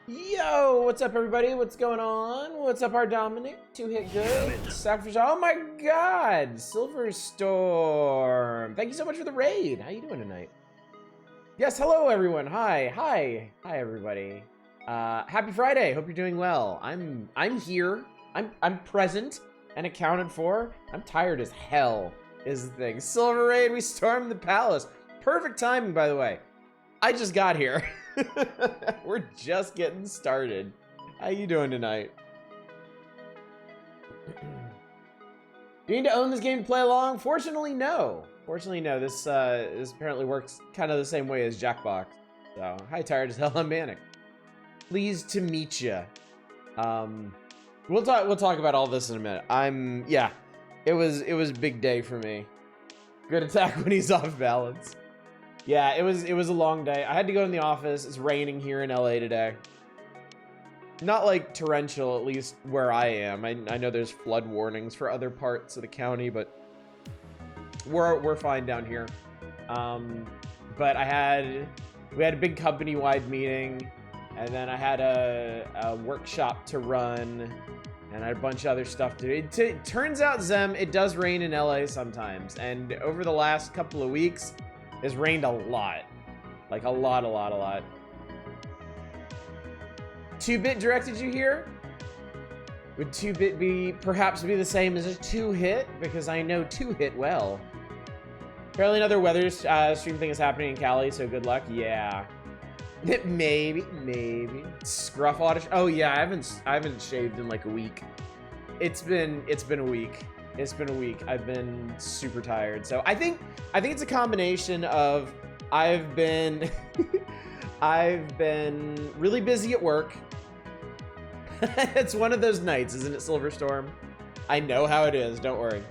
Yo, what's up, everybody? What's going on? What's up, our Dominic? 2-hit good. Sacrifice. Oh my God, Silver Storm. Thank you so much for the raid. How you doing tonight? Yes, hello, everyone. Hi, everybody. Happy Friday. Hope you're doing well. I'm here. I'm present and accounted for. I'm tired as hell. Is the thing. Silver raid. We stormed the palace. Perfect timing, by the way. I just got here. We're just getting started. How you doing tonight? Do you need to own this game to play along? Fortunately, no. Fortunately, no. This apparently works kind of the same way as Jackbox. So, hi, tired as hell. I'm Manic. Pleased to meet you. We'll talk about all this in a minute. Yeah. It was a big day for me. Good attack when he's off balance. Yeah, it was a long day. I had to go in the office. It's raining here in LA today. Not like torrential, at least where I am. I know there's flood warnings for other parts of the county, but we're fine down here. But we had a big company-wide meeting, and then I had a workshop to run, and I had a bunch of other stuff to do. It turns out, Zem, it does rain in LA sometimes, and over the last couple of weeks, it's rained a lot. Like a lot. 2-bit directed you here? Would 2-bit perhaps be the same as a 2-hit? Because I know 2-hit well. Apparently another weather stream thing is happening in Cali, so good luck. Yeah. Maybe. Scruff Audish. Oh yeah, I haven't shaved in like a week. It's been a week. It's been a week. I've been super tired. So I think it's a combination of I've been really busy at work. It's one of those nights, isn't it, Silver Storm? I know how it is. Don't worry.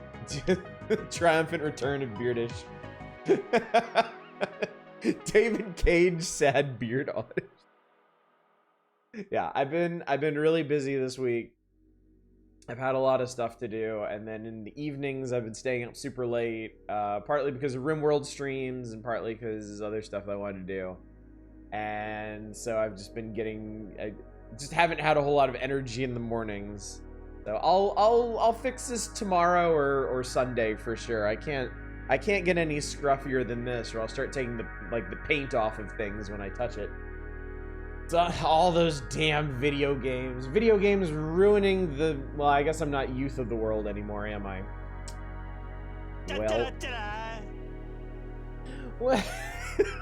Triumphant return of Beardish. David Cage, sad beard Audish. Yeah, I've been really busy this week. I've had a lot of stuff to do, and then in the evenings I've been staying up super late, partly because of RimWorld streams and partly because there's other stuff I wanted to do. And so I've just been I just haven't had a whole lot of energy in the mornings. So I'll fix this tomorrow or Sunday for sure. I can't get any scruffier than this, or I'll start taking the paint off of things when I touch it. All those damn video games. Video games ruining well, I guess I'm not youth of the world anymore, am I? Well.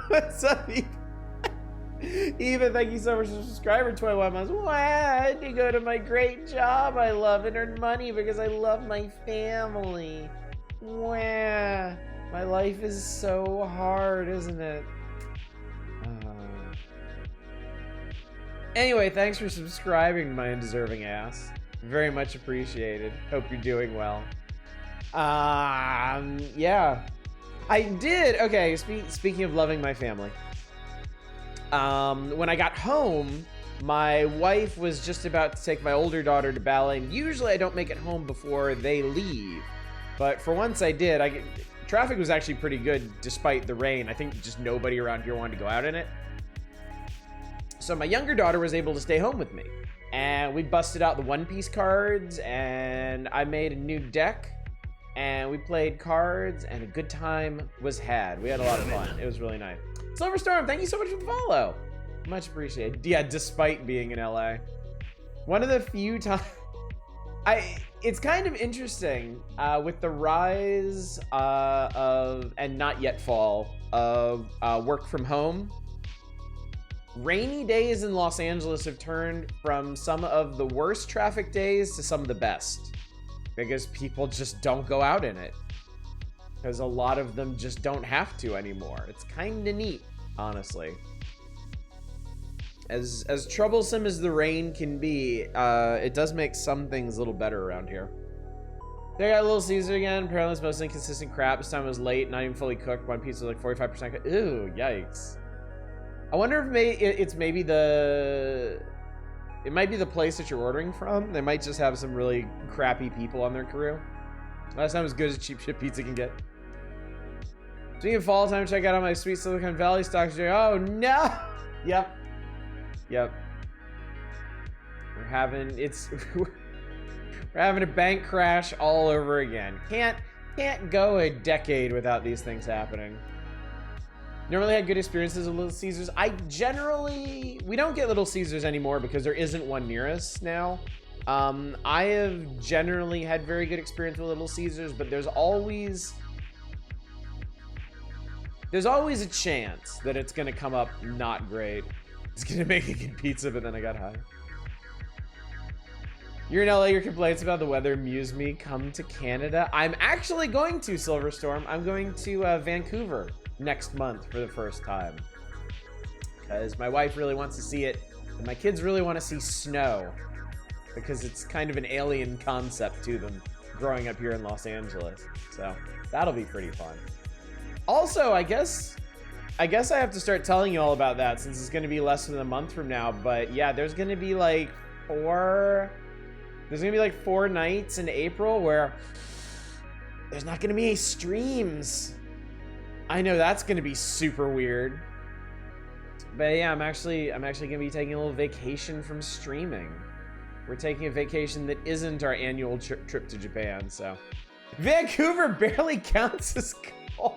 What's up, Eva? Thank you so much for subscriber 21 months. Wow, I had to go to my great job I love and earn money because I love my family. Wow. My life is so hard, isn't it? Anyway, thanks for subscribing, my undeserving ass. Very much appreciated. Hope you're doing well. Yeah. I did. Okay, speaking of loving my family. When I got home, my wife was just about to take my older daughter to ballet. And usually I don't make it home before they leave. But for once I did. Traffic was actually pretty good despite the rain. I think just nobody around here wanted to go out in it. So my younger daughter was able to stay home with me, and we busted out the One Piece cards, and I made a new deck, and we played cards, and a good time was had. We had a lot of fun. It was really nice. Silver Storm, thank you so much for the follow. Much appreciated. Yeah, despite being in LA. One of the few times... It's kind of interesting with the rise of, and not yet fall, of work from home. Rainy days in Los Angeles have turned from some of the worst traffic days to some of the best because people just don't go out in it because a lot of them just don't have to anymore. It's kind of neat, honestly. As troublesome as the rain can be, it does make some things a little better around here. They got Little Caesar again. Apparently it's most inconsistent crap. This time it was late, not even fully cooked. One pizza was like 45% cooked. Ew, yikes. I wonder if it might be the place that you're ordering from. They might just have some really crappy people on their crew. Last time was good as cheap shit pizza can get. Speaking of fall time, check out all my sweet Silicon Valley stocks. Oh no! Yep. we're having a bank crash all over again. Can't go a decade without these things happening. Never really had good experiences with Little Caesars. We don't get Little Caesars anymore because there isn't one near us now. I have generally had very good experience with Little Caesars, but there's always a chance that it's gonna come up not great. It's gonna make a good pizza, but then I got high. You're in LA, your complaints about the weather amuse me. Come to Canada. I'm actually going to Silverstorm. I'm going to Vancouver next month for the first time. Because my wife really wants to see it, and my kids really want to see snow. Because it's kind of an alien concept to them growing up here in Los Angeles. So that'll be pretty fun. Also, I guess I have to start telling you all about that since it's going to be less than a month from now. But yeah, there's going to be like 4 nights in April where there's not going to be any streams. I know that's going to be super weird. But yeah, I'm actually going to be taking a little vacation from streaming. We're taking a vacation that isn't our annual trip to Japan, so. Vancouver barely counts as cold.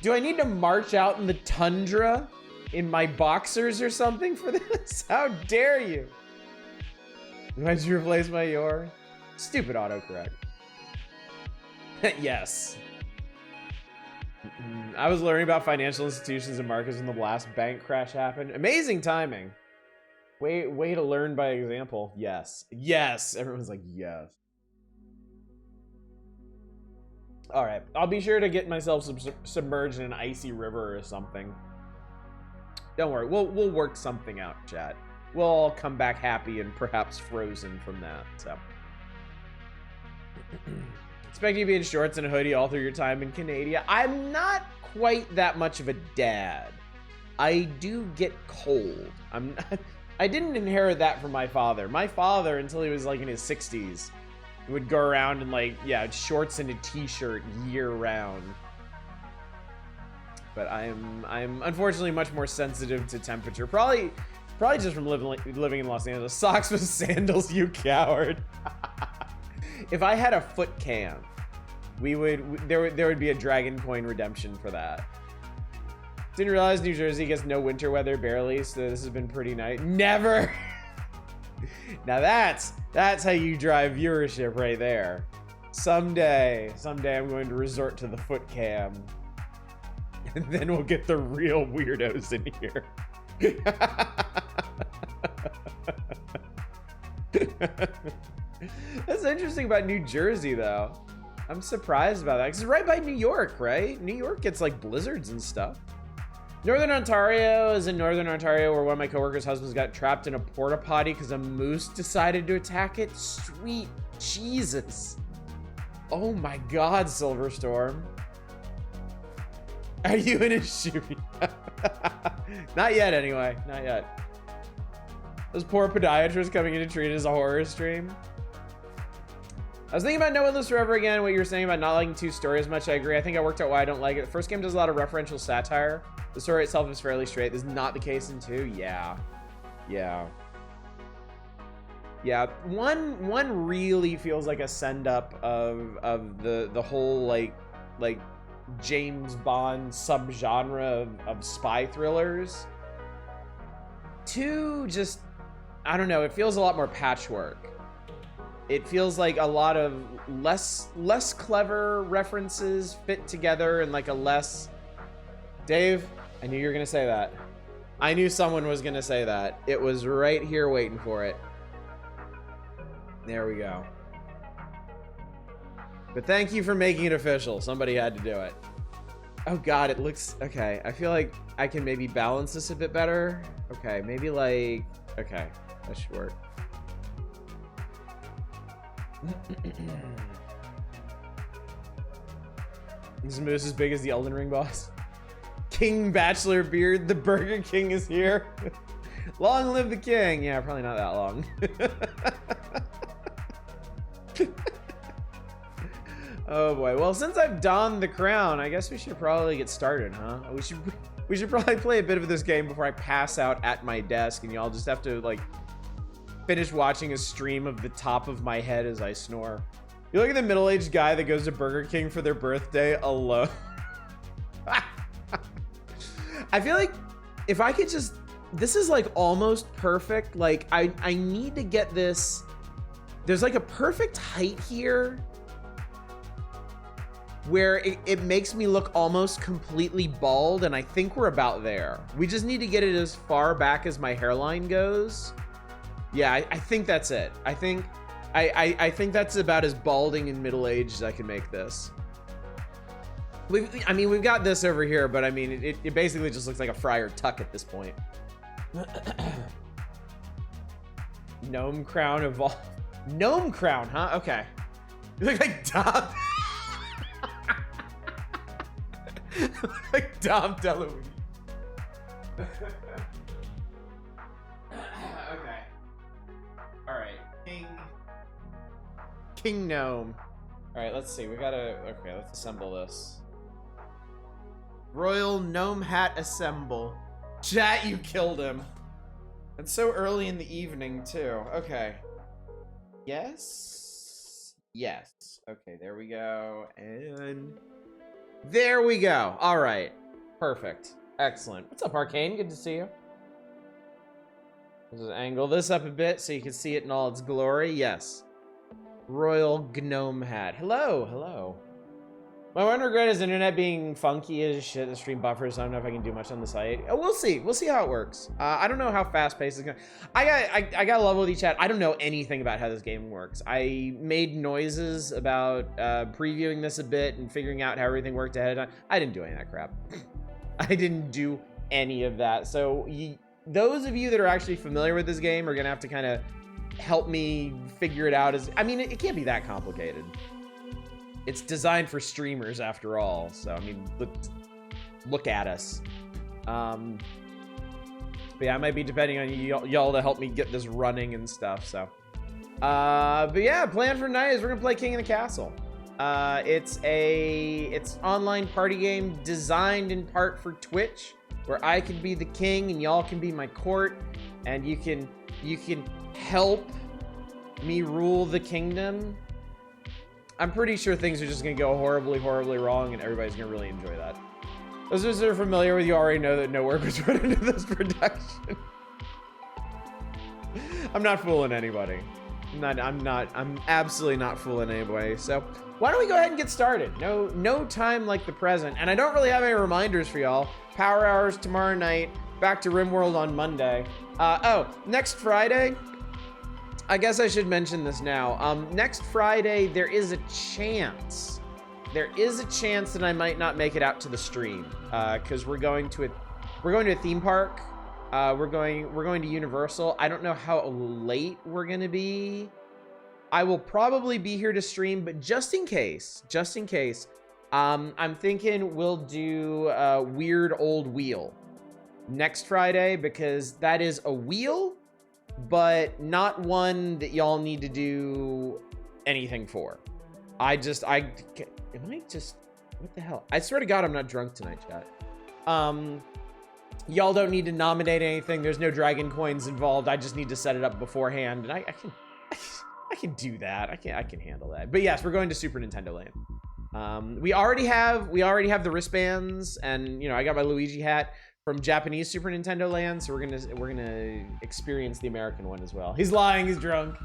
Do I need to march out in the tundra in my boxers or something for this? How dare you? Why'd you replace my your? Stupid autocorrect. Yes. I was learning about financial institutions and markets when the last bank crash happened. Amazing timing. Way to learn by example. Yes. Yes. Everyone's like, yes. All right. I'll be sure to get myself submerged in an icy river or something. Don't worry. We'll work something out, chat. We'll all come back happy and perhaps frozen from that. So. Expect you to be in shorts and a hoodie all through your time in Canada. I'm not quite that much of a dad. I do get cold. I didn't inherit that from my father. My father, until he was like in his 60s, would go around in like, yeah, shorts and a t-shirt year round. But I'm unfortunately much more sensitive to temperature. Probably just from living in Los Angeles. Socks with sandals, you coward. If I had a foot cam, there would be a Dragon Coin redemption for that. Didn't realize New Jersey gets no winter weather, barely, so this has been pretty nice. Never! Now that's how you drive viewership right there. Someday I'm going to resort to the foot cam. And then we'll get the real weirdos in here. That's interesting about New Jersey, though. I'm surprised about that, because it's right by New York, right? New York gets, like, blizzards and stuff. Northern Ontario is in Northern Ontario, where one of my coworkers' husbands got trapped in a porta potty because a moose decided to attack it. Sweet Jesus. Oh my God, Silverstorm. Are you in a shooting? Not yet, anyway. Not yet. Those poor podiatrists coming in to treat it as a horror stream. I was thinking about No One Lives Forever again. What you were saying about not liking 2 story as much, I agree. I think I worked out why I don't like it. The first game does a lot of referential satire. The story itself is fairly straight. This is not the case in 2. Yeah. One really feels like a send up of the whole like James Bond subgenre of spy thrillers. 2 just, I don't know, it feels a lot more patchwork. It feels like a lot of less clever references fit together and like a less... Dave, I knew you were gonna say that. I knew someone was gonna say that. It was right here waiting for it. There we go. But thank you for making it official. Somebody had to do it. Oh God, it looks... Okay, I feel like I can maybe balance this a bit better. Okay, maybe like... Okay, that should work. This moose as big as the Elden Ring boss. King Bachelor Beard, the Burger King is here. Long live the king. Yeah, probably not that long. Oh boy. Well, since I've donned the crown, I guess we should probably get started, huh? We should probably play a bit of this game before I pass out at my desk, and y'all just have to like finish watching a stream of the top of my head as I snore. You look at the middle-aged guy that goes to Burger King for their birthday alone. I feel like if I could just, this is like almost perfect. Like I need to get this. There's like a perfect height here where it makes me look almost completely bald, and I think we're about there. We just need to get it as far back as my hairline goes. Yeah, I think that's it. I think that's about as balding and middle-aged as I can make this. I mean, we've got this over here, but I mean, it basically just looks like a Friar Tuck at this point. Gnome crown evolved. Gnome crown, huh? Okay. You look like Dom. Like Dom DeLuise. Okay. All right. King Gnome. All right, let's see. We gotta. Okay, let's assemble this. Royal Gnome Hat assemble. Chat, you killed him. And so early in the evening too. Okay. Yes. Yes. Okay, there we go. And there we go. All right. Perfect. Excellent. What's up, Arcane? Good to see you. Let's just angle this up a bit so you can see it in all its glory. Yes. Royal Gnome Hat. Hello. Hello. My one regret is internet being funky as shit. The stream buffers. I don't know if I can do much on the site. We'll see. We'll see how it works. I don't know how fast paced it's going. I got a level with each chat. I don't know anything about how this game works. I made noises about previewing this a bit and figuring out how everything worked ahead of time. I didn't do any of that crap. I didn't do any of that. So those of you that are actually familiar with this game are gonna have to kind of help me figure it out. I mean, it can't be that complicated. It's designed for streamers after all. So, I mean, look at us. But yeah, I might be depending on y'all to help me get this running and stuff, so. But yeah, plan for tonight is we're gonna play King of the Castle. It's online party game designed in part for Twitch, where I can be the king and y'all can be my court, and you can help me rule the kingdom. I'm pretty sure things are just gonna go horribly, horribly wrong, and everybody's gonna really enjoy that. Those of us that are familiar with you already know that no work was put into this production. I'm not fooling anybody. I'm absolutely not fooling anybody. So why don't we go ahead and get started? No time like the present. And I don't really have any reminders for y'all. Power hours tomorrow night. Back to RimWorld on Monday. Oh, next Friday. I guess I should mention this now. Next Friday, there is a chance that I might not make it out to the stream, because we're going to a theme park. We're going to Universal. I don't know how late we're gonna be. I will probably be here to stream, but just in case, I'm thinking we'll do a Weird Old Wheel next Friday, because that is a wheel, but not one that y'all need to do anything for. What the hell? I swear to God, I'm not drunk tonight, chat. Y'all don't need to nominate anything. There's no dragon coins involved. I just need to set it up beforehand, and I can do that. I can handle that. But yes, we're going to Super Nintendo Land. We already have the wristbands, and you know, I got my Luigi hat from Japanese Super Nintendo Land, so we're gonna experience the American one as well. He's lying. He's drunk.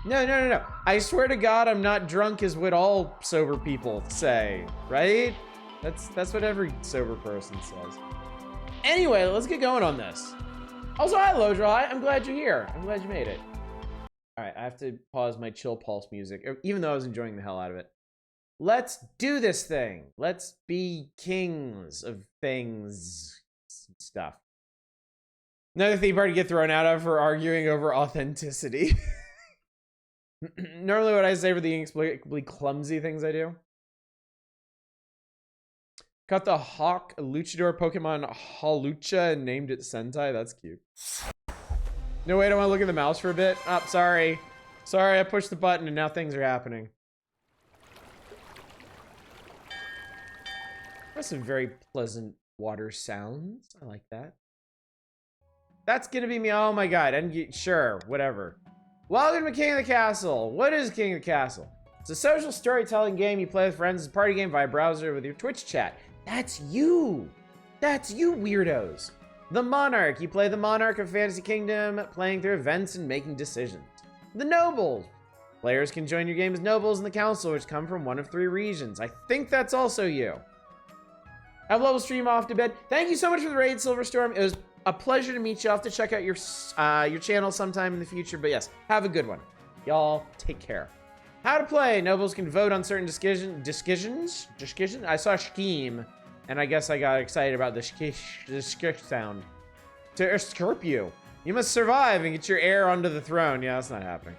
No. I swear to God, I'm not drunk, is what all sober people say, right? That's what every sober person says. Anyway, let's get going on this. Also, hi, Lodra. I'm glad you're here. I'm glad you made it. All right, I have to pause my chill pulse music, even though I was enjoying the hell out of it. Let's do this thing. Let's be kings of things. Stuff. Another theme party to get thrown out of for arguing over authenticity. Normally what I say for the inexplicably clumsy things I do. Got the Hawk Luchador Pokemon Hawlucha and named it Sentai. That's cute. No, wait, I want to look at the mouse for a bit. Oh, sorry. Sorry, I pushed the button and now things are happening. That's some very pleasant water sounds. I like that. That's gonna be me. Oh my god. And sure, whatever. Welcome to King of the Castle. What is King of the Castle? It's a social storytelling game you play with friends. It's a party game via browser with your Twitch chat. That's you. That's you, weirdos. The Monarch. You play the Monarch of Fantasy Kingdom, playing through events and making decisions. The Nobles. Players can join your game as nobles in the council, which come from one of 3 regions. I think that's also you. Have level stream off to bed. Thank you so much for the raid, Silverstorm. It was a pleasure to meet you. I'll have to check out your channel sometime in the future. But yes, have a good one. Y'all take care. How to play. Nobles can vote on certain decisions. I saw scheme, and I guess I got excited about the skish sound. To escape you. You must survive and get your heir onto the throne. Yeah, that's not happening.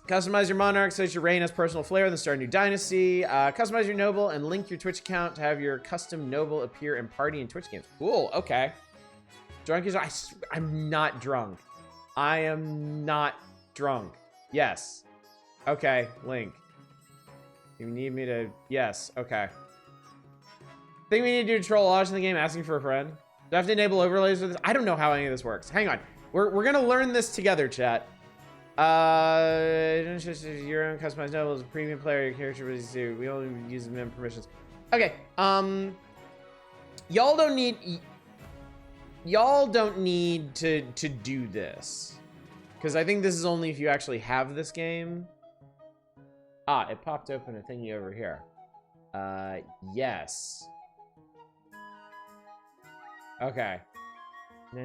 Customize your monarch so that your reign has personal flair, then start a new dynasty. Customize your noble and link your Twitch account to have your custom noble appear in party and Twitch games. Cool, okay. Drunk is... I'm not drunk. I am not drunk. Yes. Okay, link. You need me to... Yes, okay. Think we need to do troll launch in the game, asking for a friend? Do I have to enable overlays with this? I don't know how any of this works. Hang on. We're gonna learn this together, chat. Your own customized novel as a premium player, your character releases too. We only use them in permissions. Okay, y'all don't need to do this. Because I think this is only if you actually have this game. Ah, it popped open a thingy over here. Yes. Okay. Pick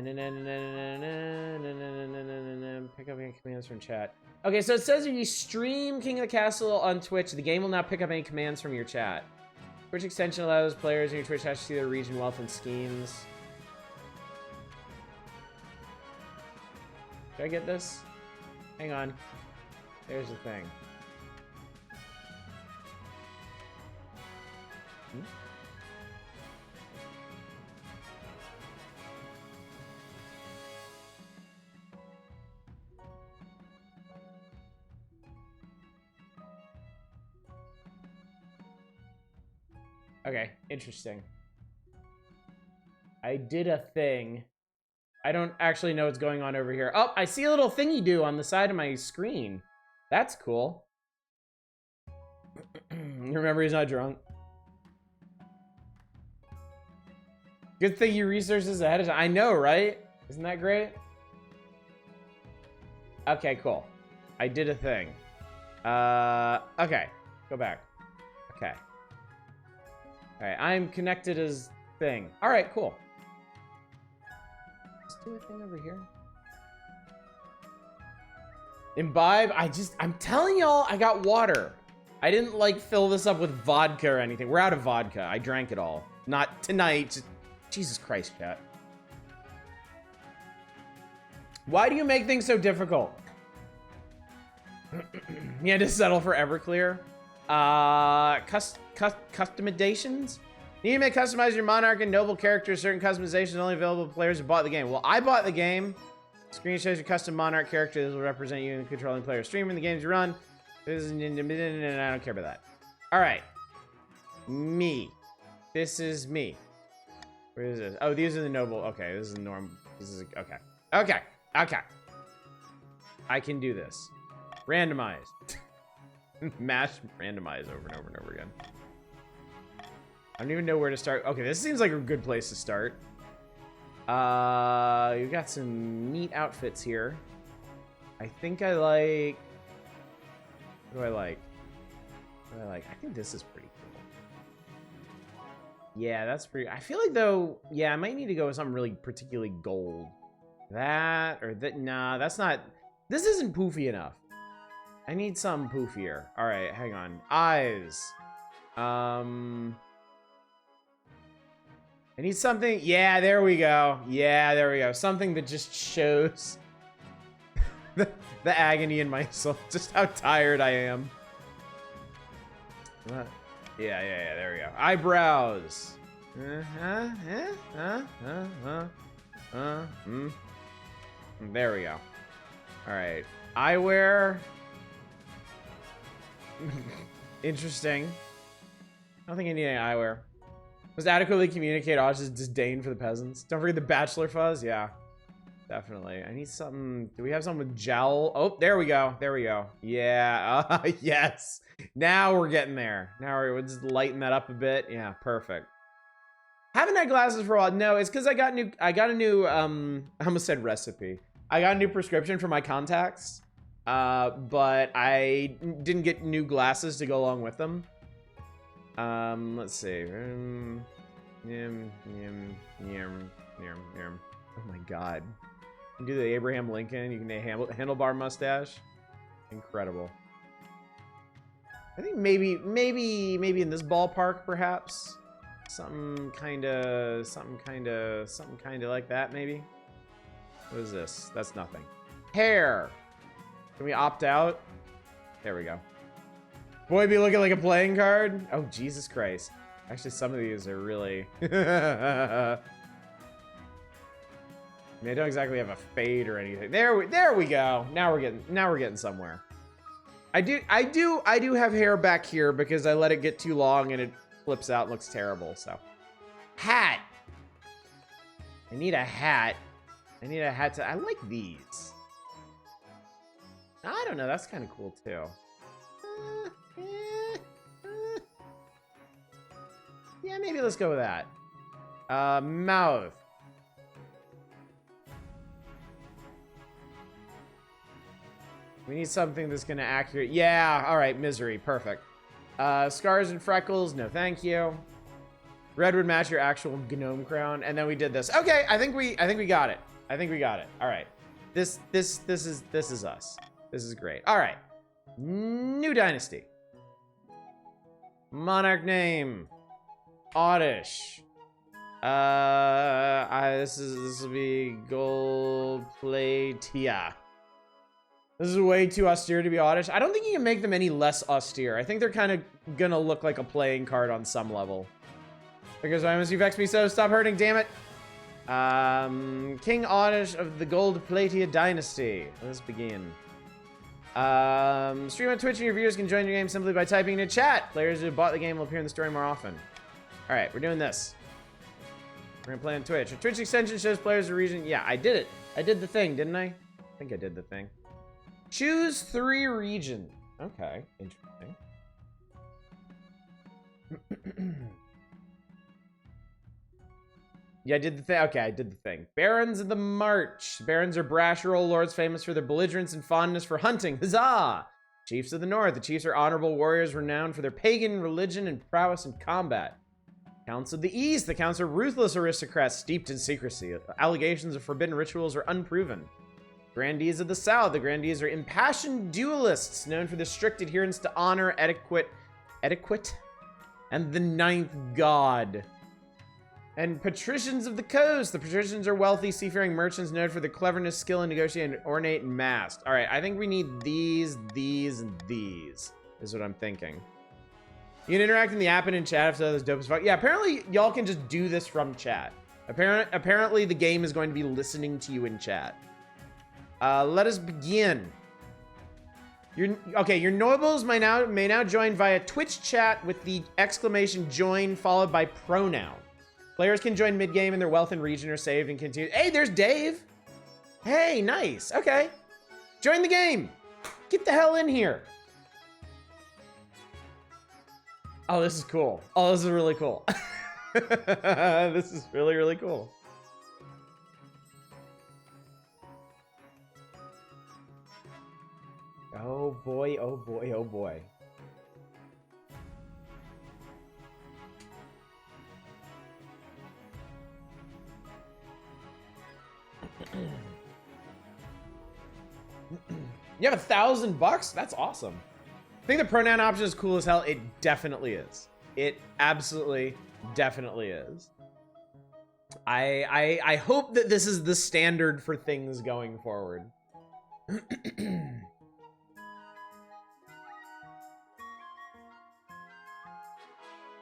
up any commands from chat. Okay, so it says if you stream King of the Castle on Twitch, the game will not pick up any commands from your chat. Twitch extension allows players in your Twitch to see their region, wealth, and schemes. Should I get this? Hang on. There's the thing. Okay, interesting. I did a thing. I don't actually know what's going on over here. Oh, I see a little thingy do on the side of my screen. That's cool. Remember, he's not drunk. Good thing you researched this ahead of time. I know, right? Isn't that great? Okay, cool. I did a thing. Okay. Go back. Okay. Alright, I'm connected as thing. Alright, cool. Let's do a thing over here. Imbibe? I'm telling y'all, I got water. I didn't, like, fill this up with vodka or anything. We're out of vodka. I drank it all. Not tonight. Just, Jesus Christ, chat. Why do you make things so difficult? You had to settle for Everclear. Customizations? You need to make customize your monarch and noble characters. Certain customizations only available to players who bought the game. Well, I bought the game. Screen shows your custom monarch character. This will represent you in controlling player streaming the games you run. I don't care about that. All right. Me. This is me. Where is this? Oh, these are the noble. Okay, this is the norm. This is okay. Okay. Okay. I can do this. Randomize. Mash randomize over and over and over again. I don't even know where to start. Okay, this seems like a good place to start. You got some neat outfits here. I think I like... What do I like? What do I like? I think this is pretty cool. Yeah, that's pretty... I feel like, though... Yeah, I might need to go with something really particularly gold. That, or that... Nah, that's not... This isn't poofy enough. I need something poofier. Alright, hang on. Eyes. I need something... Yeah, there we go. Yeah, there we go. Something that just shows the agony in my soul. Just how tired I am. What? Yeah, there we go. Eyebrows. There we go. Alright. Eyewear. Interesting. I don't think I need any eyewear. Must adequately communicate Audish's disdain for the peasants. Don't forget the bachelor fuzz. Yeah, definitely. I need something. Do we have something with jowl? Oh, there we go. There we go. Yeah. Yes. Now we're getting there. Now we'll just lighten that up a bit. Yeah, perfect. Haven't had glasses for a while. No, it's because I got a new I almost said recipe. I got a new prescription for my contacts. But I didn't get new glasses to go along with them. Let's see. Oh my god. You can do the Abraham Lincoln. You can do a handlebar mustache. Incredible. I think maybe in this ballpark, perhaps. Something kind of like that, maybe. What is this? That's nothing. Hair. Can we opt out? There we go. Boy, be looking like a playing card. Oh, Jesus Christ. Actually, some of these are really... I mean, I don't exactly have a fade or anything. There we go. Now we're getting somewhere. I do have hair back here because I let it get too long and it flips out and looks terrible, so. Hat. I need a hat. I like these. I don't know. That's kind of cool, too. Yeah, maybe let's go with that. Mouth. We need something that's going to accurate. Yeah, all right, misery. Perfect. Scars and freckles. No, thank you. Red would match your actual gnome crown. And then we did this. Okay, I think we got it. All right. This is us. This is great. All right. New dynasty. Monarch name. Audish. This will be gold platia. This is way too austere to be Audish. I don't think you can make them any less austere. I think they're kind of gonna look like a playing card on some level. Because I you vex me so, stop hurting, damn it. King Audish of the Gold Platia Dynasty. Let's begin. Stream on Twitch and your viewers can join your game simply by typing in a chat. Players who have bought the game will appear in the story more often. All right, we're doing this. We're gonna play on Twitch. A Twitch extension shows players a region. Yeah, I did it. I did the thing, didn't I? I think I did the thing. Choose 3 regions. Okay, interesting. Yeah, I did the thing. Okay, I did the thing. Barons of the March. Barons are brash rural lords famous for their belligerence and fondness for hunting. Huzzah! Chiefs of the North. The chiefs are honorable warriors renowned for their pagan religion and prowess in combat. Counts of the East. The counts are ruthless aristocrats steeped in secrecy. Allegations of forbidden rituals are unproven. Grandees of the South. The grandees are impassioned duelists known for their strict adherence to honor, etiquette, and the 9th god. And patricians of the coast. The patricians are wealthy, seafaring merchants known for their cleverness, skill, and negotiating ornate and masked. All right, I think we need these, and these is what I'm thinking. You can interact in the app and in chat if so. That's dope as fuck. Yeah, apparently y'all can just do this from chat. Apparently the game is going to be listening to you in chat. Let us begin. Your nobles may now join via Twitch chat with the exclamation join followed by pronoun. Players can join mid-game and their wealth and region are saved and continue. Hey, there's Dave. Hey, nice. Okay. Join the game. Get the hell in here. Oh, this is cool. Oh, this is really cool. This is really, really cool. Oh boy, oh boy, oh boy. You have $1,000? That's awesome. I think the pronoun option is cool as hell. It definitely is. It absolutely definitely is. I hope that this is the standard for things going forward.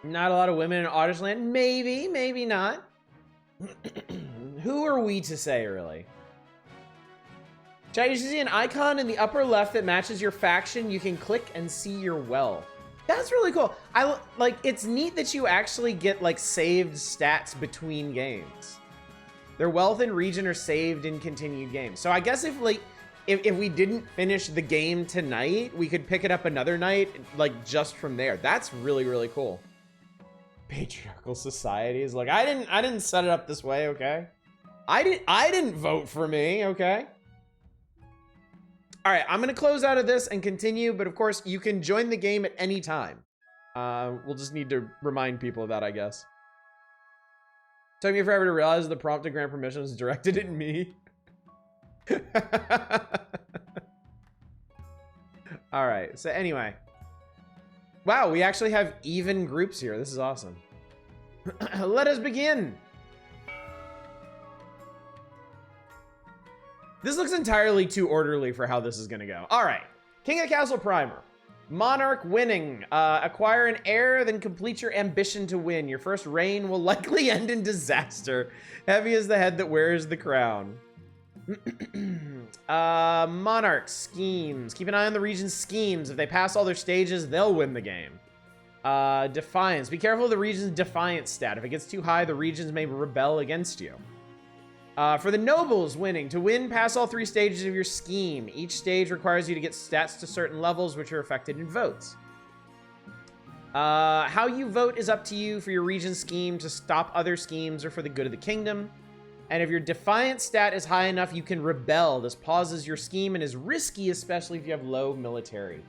Not a lot of women in Audish land. Maybe, maybe not. Who are we to say, really? Chat, you should see an icon in the upper left that matches your faction. You can click and see your wealth. That's really cool. Like, it's neat that you actually get like saved stats between games. Their wealth and region are saved in continued games. So I guess if we didn't finish the game tonight, we could pick it up another night, like just from there. That's really, really cool. Patriarchal societies. Like, I didn't set it up this way, okay? I didn't vote for me, okay? All right, I'm gonna close out of this and continue, but of course you can join the game at any time. We'll just need to remind people of that, I guess. Took me forever to realize the prompt to grant permission was directed at me. All right, so anyway. Wow, we actually have even groups here. This is awesome. Let us begin. This looks entirely too orderly for how this is gonna go. All right, King of the Castle Primer. Monarch winning. Acquire an heir, then complete your ambition to win. Your first reign will likely end in disaster. Heavy is the head that wears the crown. Monarch schemes. Keep an eye on the region's schemes. If they pass all their stages, they'll win the game. Defiance. Be careful of the region's defiance stat. If it gets too high, the regions may rebel against you. For the nobles winning, to win, pass all 3 stages of your scheme. Each stage requires you to get stats to certain levels, which are affected in votes. How you vote is up to you for your region scheme to stop other schemes or for the good of the kingdom. And if your defiance stat is high enough, you can rebel. This pauses your scheme and is risky, especially if you have low military.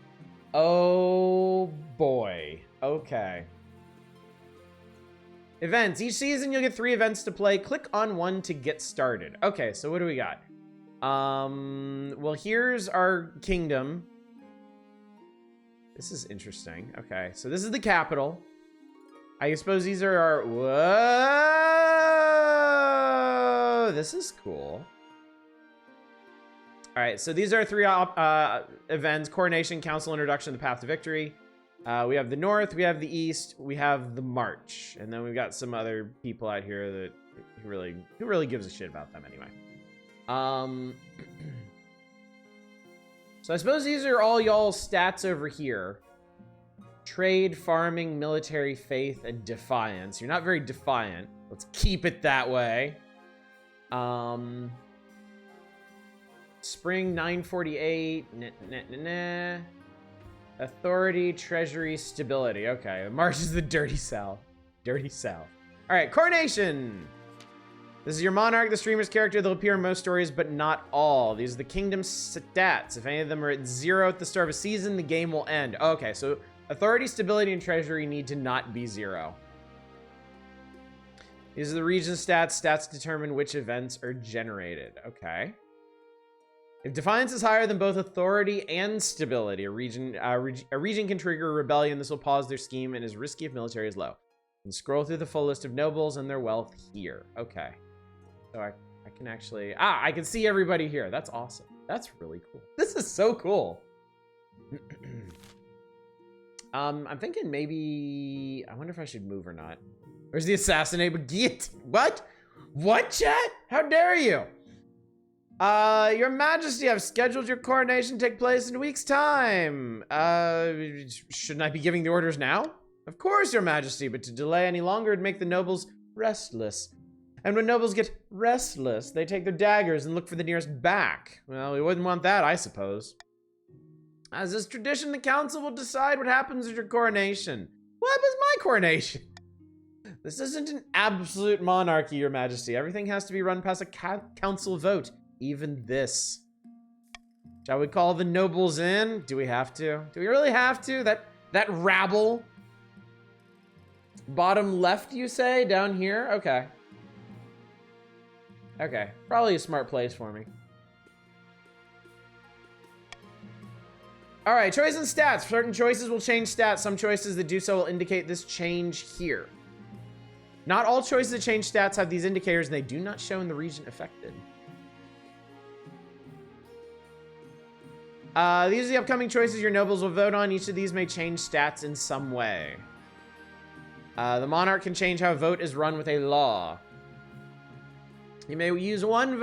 Oh boy. Okay. Events. Each season, you'll get 3 events to play. Click on one to get started. Okay, so what do we got? Well, here's our kingdom. This is interesting. Okay, so this is the capital. I suppose these are our... Whoa! This is cool. All right, so these are 3 events. Coronation, Council, Introduction, the Path to Victory. We have the North, we have the East, we have the March, and then we've got some other people out here that who really gives a shit about them anyway. So I suppose these are all y'all's stats over here. Trade, farming, military, faith, and defiance. You're not very defiant. Let's keep it that way. Spring 948. Authority, treasury, stability. Okay, March is the dirty south. Dirty south. All right, coronation. This is your monarch, the streamer's character. They'll appear in most stories, but not all. These are the kingdom's stats. If any of them are at 0 at the start of a season, the game will end. Okay, so authority, stability, and treasury need to not be 0. These are the region's stats. Stats determine which events are generated. Okay. If defiance is higher than both authority and stability, a region can trigger a rebellion. This will pause their scheme and is risky if military is low. And scroll through the full list of nobles and their wealth here. Okay. So I can actually... I can see everybody here. That's awesome. That's really cool. This is so cool. I'm thinking maybe... I wonder if I should move or not. Where's the assassinate baguette? What? What, chat? How dare you? Your Majesty, I've scheduled your coronation to take place in a week's time. Shouldn't I be giving the orders now? Of course, Your Majesty, but to delay any longer would make the nobles restless. And when nobles get restless, they take their daggers and look for the nearest back. Well, we wouldn't want that, I suppose. As is tradition, the council will decide what happens at your coronation. What happens at my coronation? This isn't an absolute monarchy, Your Majesty. Everything has to be run past a council vote. Even this. Shall we call the nobles in? Do we have to? Do we really have to? That rabble? Bottom left, you say? Down here? Okay. Okay. Probably a smart place for me. All right, choice and stats. Certain choices will change stats. Some choices that do so will indicate this change here. Not all choices that change stats have these indicators, and they do not show in the region affected. These are the upcoming choices your nobles will vote on. Each of these may change stats in some way. The monarch can change how a vote is run with a law. You may use one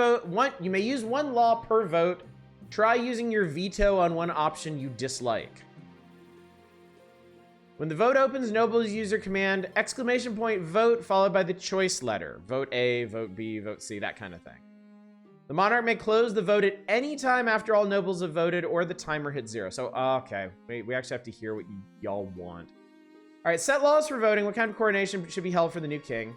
law per vote. Try using your veto on one option you dislike. When the vote opens, nobles use their command exclamation point vote followed by the choice letter. Vote A, vote B, vote C, that kind of thing. The monarch may close the vote at any time after all nobles have voted or the timer hits 0. So, okay. We actually have to hear what y'all want. All right, set laws for voting. What kind of coronation should be held for the new king?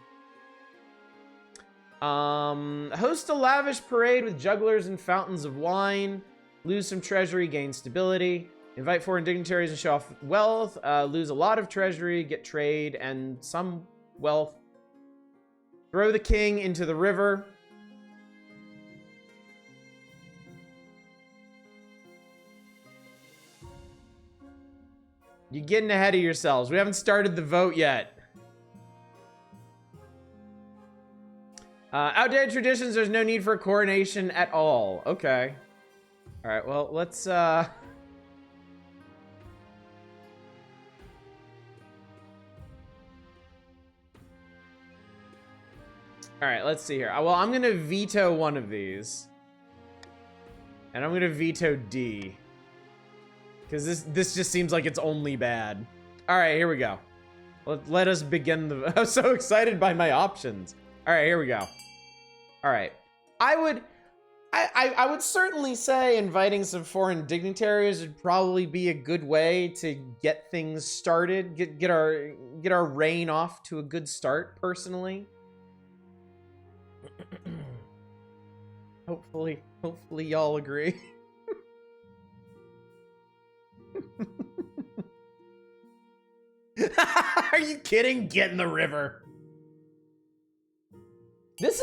Host a lavish parade with jugglers and fountains of wine. Lose some treasury, gain stability. Invite foreign dignitaries and show off wealth. Lose a lot of treasury, get trade, and some wealth. Throw the king into the river. You're getting ahead of yourselves. We haven't started the vote yet. Outdated traditions, there's no need for a coronation at all. Okay. All right, well, let's... All right, let's see here. Well, I'm going to veto one of these. And I'm going to veto D. Because this just seems like it's only bad. All right, here we go. Let us begin the... I'm so excited by my options. All right, here we go. All right. I would certainly say inviting some foreign dignitaries would probably be a good way to get things started, get our reign off to a good start, personally. Hopefully y'all agree. Are you kidding? Get in the river. This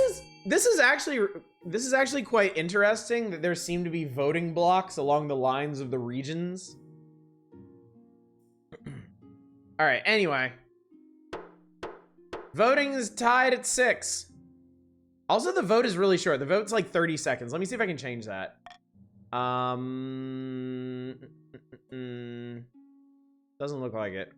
is actually quite interesting that there seem to be voting blocks along the lines of the regions. All right, anyway. Voting is tied at 6. Also, the vote is really short. The vote's like 30 seconds. Let me see if I can change that. Doesn't look like it.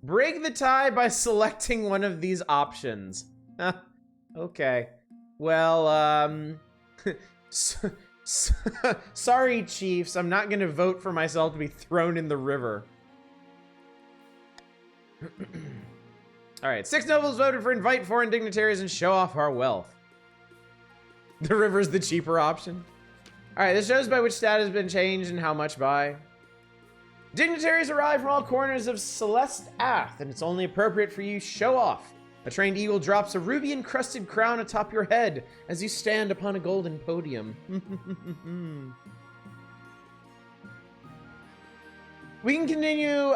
Break the tie by selecting one of these options. Okay. Well, sorry, chiefs. I'm not gonna vote for myself to be thrown in the river. All right. 6 nobles voted for invite foreign dignitaries and show off our wealth. The river's the cheaper option. All right. This shows by which stat has been changed and how much by. Dignitaries arrive from all corners of Celeste Ath, and it's only appropriate for you show off. A trained eagle drops a ruby-encrusted crown atop your head as you stand upon a golden podium. We can continue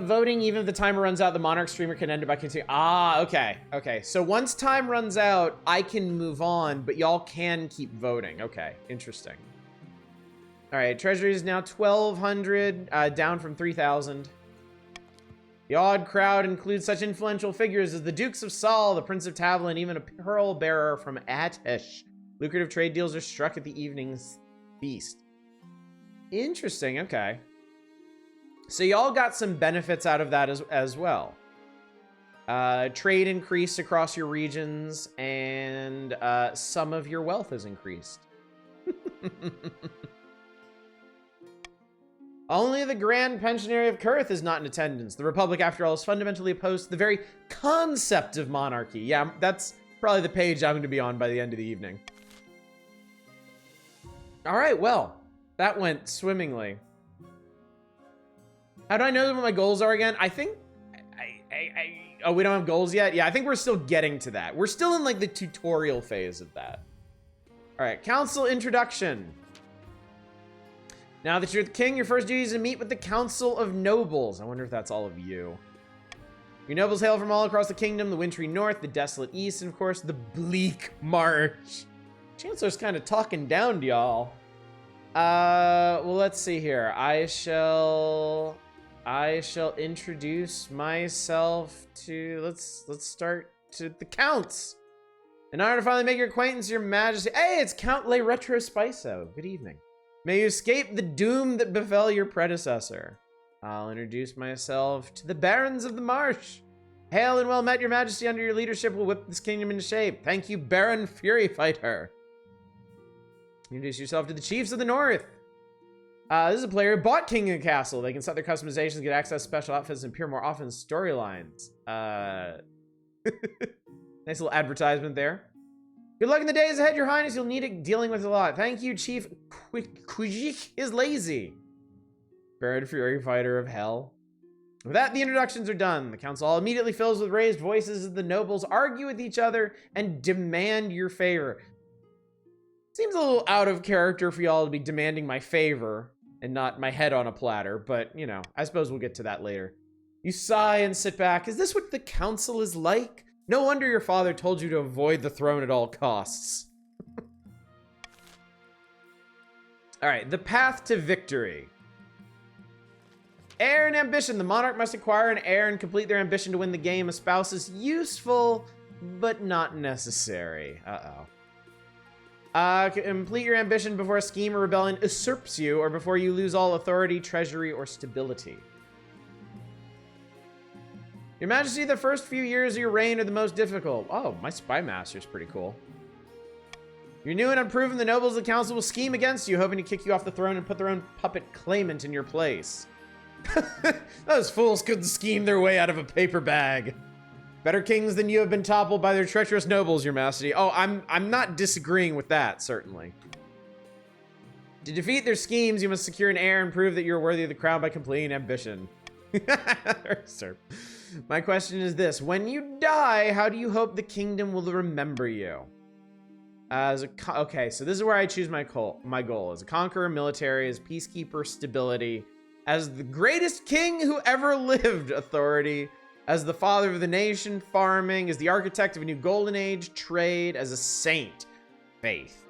voting even if the timer runs out. The monarch streamer can end it by continuing. Ah, okay. Okay, so once time runs out, I can move on, but y'all can keep voting. Okay, interesting. All right, treasury is now 1,200, down from 3,000. The odd crowd includes such influential figures as the Dukes of Saul, the Prince of Tavelin, even a pearl bearer from Audish. Lucrative trade deals are struck at the evening's feast. Interesting, okay. So y'all got some benefits out of that as well. Trade increased across your regions, and some of your wealth has increased. Only the Grand Pensionary of Kurth is not in attendance. The Republic, after all, is fundamentally opposed to the very concept of monarchy. Yeah, that's probably the page I'm going to be on by the end of the evening. All right, well, that went swimmingly. How do I know what my goals are again? I think... Oh, we don't have goals yet? Yeah, I think we're still getting to that. We're still in, like, the tutorial phase of that. All right, council introduction. Now that you're the king, your first duty is to meet with the Council of Nobles. I wonder if that's all of you. Your nobles hail from all across the kingdom, the wintry north, the desolate east, and of course, the bleak march. Chancellor's kind of talking down to y'all. Well, let's see here. I shall introduce myself to, let's start to the counts. In order to finally make your acquaintance, your majesty. Hey, it's Count Le Retro Spiso. Good evening. May you escape the doom that befell your predecessor. I'll introduce myself to the barons of the marsh. Hail and well met, your majesty. Under your leadership will whip this kingdom into shape. Thank you, Baron Fury Fighter. Introduce yourself to the chiefs of the north. This is a player who bought King of the Castle. They can set their customizations, get access to special outfits, and appear more often in storylines. Nice little advertisement there. Good luck in the days ahead, Your Highness. You'll need it dealing with a lot. Thank you, Chief Kujik is lazy. Bird Fury Fighter of Hell. With that, the introductions are done. The council all immediately fills with raised voices as the nobles argue with each other and demand your favor. Seems a little out of character for y'all to be demanding my favor and not my head on a platter, but, you know, I suppose we'll get to that later. You sigh and sit back. Is this what the council is like? No wonder your father told you to avoid the throne at all costs. All right, the path to victory. Heir and ambition. The monarch must acquire an heir and complete their ambition to win the game. A spouse is useful, but not necessary. Complete your ambition before a scheme or rebellion usurps you, or before you lose all authority, treasury, or stability. Your Majesty, the first few years of your reign are the most difficult. Oh, my spy master's pretty cool. You're new and unproven. The nobles of the council will scheme against you, hoping to kick you off the throne and put their own puppet claimant in your place. Those fools couldn't scheme their way out of a paper bag. Better kings than you have been toppled by their treacherous nobles, Your Majesty. Oh, I'm not disagreeing with that, certainly. To defeat their schemes, you must secure an heir and prove that you're worthy of the crown by completing ambition. Sir. My question is this. When you die, how do you hope the kingdom will remember you? Okay, so this is where I choose my goal. As a conqueror, military, as peacekeeper, stability. As the greatest king who ever lived, authority. As the father of the nation, farming. As the architect of a new golden age, trade. As a saint, faith.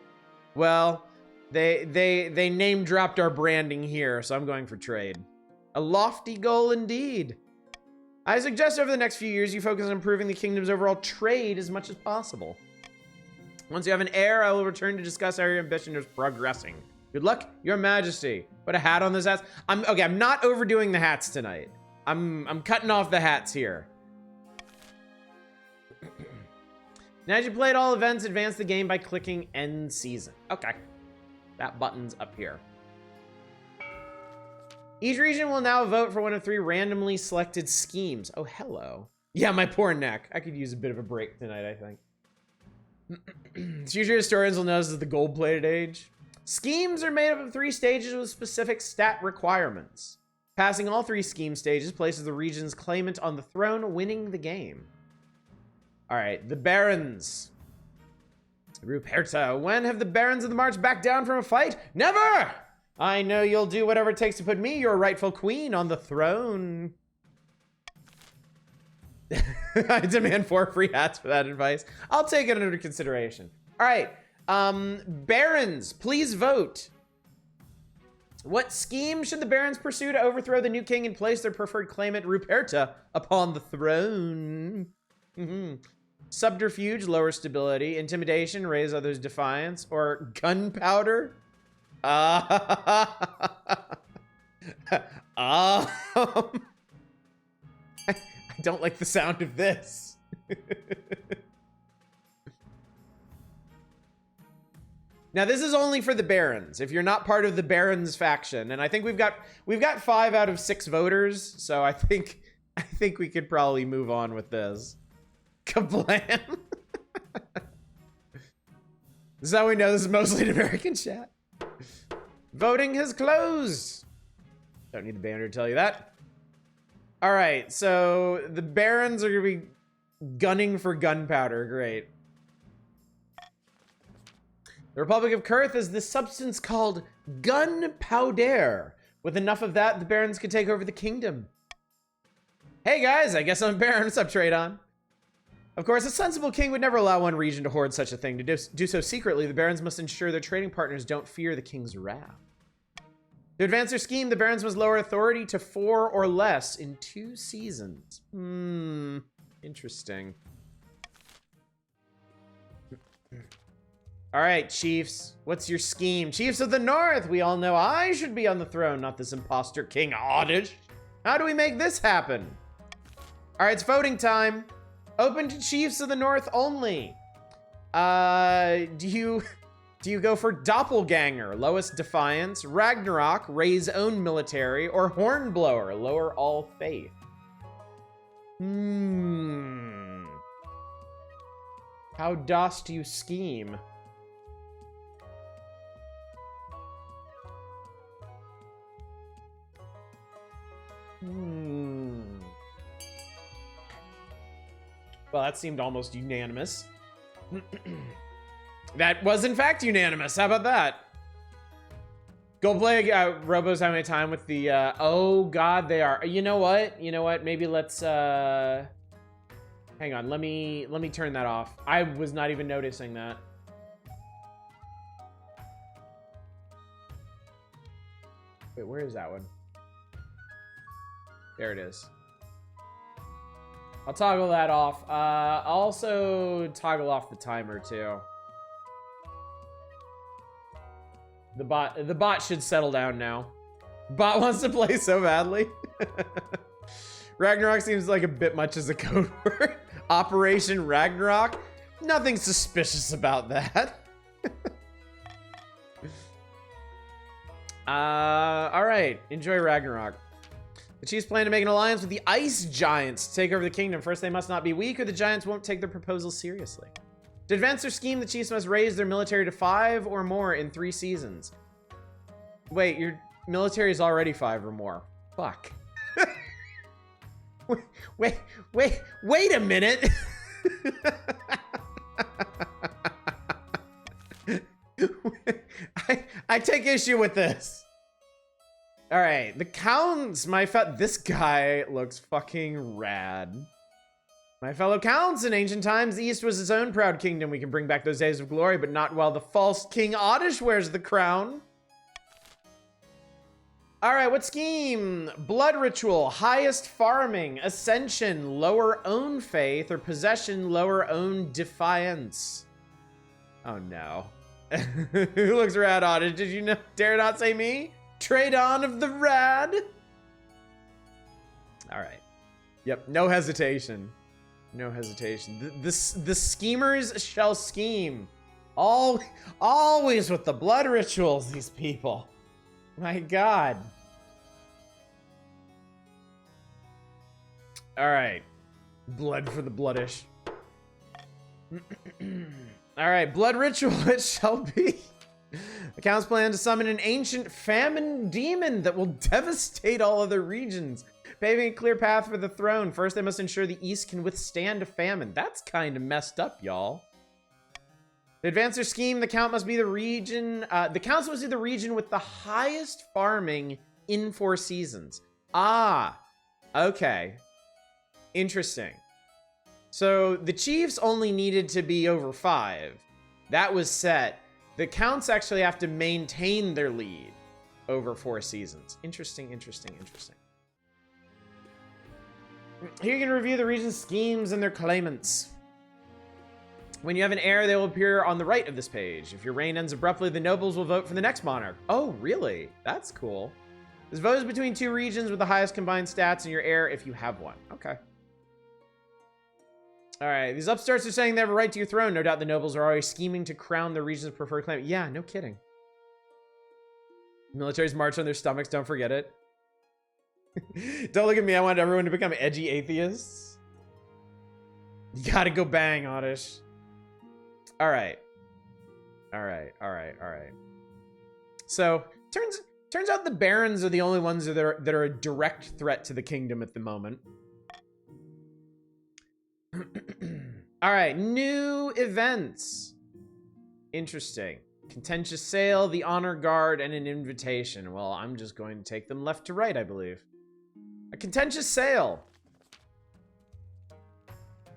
Well, they name dropped our branding here, so I'm going for trade. A lofty goal indeed. I suggest over the next few years you focus on improving the kingdom's overall trade as much as possible. Once you have an heir, I will return to discuss how your ambition is progressing. Good luck, Your Majesty. Put a hat on those hats. I'm not overdoing the hats tonight. I'm cutting off the hats here. Now, as you played all events, advance the game by clicking End Season. Okay. That button's up here. Each region will now vote for one of 3 randomly selected schemes. Oh, hello. Yeah, my poor neck. I could use a bit of a break tonight, I think. Future historians will know this is the gold-plated age. Schemes are made up of 3 stages with specific stat requirements. Passing all 3 scheme stages places the region's claimant on the throne, winning the game. All right, the Barons. Ruperta, when have the Barons of the March backed down from a fight? Never! I know you'll do whatever it takes to put me, your rightful queen, on the throne. I demand 4 free hats for that advice. I'll take it under consideration. All right, Barons, please vote. What scheme should the Barons pursue to overthrow the new king and place their preferred claimant, Ruperta, upon the throne? Subterfuge, lower stability. Intimidation, raise others' defiance. Or gunpowder? I don't like the sound of this. Now, this is only for the Barons. If you're not part of the Barons faction, and I think we've got 5 out of 6 voters, so I think we could probably move on with this. Kablam! This is how we know this is mostly an American chat. Voting has closed. Don't need the banner to tell you that. All right, so the Barons are gonna be gunning for gunpowder. Great. The Republic of Kurth is the substance called gunpowder. With enough of that, the Barons could take over the kingdom. Hey guys, I guess I'm a Baron. What's up, Tradon? Of course, a sensible king would never allow one region to hoard such a thing. To do so secretly, the Barons must ensure their trading partners don't fear the king's wrath. To advance their scheme, the Barons must lower authority to 4 or less in 2 seasons. Interesting. All right, chiefs, what's your scheme? Chiefs of the North, we all know I should be on the throne, not this imposter King Audish. How do we make this happen? All right, it's voting time. Open to Chiefs of the North only. Do Do you go for Doppelganger, lowest defiance, Ragnarok, raise own military, or Hornblower, lower all faith? How dost you scheme? Well, that seemed almost unanimous. That was, in fact, unanimous. How about that? Go play Robos How Many Time with the... oh, God, they are. You know what? You know what? Maybe let's... hang on. Let me turn that off. I was not even noticing that. Wait, where is that one? There it is. I'll toggle that off. I'll also toggle off the timer, too. The bot should settle down now. Bot wants to play so badly. Ragnarok seems like a bit much as a code word. Operation Ragnarok? Nothing suspicious about that. Alright. Enjoy Ragnarok. The Chiefs plan to make an alliance with the Ice Giants to take over the kingdom. First, they must not be weak, or the Giants won't take their proposal seriously. To advance their scheme, the Chiefs must raise their military to 5 or more in 3 seasons. Wait, your military is already 5 or more. Fuck. wait a minute. I take issue with this. All right, the counts. This guy looks fucking rad. My fellow counts, in ancient times, the East was its own proud kingdom. We can bring back those days of glory, but not while the false King Audish wears the crown. All right, what scheme? Blood ritual, highest farming, ascension, lower own faith, or possession, lower own defiance. Oh no. Who looks rad, Audish? Did you dare not say me? Trade on of the rad. All right. Yep, no hesitation. No hesitation. The schemers shall scheme. Always with the blood rituals, these people. My God. All right. Blood for the bloodish. All right, blood ritual it shall be. The Count's plan to summon an ancient famine demon that will devastate all other regions, paving a clear path for the throne. First, they must ensure the East can withstand a famine. That's kind of messed up, y'all. To advance their scheme, the Count must be the region. The Council must be the region with the highest farming in 4 seasons. Ah, okay. Interesting. So the Chiefs only needed to be over 5. That was set. The Counts actually have to maintain their lead over 4 seasons. Interesting, interesting, interesting. Here you can review the region's schemes and their claimants. When you have an heir, they will appear on the right of this page. If your reign ends abruptly, the nobles will vote for the next monarch. Oh, really? That's cool. This vote is between 2 regions with the highest combined stats and your heir if you have one. Okay. All right, these upstarts are saying they have a right to your throne. No doubt the nobles are always scheming to crown the region's preferred claim. Yeah, no kidding. Militaries march on their stomachs, don't forget it. Don't look at me, I want everyone to become edgy atheists. You gotta go bang, Audish. All right. So, turns out the barons are the only ones that are a direct threat to the kingdom at the moment. All right, new events. Interesting. Contentious sale, the honor guard, and an invitation. Well, I'm just going to take them left to right, I believe. A contentious sale.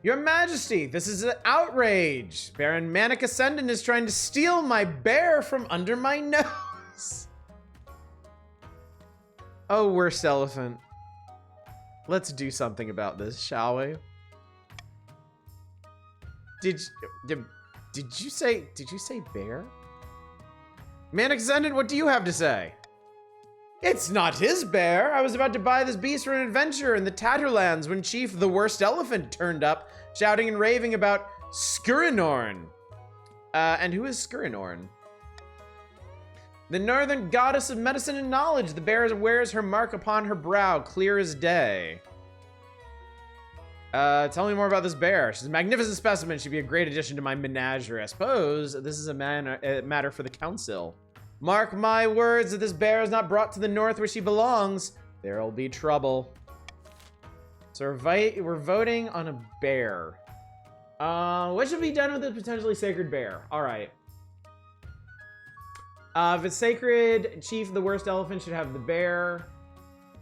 Your Majesty, this is an outrage. Baron Manic Ascendant is trying to steal my bear from under my nose. Oh, worst elephant. Let's do something about this, shall we? Did you say bear? Manic Ascendant, what do you have to say? It's not his bear. I was about to buy this beast for an adventure in the Tatterlands when Chief the Worst Elephant turned up, shouting and raving about Skurinorn. And who is Skurinorn? The northern goddess of medicine and knowledge. The bear wears her mark upon her brow, clear as day. Tell me more about this bear. She's a magnificent specimen. She'd be a great addition to my menagerie. I suppose this is a matter for the council. Mark my words, if this bear is not brought to the north where she belongs, there'll be trouble. So we're voting on a bear. What should be done with the potentially sacred bear? All right. If it's sacred, chief of the worst elephant should have the bear.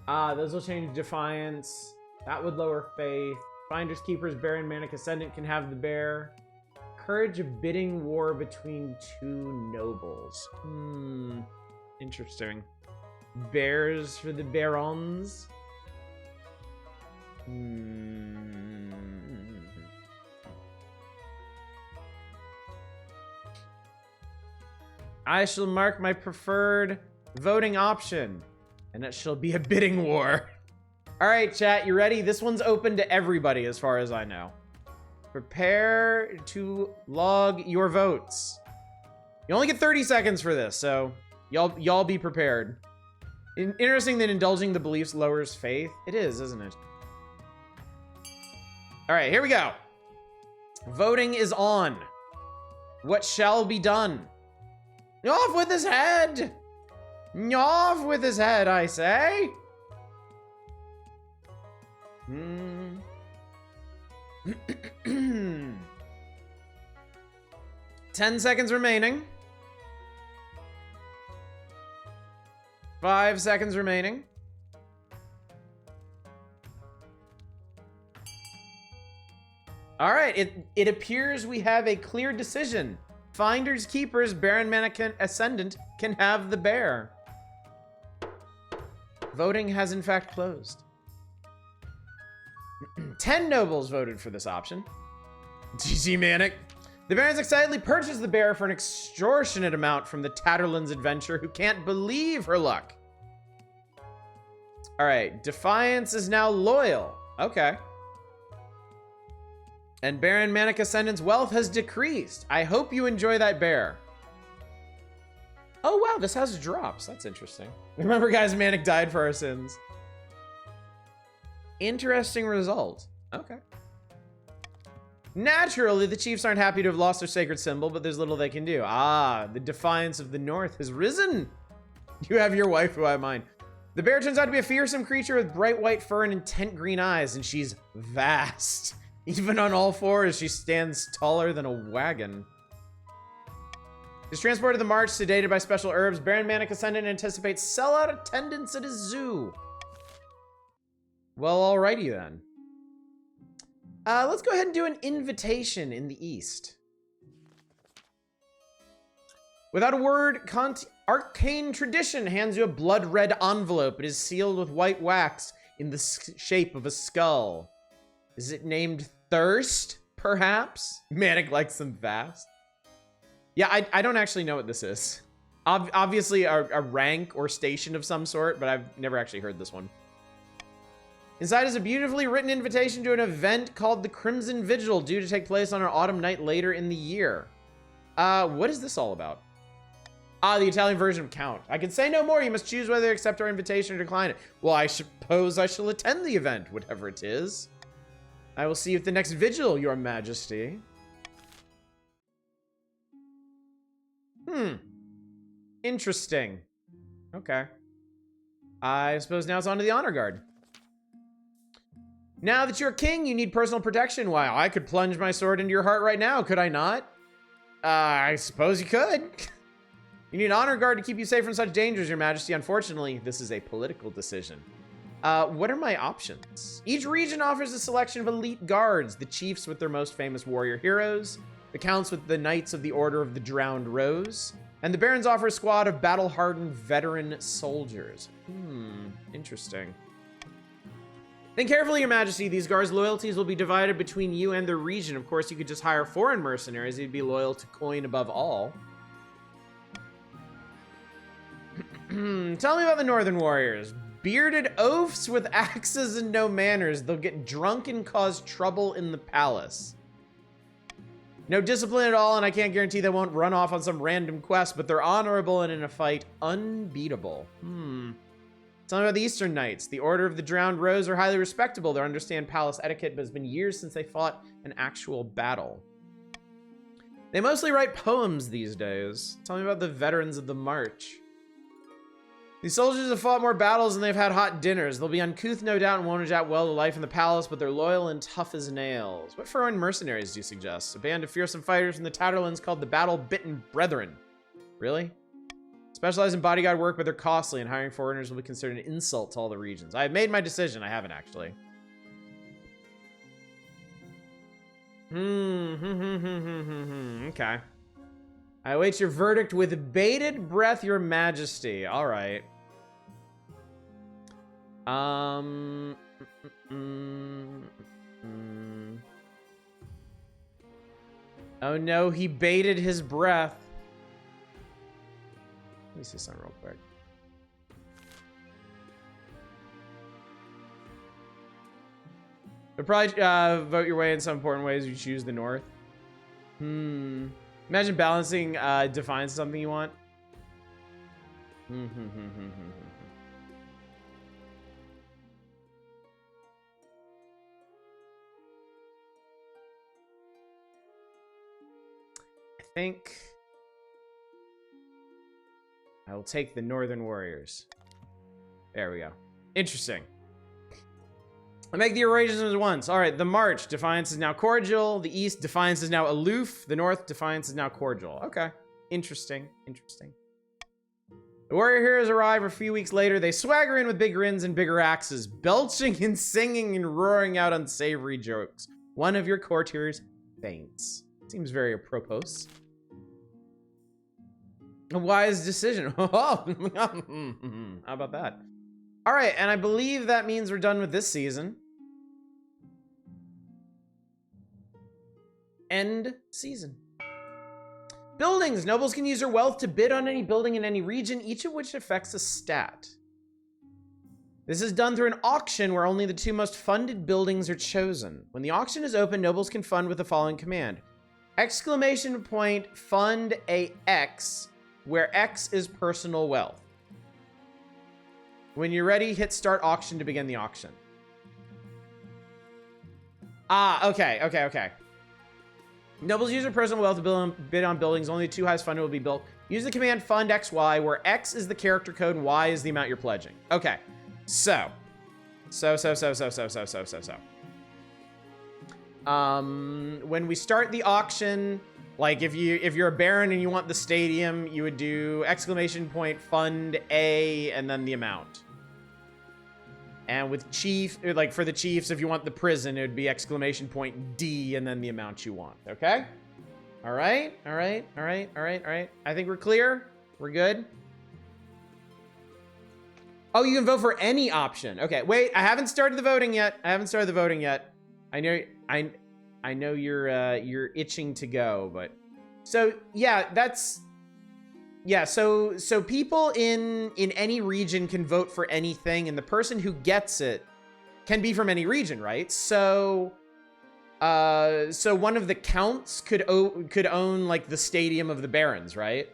Those will change defiance. That would lower faith. Finders, keepers, bear, and manic ascendant can have the bear. Courage of bidding war between two nobles. Interesting. Bears for the barons. I shall mark my preferred voting option, and it shall be a bidding war. All right, chat, you ready? This one's open to everybody as far as I know. Prepare to log your votes. You only get 30 seconds for this, so y'all be prepared. Interesting that indulging the beliefs lowers faith. It is, isn't it? All right, here we go. Voting is on. What shall be done? Off with his head! Off with his head, I say! 10 seconds remaining. 5 seconds remaining. All right, it appears we have a clear decision. Finders, keepers, Baron Mannequin Ascendant can have the bear. Voting has in fact closed. 10 nobles voted for this option. GG Manic. The barons excitedly purchased the bear for an extortionate amount from the Tatterlands adventurer who can't believe her luck. All right, Defiance is now loyal. Okay. And Baron Manic Ascendant's wealth has decreased. I hope you enjoy that bear. Oh, wow, this has drops. That's interesting. Remember, guys, Manic died for our sins. Interesting result. Okay. Naturally, the chiefs aren't happy to have lost their sacred symbol, but there's little they can do. Ah, the defiance of the north has risen. You have your wife, who I have mine. The bear turns out to be a fearsome creature with bright white fur and intent green eyes, and she's vast. Even on all fours, she stands taller than a wagon. He's transported the march, sedated by special herbs. Baron Manic Ascendant anticipates sellout attendance at his zoo. Well, alrighty then. Let's go ahead and do an invitation in the east. Without a word, arcane tradition hands you a blood-red envelope. It is sealed with white wax in the shape of a skull. Is it named Thirst, perhaps? Manic likes them vast. Yeah, I don't actually know what this is. Obviously a rank or station of some sort, but I've never actually heard this one. Inside is a beautifully written invitation to an event called the Crimson Vigil, due to take place on an autumn night later in the year. What is this all about? Ah, the Italian version of Count. I can say no more. You must choose whether to accept our invitation or decline it. Well, I suppose I shall attend the event, whatever it is. I will see you at the next vigil, your majesty. Interesting. Okay. I suppose now it's on to the honor guard. Now that you're king, you need personal protection. Why, I could plunge my sword into your heart right now, could I not? I suppose you could. You need an honor guard to keep you safe from such dangers, your majesty. Unfortunately, this is a political decision. What are my options? Each region offers a selection of elite guards, the chiefs with their most famous warrior heroes, the counts with the Knights of the Order of the Drowned Rose, and the barons offer a squad of battle-hardened veteran soldiers. Interesting. Think carefully, your majesty. These guards' loyalties will be divided between you and the region. Of course, you could just hire foreign mercenaries. You'd be loyal to coin above all. Tell me about the northern warriors. Bearded oafs with axes and no manners. They'll get drunk and cause trouble in the palace. No discipline at all, and I can't guarantee they won't run off on some random quest, but they're honorable and in a fight, unbeatable. Tell me about the Eastern Knights. The Order of the Drowned Rose are highly respectable. They understand palace etiquette, but it's been years since they fought an actual battle. They mostly write poems these days. Tell me about the Veterans of the March. These soldiers have fought more battles and they've had hot dinners. They'll be uncouth, no doubt, and won't adapt well to life in the palace, but they're loyal and tough as nails. What foreign mercenaries do you suggest? A band of fearsome fighters from the Tatterlands called the Battle-Bitten Brethren. Really? Specialize in bodyguard work, but they're costly, and hiring foreigners will be considered an insult to all the regions. I have made my decision. I haven't, actually. Okay. I await your verdict with bated breath, your majesty. All right. Oh no, he baited his breath. Let me see something real quick. You'll probably vote your way in some important ways. You choose the North. Imagine balancing defines something you want. I think I will take the Northern Warriors. There we go. Interesting. I make the arrangements once. All right, the March, defiance is now cordial. The East, defiance is now aloof. The North, defiance is now cordial. Okay, interesting, interesting. The warrior heroes arrive a few weeks later. They swagger in with big grins and bigger axes, belching and singing and roaring out unsavory jokes. One of your courtiers faints. Seems very apropos. A wise decision. How about that? All right, and I believe that means we're done with this season. End season. Buildings. Nobles can use their wealth to bid on any building in any region, each of which affects a stat. This is done through an auction where only the two most funded buildings are chosen. When the auction is open, nobles can fund with the following command. Exclamation point, fund a X, where X is personal wealth. When you're ready, hit start auction to begin the auction. Ah, okay. Nobles use their personal wealth to bid on buildings. Only the two highest funded will be built. Use the command fund XY, where X is the character code and Y is the amount you're pledging. Okay. So. When we start the auction, like if you're a baron and you want the stadium, you would do exclamation point fund A and then the amount. And with chief, like for the chiefs, if you want the prison, it would be exclamation point D and then the amount you want. Okay? All right. I think we're clear. We're good. Oh, you can vote for any option. Okay, wait, I haven't started the voting yet. I know you're itching to go, but so yeah, that's so people in any region can vote for anything, and the person who gets it can be from any region, right? So one of the counts could own like the stadium of the barons, right?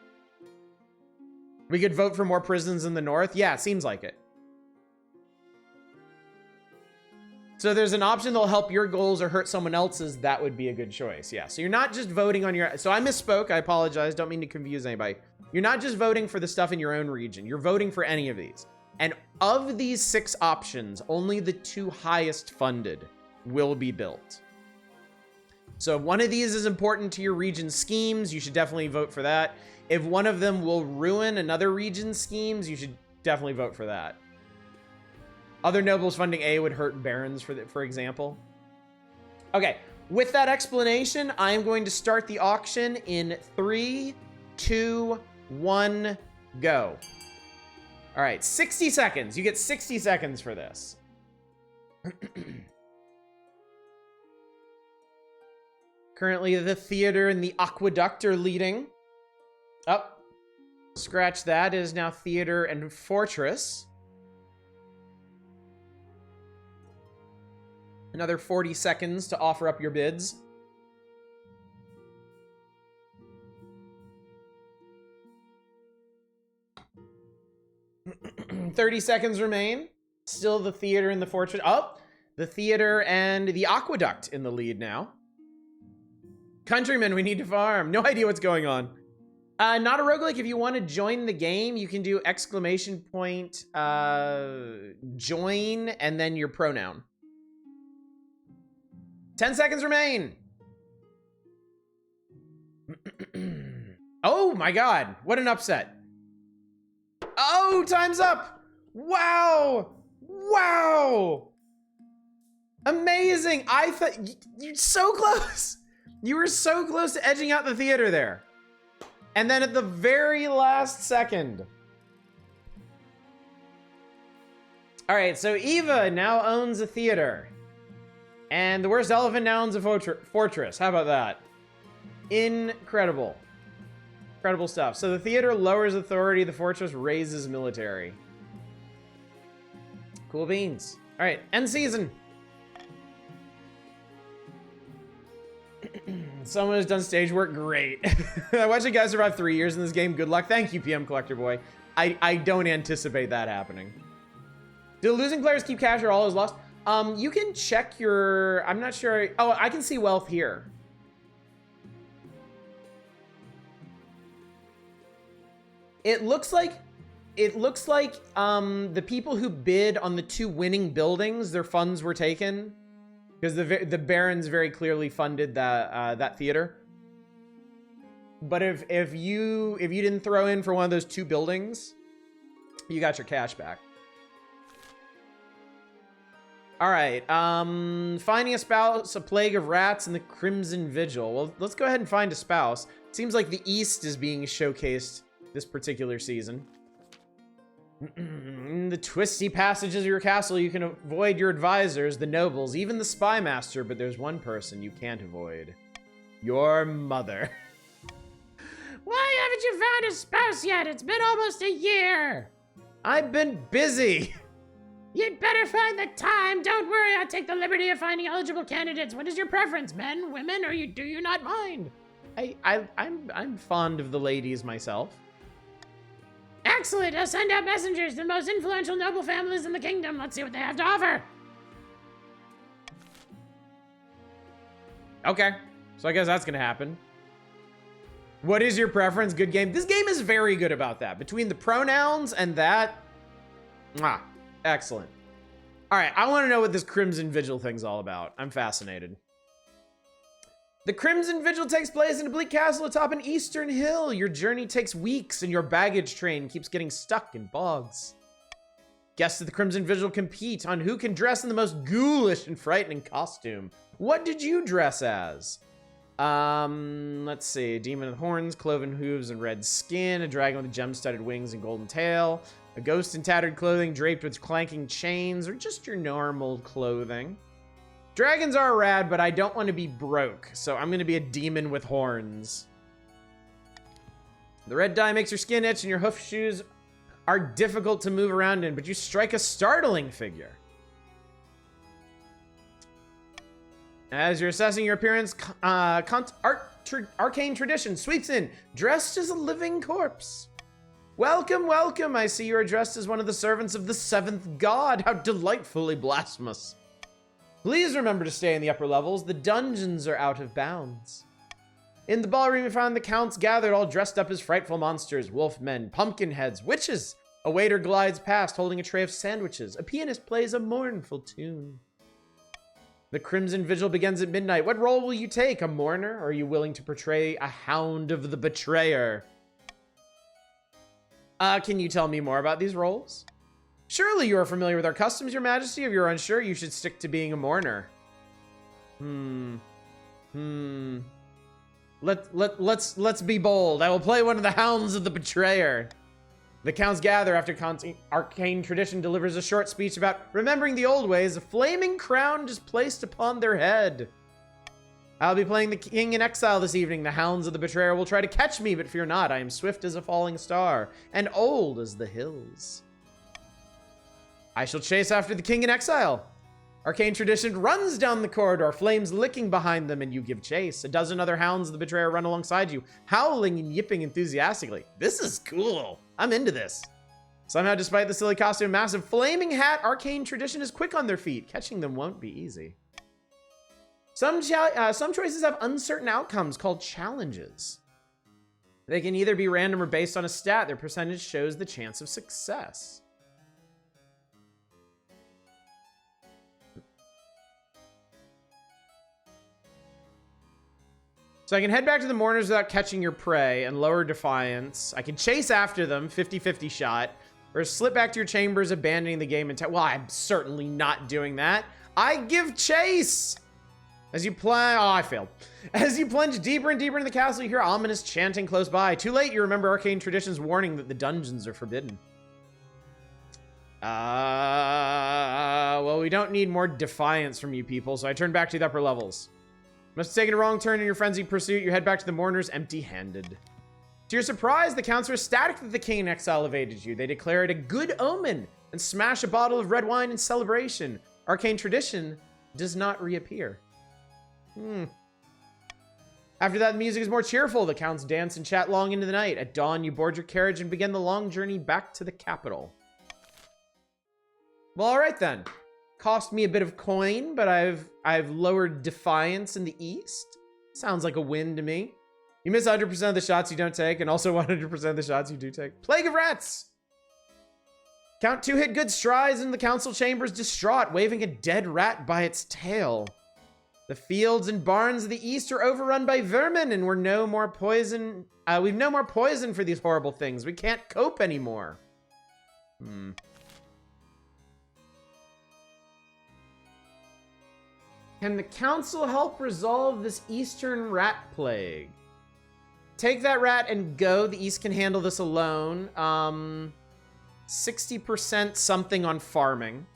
We could vote for more prisons in the north. Yeah, it seems like it. So there's an option that'll help your goals or hurt someone else's. That would be a good choice. Yeah. So you're not just voting on your... So I misspoke. I apologize. Don't mean to confuse anybody. You're not just voting for the stuff in your own region. You're voting for any of these. And of these 6 options, only the 2 highest funded will be built. So if one of these is important to your region's schemes, you should definitely vote for that. If one of them will ruin another region's schemes, you should definitely vote for that. Other nobles funding A would hurt barons, for example. Okay, with that explanation, I am going to start the auction in 3, 2, 1, go. All right, 60 seconds. You get 60 seconds for this. Currently, the theater and the aqueduct are leading. Oh, scratch that. It is now theater and fortress. Another 40 seconds to offer up your bids. 30 seconds remain. Still the theater and the fortress. Oh, the theater and the aqueduct in the lead now. Countrymen, we need to farm. No idea what's going on. Not a roguelike. If you want to join the game, you can do exclamation point join and then your pronoun. 10 seconds remain. Oh my God, what an upset. Oh, time's up. Wow. Wow. Amazing. I thought you're so close. You were so close to edging out the theater there. And then at the very last second. All right, so Eva now owns a theater. And the worst elephant now owns a fortress. How about that? Incredible. Incredible stuff. So the theater lowers authority, the fortress raises military. Cool beans. All right, end season. Someone who's done stage work, great. I watched a guy survive 3 years in this game. Good luck. Thank you, PM Collector Boy. I don't anticipate that happening. Do losing players keep cash or all is lost? You can check your, I'm not sure. Oh, I can see wealth here. It looks like the people who bid on the 2 winning buildings, their funds were taken. Because the Barons very clearly funded that theater. But if you didn't throw in for one of those 2 buildings, you got your cash back. All right, finding a spouse, a plague of rats, and the Crimson Vigil. Well, let's go ahead and find a spouse. It seems like the East is being showcased this particular season. In the twisty passages of your castle, you can avoid your advisors, the nobles, even the spy master, but there's one person you can't avoid. Your mother. Why haven't you found a spouse yet? It's been almost a year. I've been busy. You'd better find the time. Don't worry, I'll take the liberty of finding eligible candidates. What is your preference, men, women, or do you not mind? I'm fond of the ladies myself. Excellent. I'll send out messengers to the most influential noble families in the kingdom. Let's see what they have to offer. Okay. So I guess that's going to happen. What is your preference? Good game. This game is very good about that. Between the pronouns and that. Excellent. All right. I want to know what this Crimson Vigil thing's all about. I'm fascinated. The Crimson Vigil takes place in a bleak castle atop an eastern hill. Your journey takes weeks and your baggage train keeps getting stuck in bogs. Guests of the Crimson Vigil compete on who can dress in the most ghoulish and frightening costume. What did you dress as? Let's see. A demon with horns, cloven hooves, and red skin. A dragon with gem-studded wings and golden tail. A ghost in tattered clothing draped with clanking chains, or just your normal clothing. Dragons are rad, but I don't want to be broke, so I'm going to be a demon with horns. The red dye makes your skin itch and your hoof shoes are difficult to move around in, but you strike a startling figure. As you're assessing your appearance, arcane tradition sweeps in, dressed as a living corpse. Welcome, welcome. I see you are dressed as one of the servants of the 7th god. How delightfully blasphemous. Please remember to stay in the upper levels. The dungeons are out of bounds. In the ballroom, you find the counts gathered, all dressed up as frightful monsters, wolfmen, pumpkin heads, witches. A waiter glides past, holding a tray of sandwiches. A pianist plays a mournful tune. The Crimson Vigil begins at midnight. What role will you take? A mourner? Or are you willing to portray a hound of the betrayer? Can you tell me more about these roles? Surely you are familiar with our customs, your majesty. If you're unsure, you should stick to being a mourner. Let's be bold. I will play one of the hounds of the betrayer. The counts gather after arcane tradition delivers a short speech about remembering the old ways. A flaming crown is placed upon their head. I'll be playing the king in exile this evening. The hounds of the betrayer will try to catch me, but fear not. I am swift as a falling star and old as the hills. I shall chase after the king in exile. Arcane tradition runs down the corridor, flames licking behind them, and you give chase. A dozen other hounds of the betrayer run alongside you, howling and yipping enthusiastically. This is cool. I'm into this. Somehow, despite the silly costume, massive flaming hat, arcane tradition is quick on their feet. Catching them won't be easy. Some choices have uncertain outcomes called challenges. They can either be random or based on a stat. Their percentage shows the chance of success. So I can head back to the mourners without catching your prey and lower defiance. I can chase after them, 50-50 shot, or slip back to your chambers, abandoning the game and well, I'm certainly not doing that. I give chase! As you I failed. As you plunge deeper and deeper into the castle, you hear ominous chanting close by. Too late, you remember arcane tradition's warning that the dungeons are forbidden. Well, we don't need more defiance from you people, so I turn back to the upper levels. Must have taken a wrong turn in your frenzied pursuit. You head back to the mourners empty-handed. To your surprise, the counts are ecstatic that the king in exile evaded you. They declare it a good omen and smash a bottle of red wine in celebration. Arcane tradition does not reappear. After that, the music is more cheerful. The counts dance and chat long into the night. At dawn, you board your carriage and begin the long journey back to the capital. Well, all right then. Cost me a bit of coin, but I've lowered defiance in the east. Sounds like a win to me. You miss 100% of the shots you don't take, and also 100% of the shots you do take. Plague of Rats! Count 2 hit good strides in the council chambers, distraught, waving a dead rat by its tail. The fields and barns of the east are overrun by vermin, and we've no more poison for these horrible things. We can't cope anymore. Can the council help resolve this eastern rat plague? Take that rat and go. The east can handle this alone. 60% something on farming.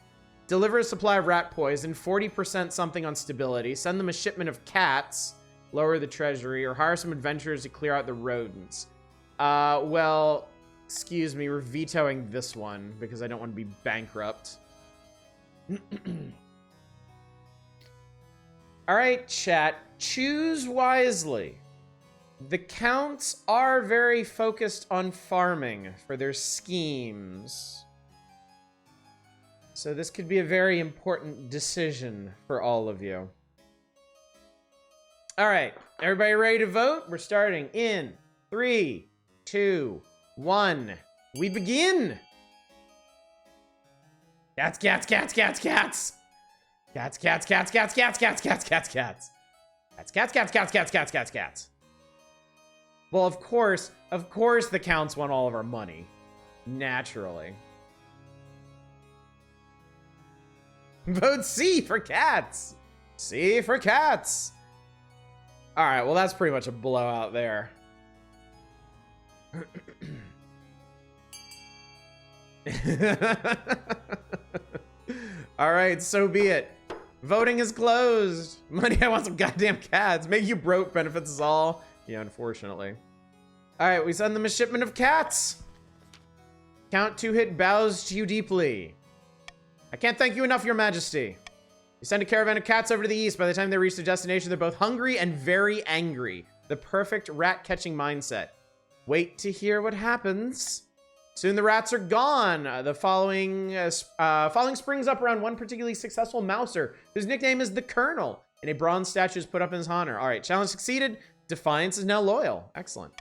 Deliver a supply of rat poison. 40% something on stability. Send them a shipment of cats. Lower the treasury. Or hire some adventurers to clear out the rodents. Well, excuse me. We're vetoing this one because I don't want to be bankrupt. All right, chat. Choose wisely. The counts are very focused on farming for their schemes. So this could be a very important decision for all of you. All right, everybody ready to vote? We're starting in 3, 2, 1. We begin. Cats, cats, cats, cats, cats. Cats, cats, cats, cats, cats, cats, cats, cats, cats. Cats, cats, cats, cats, cats, cats, cats, cats. Well, of course the counts want all of our money. Naturally. Vote C for cats. C for cats. All right, well, that's pretty much a blowout there. All right, so be it. Voting is closed. Money, I want some goddamn cats. Make you broke benefits us all. Yeah, unfortunately. All right, we send them a shipment of cats. Count 2 hit bows to you deeply. I can't thank you enough, Your Majesty. You send a caravan of cats over to the east. By the time they reach their destination, they're both hungry and very angry. The perfect rat-catching mindset. Wait to hear what happens. Soon the rats are gone. The following springs up around one particularly successful mouser, whose nickname is the Colonel, and a bronze statue is put up in his honor. All right, challenge succeeded. Defiance is now loyal. Excellent.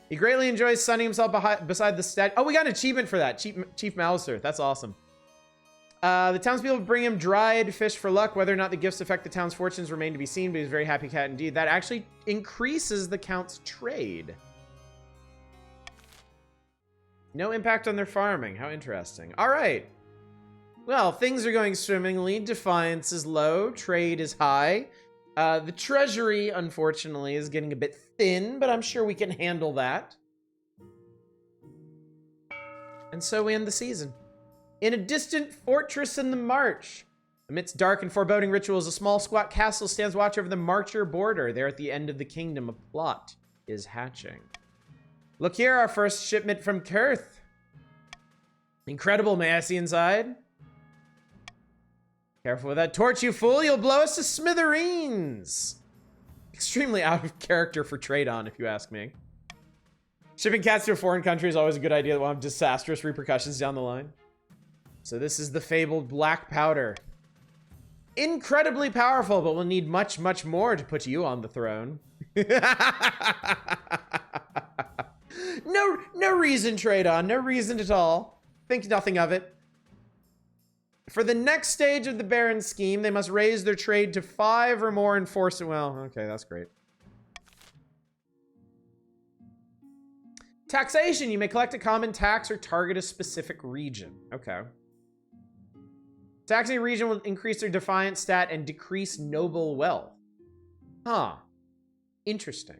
He greatly enjoys sunning himself beside the statue. Oh, we got an achievement for that. Chief Mouser. That's awesome. The townspeople bring him dried fish for luck. Whether or not the gifts affect the town's fortunes remain to be seen, but he's a very happy cat indeed. That actually increases the count's trade. No impact on their farming. How interesting. All right. Well, things are going swimmingly. Defiance is low. Trade is high. The treasury, unfortunately, is getting a bit thin, but I'm sure we can handle that. And so we end the season. In a distant fortress in the march. Amidst dark and foreboding rituals, a small squat castle stands watch over the Marcher border. There at the end of the kingdom, a plot is hatching. Look here, our first shipment from Kurth. Incredible, may I see inside? Careful with that torch, you fool. You'll blow us to smithereens. Extremely out of character for trade on, if you ask me. Shipping cats to a foreign country is always a good idea that will have disastrous repercussions down the line. So this is the fabled black powder. Incredibly powerful, but will need much, much more to put you on the throne. No reason, Trade-On. No reason at all. Think nothing of it. For the next stage of the Baron scheme, they must raise their trade to 5 or more and force it. Well, okay, that's great. Taxation. You may collect a common tax or target a specific region. Okay. Taxing a region will increase their defiance stat and decrease noble wealth. Huh. Interesting.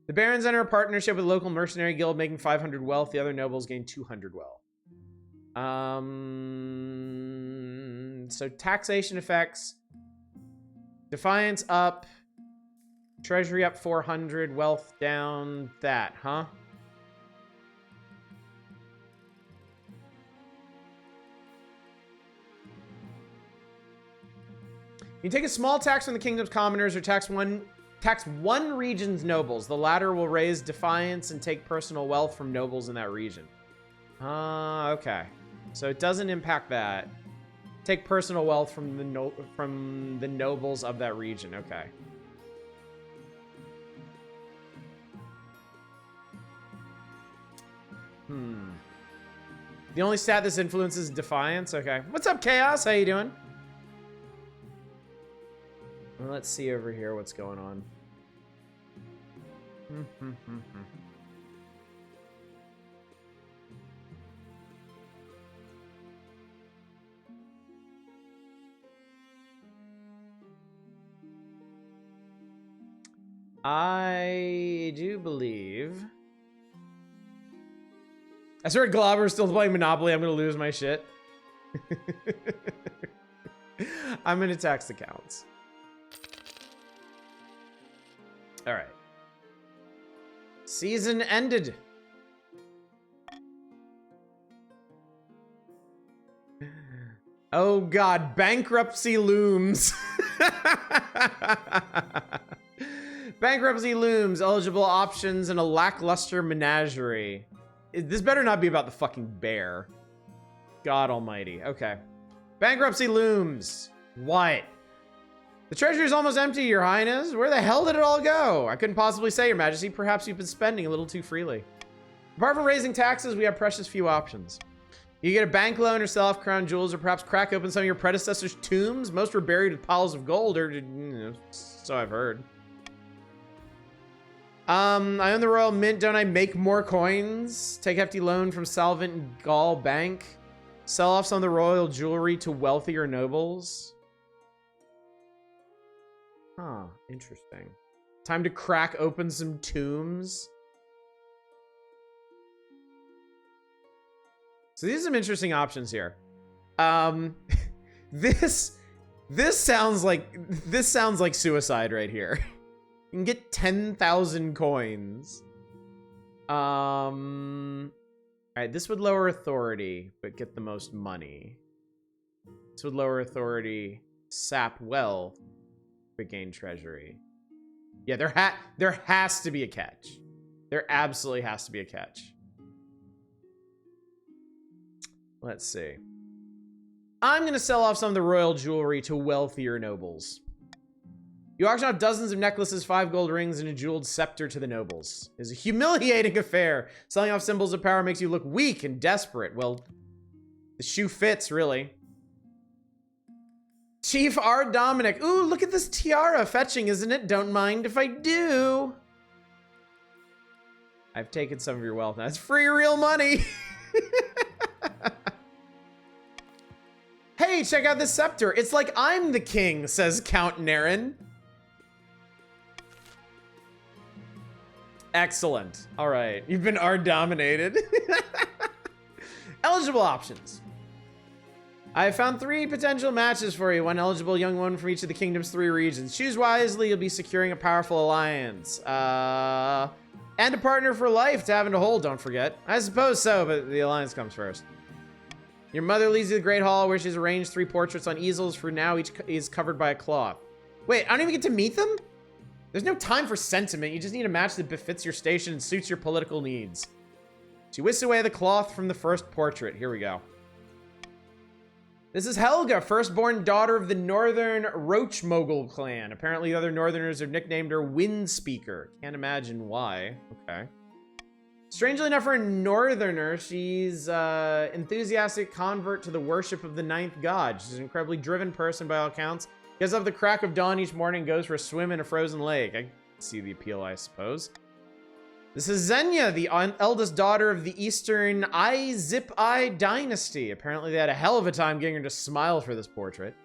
The barons enter a partnership with a local mercenary guild, making 500 wealth. The other nobles gain 200 wealth. So taxation effects. Defiance up. Treasury up 400. Wealth down that, huh? You take a small tax from the kingdom's commoners or tax one region's nobles. The latter will raise defiance and take personal wealth from nobles in that region. Okay. So it doesn't impact that. Take personal wealth from the nobles of that region. Okay. The only stat this influences is defiance. Okay. What's up, Chaos? How you doing? Well, let's see over here what's going on. I do believe. I swear Glauber's still playing Monopoly. I'm going to lose my shit. I'm going to tax the counts. All right. Season ended. Oh God, bankruptcy looms. Bankruptcy looms. Eligible options and a lackluster menagerie. This better not be about the fucking bear. God almighty. Okay. Bankruptcy looms. What? The treasury is almost empty, Your Highness. Where the hell did it all go? I couldn't possibly say, Your Majesty. Perhaps you've been spending a little too freely. Apart from raising taxes, we have precious few options. You get a bank loan or sell off crown jewels, or perhaps crack open some of your predecessors' tombs. Most were buried with piles of gold, or, so I've heard. I own the Royal Mint. Don't I make more coins? Take hefty loan from Salvant and Gaul Bank. Sell off some of the royal jewelry to wealthier nobles. Huh, interesting. Time to crack open some tombs. So these are some interesting options here. This sounds like suicide right here. You can get 10,000 coins. All right, this would lower authority, but get the most money. This would lower authority, sap wealth, but gain treasury. Yeah, there has to be a catch. There absolutely has to be a catch. Let's see. I'm going to sell off some of the royal jewelry to wealthier nobles. You auction off dozens of necklaces, 5 gold rings, and a jeweled scepter to the nobles. It's a humiliating affair. Selling off symbols of power makes you look weak and desperate. Well, the shoe fits, really. Chief R. Dominic. Ooh, look at this tiara. Fetching, isn't it? Don't mind if I do. I've taken some of your wealth. Now it's free real money. Hey, check out this scepter. It's like I'm the king, says Count Naren. Excellent. All right. You've been R-dominated. Eligible options. I have found 3 potential matches for you. 1 eligible young one from each of the kingdom's 3 regions. Choose wisely. You'll be securing a powerful alliance. And a partner for life to have and to hold, don't forget. I suppose so, but the alliance comes first. Your mother leads you to the Great Hall where she's arranged 3 portraits on easels. For now, each is covered by a cloth. Wait, I don't even get to meet them? There's no time for sentiment. You just need a match that befits your station and suits your political needs. She whisks away the cloth from the first portrait. Here we go. This is Helga, firstborn daughter of the Northern Roach Mogul clan. Apparently, the other Northerners have nicknamed her Windspeaker. Can't imagine why. Okay. Strangely enough, for a Northerner, she's enthusiastic convert to the worship of the ninth god. She's an incredibly driven person by all accounts. Gets up the crack of dawn each morning, goes for a swim in a frozen lake. I see the appeal, I suppose. This is Xenia, the eldest daughter of the Eastern Zip Eye dynasty. Apparently, they had a hell of a time getting her to smile for this portrait.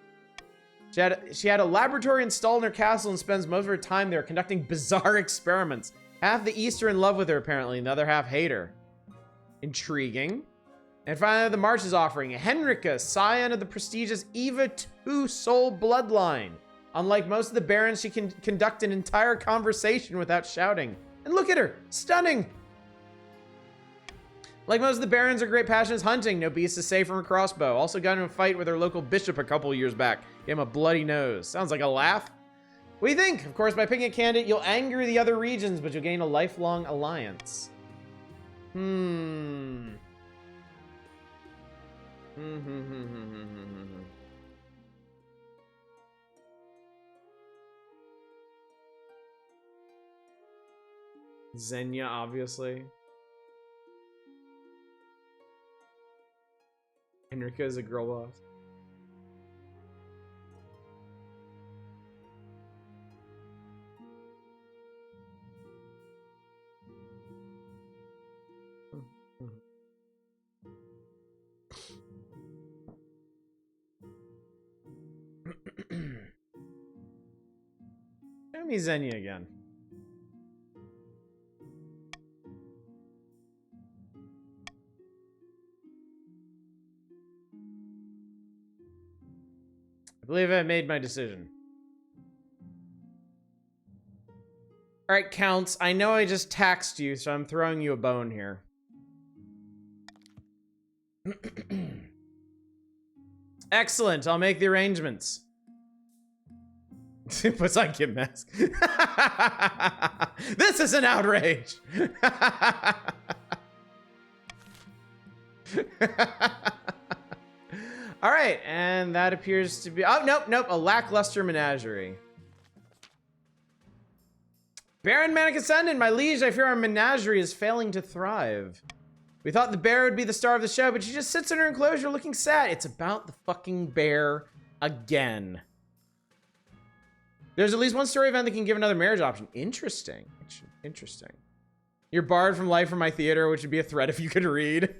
She had a laboratory installed in her castle and spends most of her time there conducting bizarre experiments. Half the East are in love with her, apparently, and the other half hate her. Intriguing. And finally, the March's offering. Henrika, scion of the prestigious Eva Two-Soul bloodline. Unlike most of the barons, she can conduct an entire conversation without shouting. And look at her! Stunning! Like most of the barons, her great passion is hunting. No beast is safe from her crossbow. Also got in a fight with her local bishop a couple years back. Gave him a bloody nose. Sounds like a laugh. What do you think? Of course, by picking a candidate, you'll anger the other regions, but you'll gain a lifelong alliance. Xenia, obviously. Henrika is a girl boss. Show me Xenia again. I believe I made my decision. All right, Counts. I know I just taxed you, so I'm throwing you a bone here. Excellent. I'll make the arrangements. Puts on Kid Mask. This is an outrage. All right, and that appears to be... Oh, nope. A lackluster menagerie. Baron Manic Ascendant, my liege, I fear our menagerie is failing to thrive. We thought the bear would be the star of the show, but she just sits in her enclosure looking sad. It's about the fucking bear again. There's at least one story event that can give another marriage option. Interesting. Interesting. You're barred from life from my theater, which would be a threat if you could read.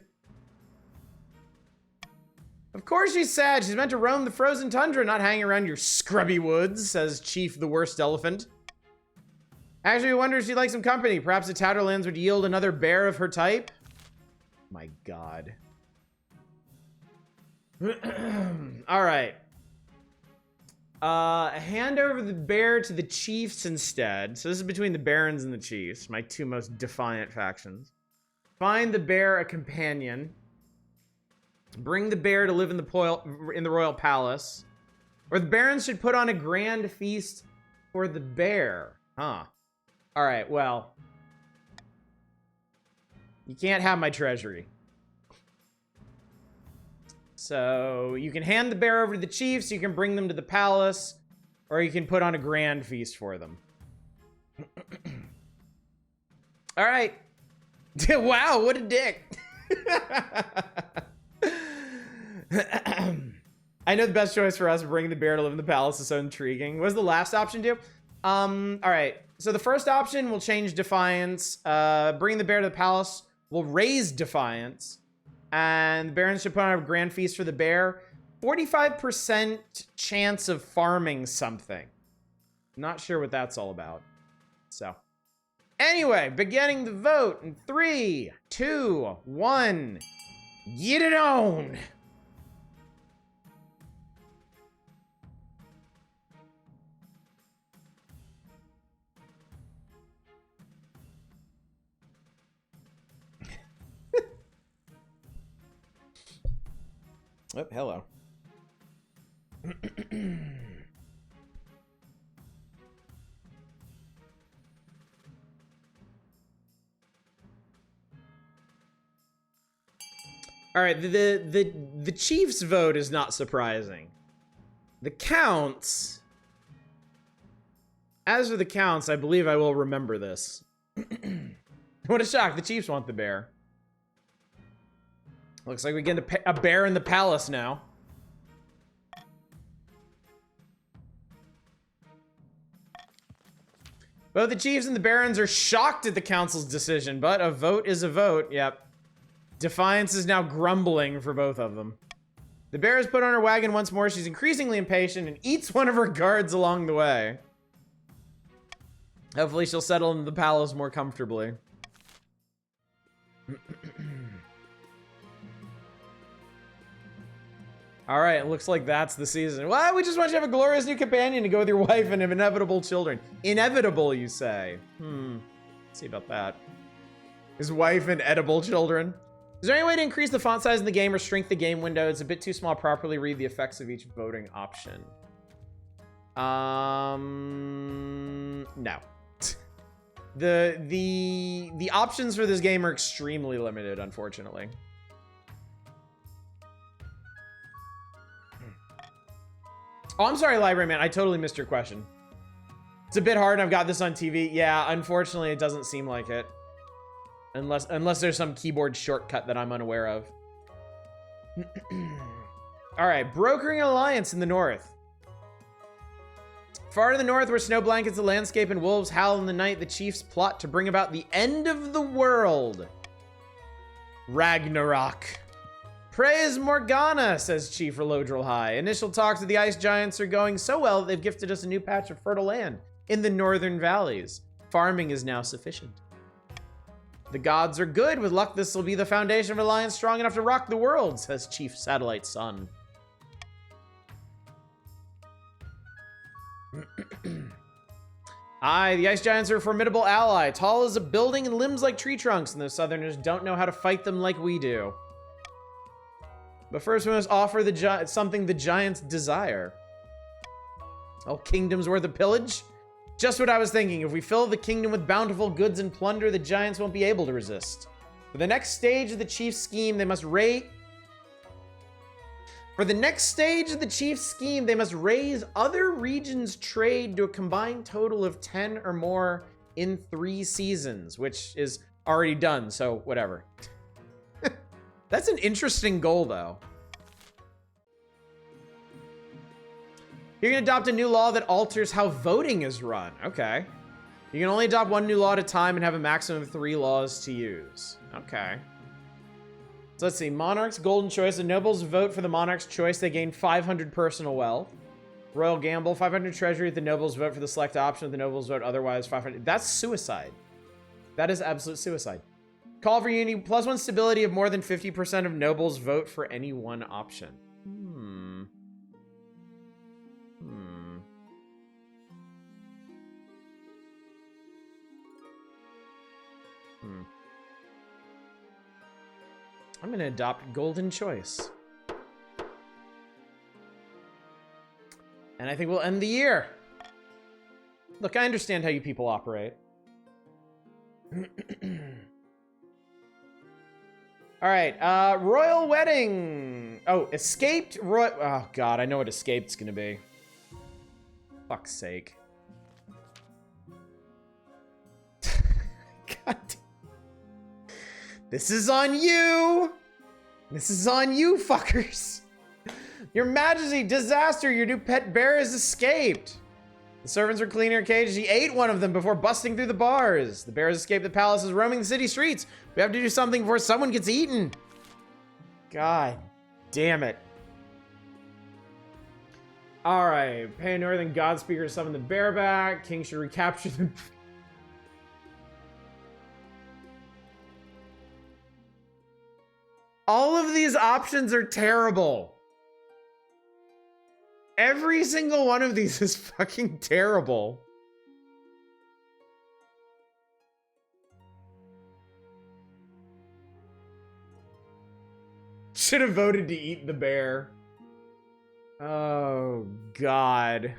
Of course she's sad. She's meant to roam the frozen tundra, not hang around your scrubby woods, says Chief the Worst Elephant. Actually, I wonder if she'd like some company. Perhaps the Tatterlands would yield another bear of her type. My God. All right. Hand over the bear to the chiefs instead. So this is between the barons and the chiefs, my two most defiant factions. Find the bear a companion. Bring the bear to live in the royal palace. Or the barons should put on a grand feast for the bear. Huh. All right, well. You can't have my treasury. So you can hand the bear over to the chiefs, you can bring them to the palace, or you can put on a grand feast for them. All right. Wow, what a dick. I know the best choice for us, bringing the bear to live in the palace, is so intriguing. What does the last option do? All right. So the first option will change Defiance. Bring the bear to the palace will raise Defiance. And the barons should put on a grand feast for the bear. 45% chance of farming something. Not sure what that's all about. So, anyway, beginning the vote in 3, 2, 1. Get it on! Oh, hello. All right, the Chiefs' vote is not surprising. The counts. As for the counts, I believe I will remember this. What a shock! The Chiefs want the bear. Looks like we get a bear in the palace now. Both the Chiefs and the Barons are shocked at the council's decision, but a vote is a vote. Yep. Defiance is now grumbling for both of them. The bear is put on her wagon once more. She's increasingly impatient and eats one of her guards along the way. Hopefully she'll settle into the palace more comfortably. All right, it looks like that's the season. Well, we just want you to have a glorious new companion to go with your wife and have inevitable children. Inevitable, you say? Let's see about that. His wife and edible children. Is there any way to increase the font size in the game or shrink the game window? It's a bit too small to properly read the effects of each voting option. No. The options for this game are extremely limited, unfortunately. Oh, I'm sorry, Library Man. I totally missed your question. It's a bit hard, and I've got this on TV. Yeah, unfortunately, it doesn't seem like it. Unless there's some keyboard shortcut that I'm unaware of. All right, brokering an alliance in the north. Far to the north, where snow blankets the landscape and wolves howl in the night, the chiefs plot to bring about the end of the world. Ragnarok. Praise Morgana, says Chief Relodril High. Initial talks with the ice giants are going so well that they've gifted us a new patch of fertile land in the northern valleys. Farming is now sufficient. The gods are good. With luck, this will be the foundation of an alliance strong enough to rock the world, says Chief Satellite Sun. Aye, the ice giants are a formidable ally, tall as a building and limbs like tree trunks, and the southerners don't know how to fight them like we do. But first we must offer something the giants desire. Oh, kingdom's worth of pillage? Just what I was thinking. If we fill the kingdom with bountiful goods and plunder, the giants won't be able to resist. For the next stage of the chief's scheme, they must raise other regions' trade to a combined total of 10 or more in 3 seasons, which is already done, so whatever. That's an interesting goal, though. You're gonna adopt a new law that alters how voting is run. Okay. You can only adopt 1 new law at a time and have a maximum of 3 laws to use. Okay. So let's see. Monarch's golden choice. The nobles vote for the monarch's choice. They gain 500 personal wealth. Royal gamble. 500 treasury. If the nobles vote for the select option. If the nobles vote otherwise, 500. That's suicide. That is absolute suicide. Call for unity. +1 stability of more than 50% of nobles vote for any one option. I'm gonna adopt golden choice. And I think we'll end the year. Look, I understand how you people operate. All right, royal wedding. Oh, escaped royal. Oh God, I know what escaped's gonna be. Fuck's sake. God. This is on you. This is on you, fuckers. Your Majesty, disaster. Your new pet bear has escaped. The servants were cleaning her cage. She ate one of them before busting through the bars. The bear has escaped the palace, is roaming the city streets. We have to do something before someone gets eaten. God damn it. All right. Pay a northern god speaker to summon the bear back. King should recapture them. All of these options are terrible. Every single one of these is fucking terrible. Should have voted to eat the bear. Oh, God.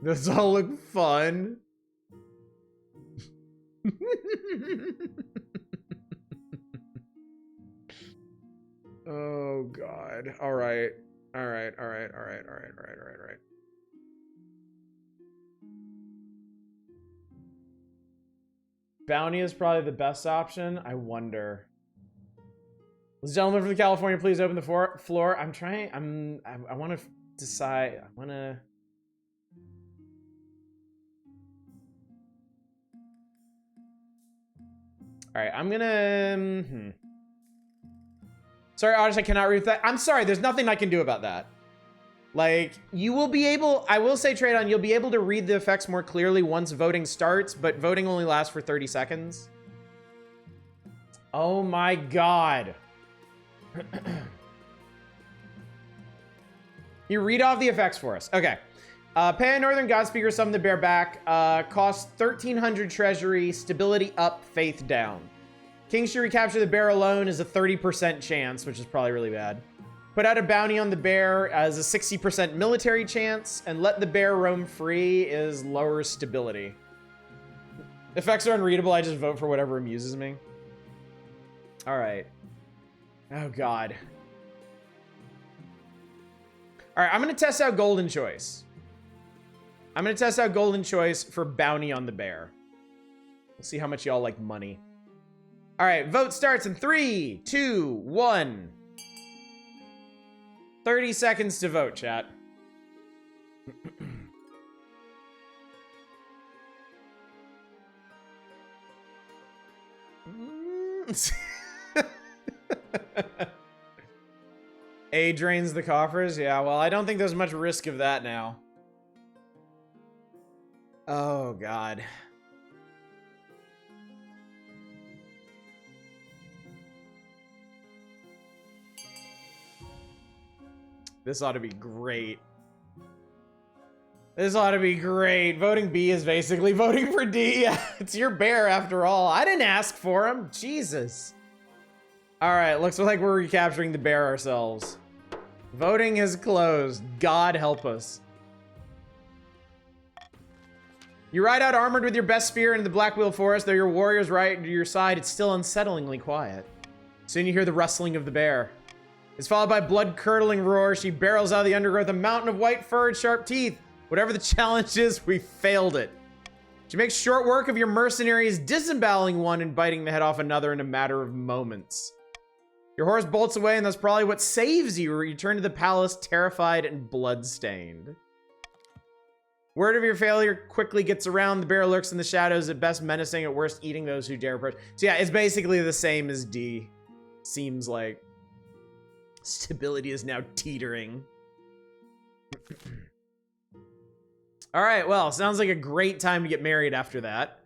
Those all look fun. Oh God. All right. All right. All right. All right. All right. All right. All right. All right. Bounty is probably the best option. I wonder. Ladies and gentlemen from the California, please open the floor. I'm trying. I want to decide. I want to. All right. I'm gonna. Sorry, Audish, I cannot read with that. I'm sorry. There's nothing I can do about that. Like, you will be able, I will say, Trade On, you'll be able to read the effects more clearly once voting starts, but voting only lasts for 30 seconds. Oh my God. You read off the effects for us. Okay. Pay a Northern God Speaker, summon the bear back. Cost 1,300 treasury, stability up, faith down. King should recapture the bear alone is a 30% chance, which is probably really bad. Put out a bounty on the bear as a 60% military chance, and let the bear roam free is lower stability. Effects are unreadable, I just vote for whatever amuses me. Alright. Oh God. Alright, I'm gonna test out Golden Choice. I'm gonna test out Golden Choice for bounty on the bear. We'll see how much y'all like money. Alright, vote starts in 3, 2, 1. 30 seconds to vote, chat. A drains the coffers? Yeah, well, I don't think there's much risk of that now. Oh, God. This ought to be great. This ought to be great. Voting B is basically voting for D. It's your bear after all. I didn't ask for him. Jesus. All right, looks like we're recapturing the bear ourselves. Voting is closed. God help us. You ride out armored with your best spear into the Blackwheel Forest. Though your warriors ride to your side, it's still unsettlingly quiet. Soon you hear the rustling of the bear. It's followed by blood-curdling roar. She barrels out of the undergrowth, a mountain of white fur and sharp teeth. Whatever the challenge is, we failed it. She makes short work of your mercenaries, disemboweling one and biting the head off another in a matter of moments. Your horse bolts away, and that's probably what saves you. You return to the palace, terrified and blood-stained. Word of your failure quickly gets around. The bear lurks in the shadows, at best menacing, at worst eating those who dare approach. So yeah, it's basically the same as D. Seems like. Stability is now teetering. All right, well, sounds like a great time to get married after that.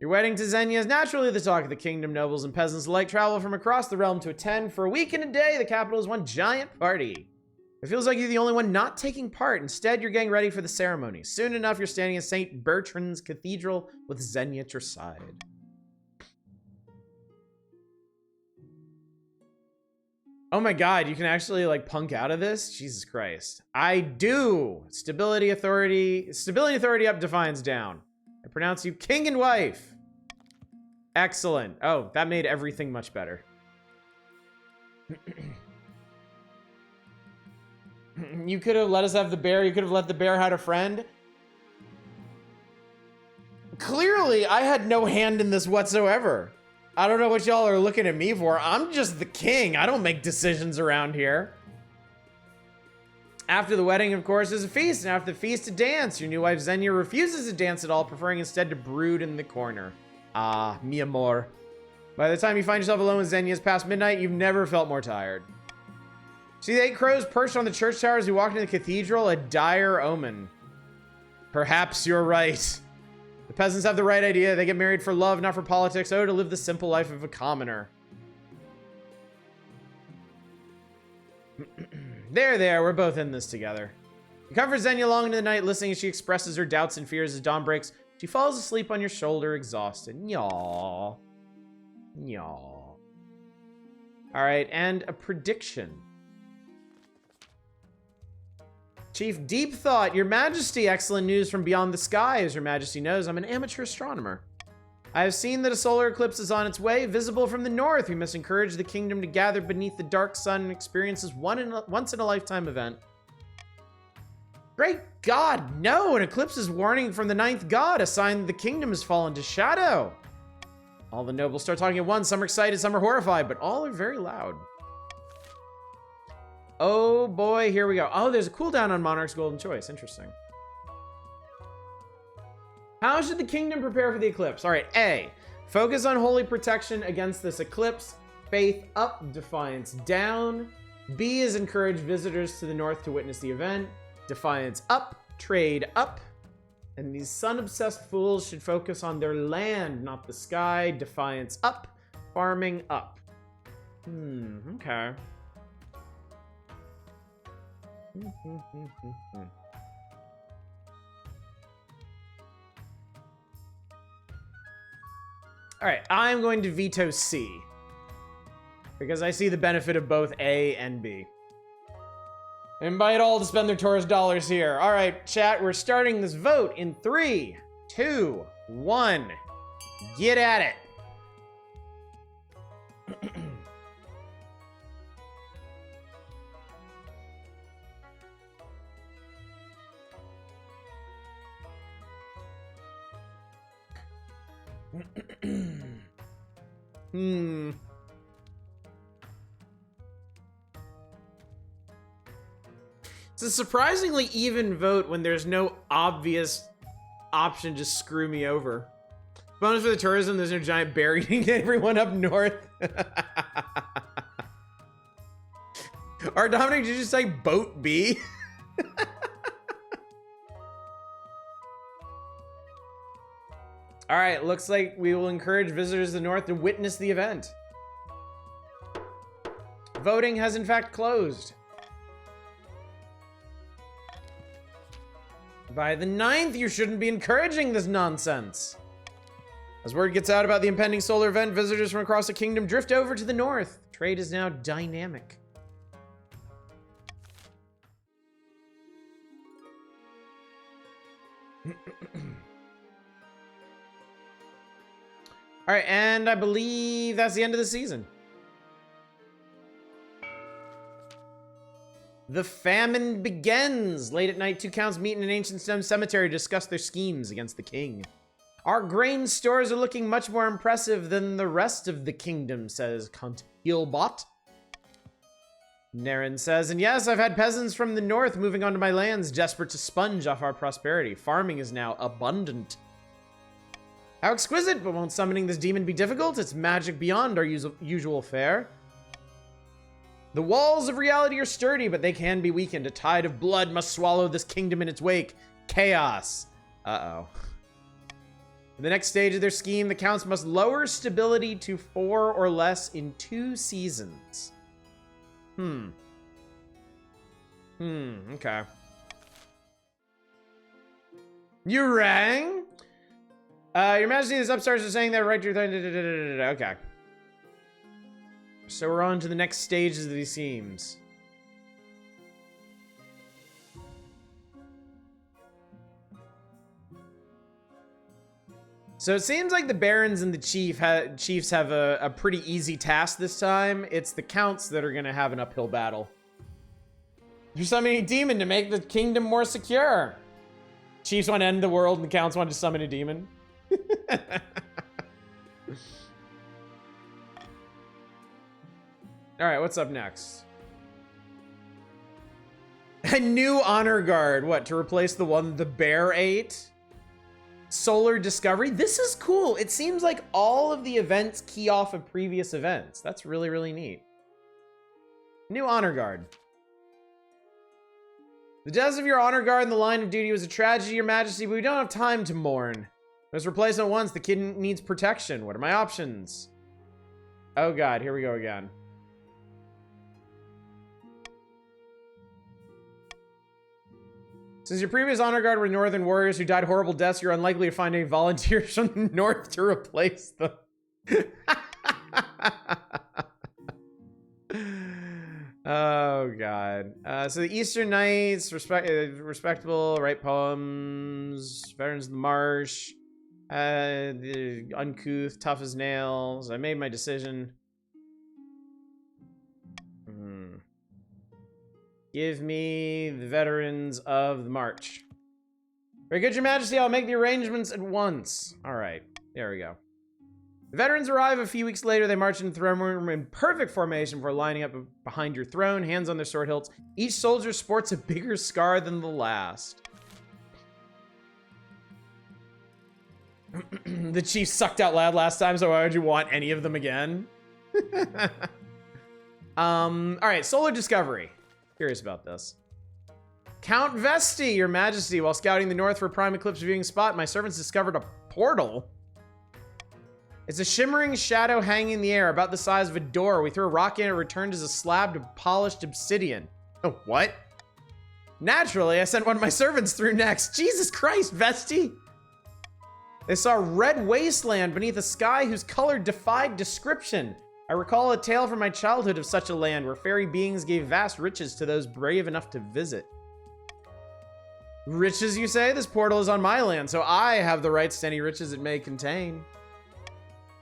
Your wedding to Xenia is naturally the talk of the kingdom. Nobles and peasants alike travel from across the realm to attend. For a week and a day, the capital is one giant party. It feels like you're the only one not taking part. Instead, you're getting ready for the ceremony. Soon enough, you're standing in St. Bertrand's Cathedral with Xenia at your side. Oh my God, you can actually like punk out of this? Jesus Christ. I do. Stability authority up, defines down. I pronounce you king and wife. Excellent. Oh, that made everything much better. You could have let us have the bear. You could have let the bear have a friend. Clearly, I had no hand in this whatsoever. I don't know what y'all are looking at me for. I'm just the king. I don't make decisions around here. After the wedding, of course, is a feast, and after the feast, a dance. Your new wife, Xenia, refuses to dance at all, preferring instead to brood in the corner. Ah, mi amor. By the time you find yourself alone with Xenia, it's past midnight. You've never felt more tired. See the 8 crows perched on the church tower as you walk into the cathedral? A dire omen. Perhaps you're right. The peasants have the right idea. They get married for love, not for politics. Oh, to live the simple life of a commoner. There, we're both in this together. You comfort Xenia long into the night, listening as she expresses her doubts and fears as dawn breaks. She falls asleep on your shoulder, exhausted. Yaw. Yaw. Alright, and a prediction. Chief Deep Thought, Your Majesty, excellent news from beyond the sky. As Your Majesty knows, I'm an amateur astronomer. I have seen that a solar eclipse is on its way, visible from the north. We must encourage the kingdom to gather beneath the dark sun and experience this once in a lifetime event. Great God, no! An eclipse is warning from the ninth god, a sign that the kingdom has fallen to shadow. All the nobles start talking at once. Some are excited, some are horrified, but all are very loud. Oh boy, here we go. Oh, there's a cooldown on Monarch's Golden Choice. Interesting. How should the kingdom prepare for the eclipse? All right, A, focus on holy protection against this eclipse. Faith up, defiance down. B is encourage visitors to the north to witness the event. Defiance up, trade up. And these sun-obsessed fools should focus on their land, not the sky. Defiance up, farming up. Okay. All right, I'm going to veto C because I see the benefit of both A and B. Invite all to spend their tourist dollars here. All right, chat, we're starting this vote in 3, 2, 1. Get at it. It's a surprisingly even vote when there's no obvious option to screw me over. Bonus for the tourism, there's no giant bear eating everyone up north. Art Dominic, did you just say boat B? All right, looks like we will encourage visitors to the north to witness the event. Voting has in fact closed. By the 9th, you shouldn't be encouraging this nonsense. As word gets out about the impending solar event, visitors from across the kingdom drift over to the north. Trade is now dynamic. All right, and I believe that's the end of the season. The famine begins. Late at night, two counts meet in an ancient stone cemetery to discuss their schemes against the king. Our grain stores are looking much more impressive than the rest of the kingdom, says Count Hilbot. Naren says, and yes, I've had peasants from the north moving onto my lands, desperate to sponge off our prosperity. Farming is now abundant. How exquisite, but won't summoning this demon be difficult? It's magic beyond our usual fare. The walls of reality are sturdy, but they can be weakened. A tide of blood must swallow this kingdom in its wake. Chaos. Uh-oh. In the next stage of their scheme, the counts must lower stability to 4 or less in 2 seasons. Okay. You rang? Your Majesty, these upstarts are saying that right to your... Okay. So we're on to the next stages of these schemes. So it seems like the barons and the chiefs have a pretty easy task this time. It's the counts that are going to have an uphill battle. You're summoning a demon to make the kingdom more secure. Chiefs want to end the world and the counts want to summon a demon. All right, what's up next? A new honor guard. What, to replace the one the bear ate? Solar discovery. This is cool. It seems like all of the events key off of previous events. That's really, really neat. New honor guard. The death of your honor guard in the line of duty was a tragedy, Your Majesty, but we don't have time to mourn. Let's replace it once. The kid needs protection. What are my options? Oh God, here we go again. Since your previous honor guard were northern warriors who died horrible deaths, you're unlikely to find any volunteers from the north to replace them. Oh god. So the Eastern Knights, respectable, write poems, veterans of the marsh, the uncouth, tough as nails. I made my decision. Give me the veterans of the march. Very good, Your Majesty. I'll make the arrangements at once. All right, there we go. The veterans arrive a few weeks later. They march into the throne room in perfect formation before lining up behind your throne, hands on their sword hilts. Each soldier sports a bigger scar than the last. The chief sucked out loud last time, so why would you want any of them again? All right, solar discovery. Curious about this. Count Vesti, Your Majesty. While scouting the north for a prime eclipse viewing spot, my servants discovered a portal. It's a shimmering shadow hanging in the air, about the size of a door. We threw a rock in, it returned as a slab of polished obsidian. Oh, what? Naturally, I sent one of my servants through next. Jesus Christ, Vesti! They saw a red wasteland beneath a sky whose color defied description. I recall a tale from my childhood of such a land where fairy beings gave vast riches to those brave enough to visit. Riches, you say? This portal is on my land, so I have the rights to any riches it may contain.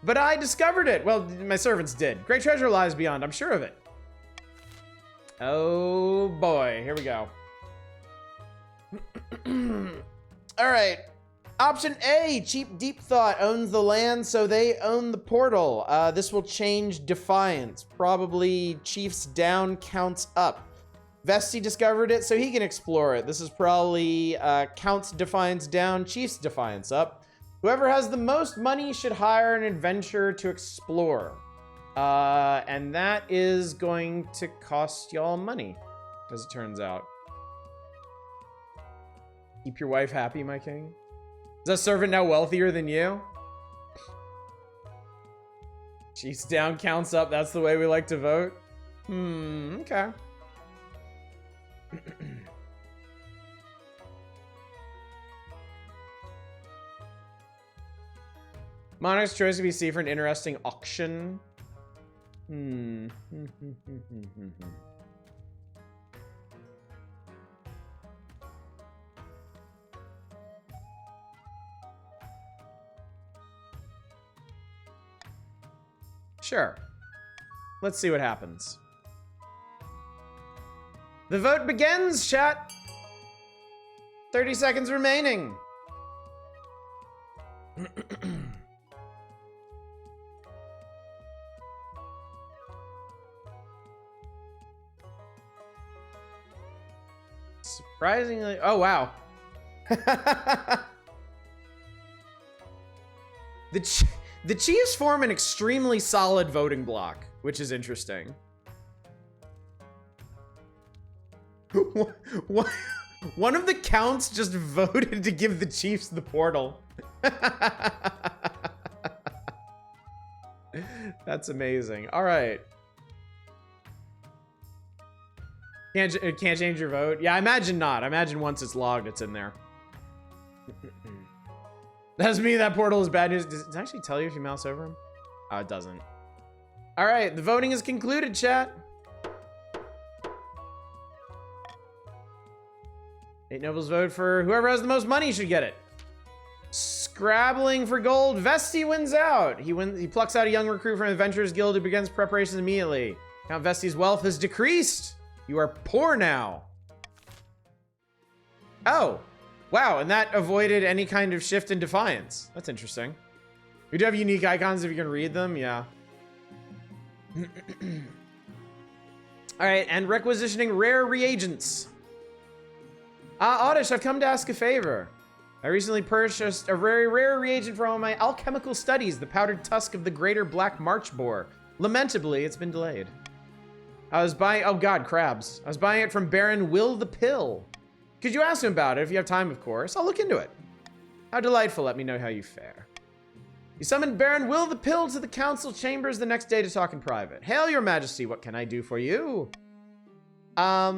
But I discovered it. Well, my servants did. Great treasure lies beyond, I'm sure of it. Oh boy, here we go. All right. Option A, Cheap Deep Thought owns the land, so they own the portal. This will change Defiance. Probably Chiefs down, counts up. Vesti discovered it, so he can explore it. This is probably counts Defiance down, Chiefs Defiance up. Whoever has the most money should hire an adventurer to explore. And that is going to cost y'all money, as it turns out. Keep your wife happy, my king. Is that servant now wealthier than you? Chiefs down, counts up. That's the way we like to vote. Okay. Monarch's choice to be C for an interesting auction. Sure. Let's see what happens. The vote begins, chat. 30 seconds remaining. Surprisingly, oh wow. The Chiefs form an extremely solid voting block, which is interesting. One of the counts just voted to give the Chiefs the portal. That's amazing. All right. Can't change your vote? Yeah, I imagine not. I imagine once it's logged, it's in there. That's me. That portal is bad news. Does it actually tell you if you mouse over him? Oh, it doesn't. All right, the voting is concluded, chat. 8 nobles vote for whoever has the most money should get it. Scrabbling for gold, Vesti wins out. He plucks out a young recruit from Adventurers Guild who begins preparations immediately. Count Vesti's wealth has decreased. You are poor now. Oh, wow, and that avoided any kind of shift in Defiance. That's interesting. We do have unique icons if you can read them, yeah. All right, and requisitioning rare reagents. Audish, I've come to ask a favor. I recently purchased a very rare reagent for all my alchemical studies, the powdered tusk of the greater black march boar. Lamentably, it's been delayed. I was buying, oh god, crabs. I was buying it from Baron Will the Pill. Could you ask him about it if you have time, of course? I'll look into it. How delightful, let me know how you fare. You summoned Baron Will the Pill to the council chambers the next day to talk in private. Hail, your majesty, what can I do for you? I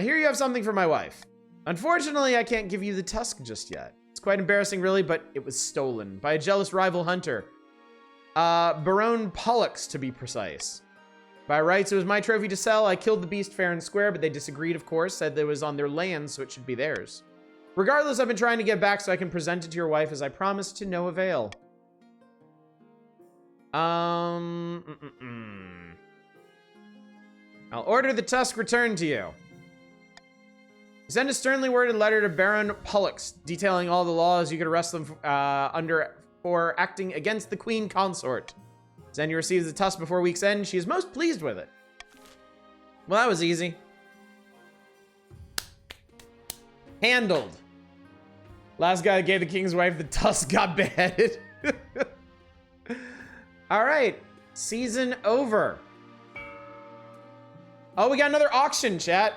hear you have something for my wife. Unfortunately, I can't give you the tusk just yet. It's quite embarrassing, really, but it was stolen by a jealous rival hunter. Baron Pollux, to be precise. By rights, it was my trophy to sell. I killed the beast fair and square, but they disagreed, of course, said that it was on their land, so it should be theirs. Regardless, I've been trying to get back so I can present it to your wife as I promised, to no avail. I'll order the tusk returned to you. Send a sternly worded letter to Baron Pollux, detailing all the laws you could arrest them under for acting against the queen consort. Xenia receives the tusk before week's end. She is most pleased with it. Well, that was easy. Handled. Last guy that gave the king's wife the tusk got beheaded. All right. Season over. Oh, we got another auction, chat.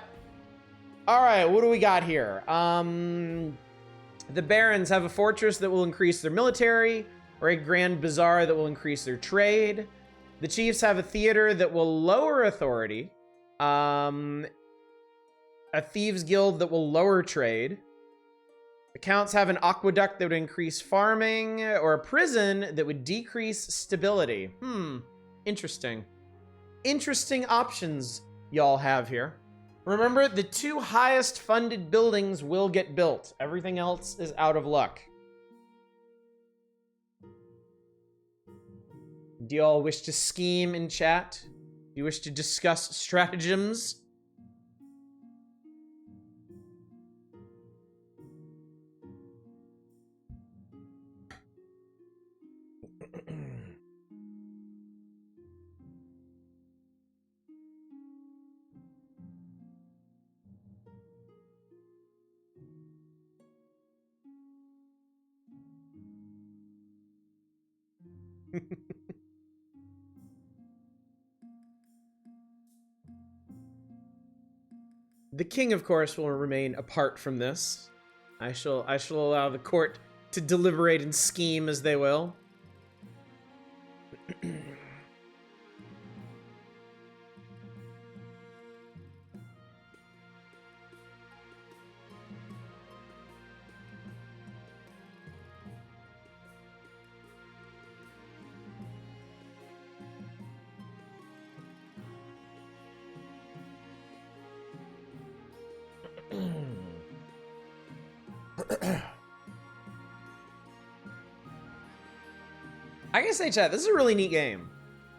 All right, what do we got here? The barons have a fortress that will increase their military, or a grand bazaar that will increase their trade. The chiefs have a theater that will lower authority, a thieves guild that will lower trade. The counts have an aqueduct that would increase farming, or a prison that would decrease stability. Interesting. Interesting options y'all have here. Remember, the 2 highest funded buildings will get built. Everything else is out of luck. Do y'all wish to scheme in chat? Do you wish to discuss stratagems? The king, of course, will remain apart from this. I shall allow the court to deliberate and scheme as they will. I gotta say, chat, this is a really neat game.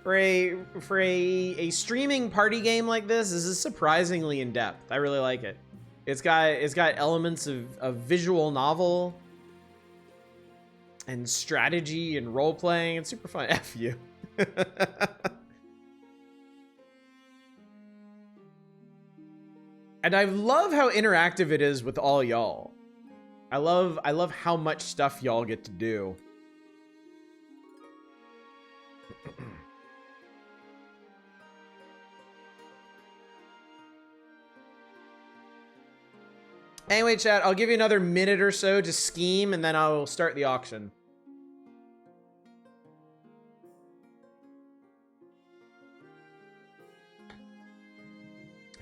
For a streaming party game like this is surprisingly in depth. I really like it. It's got elements of visual novel and strategy and role playing. It's super fun. F you. And I love how interactive it is with all y'all. I love how much stuff y'all get to do. Anyway, chat, I'll give you another minute or so to scheme, and then I'll start the auction.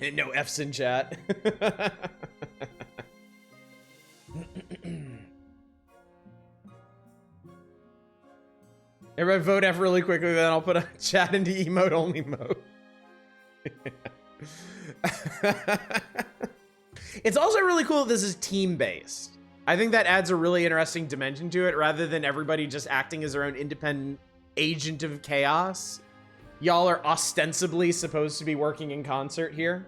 And no F's in chat. Everybody vote F really quickly, then I'll put a chat into emote only mode. It's also really cool that this is team-based. I think that adds a really interesting dimension to it, rather than everybody just acting as their own independent agent of chaos. Y'all are ostensibly supposed to be working in concert here.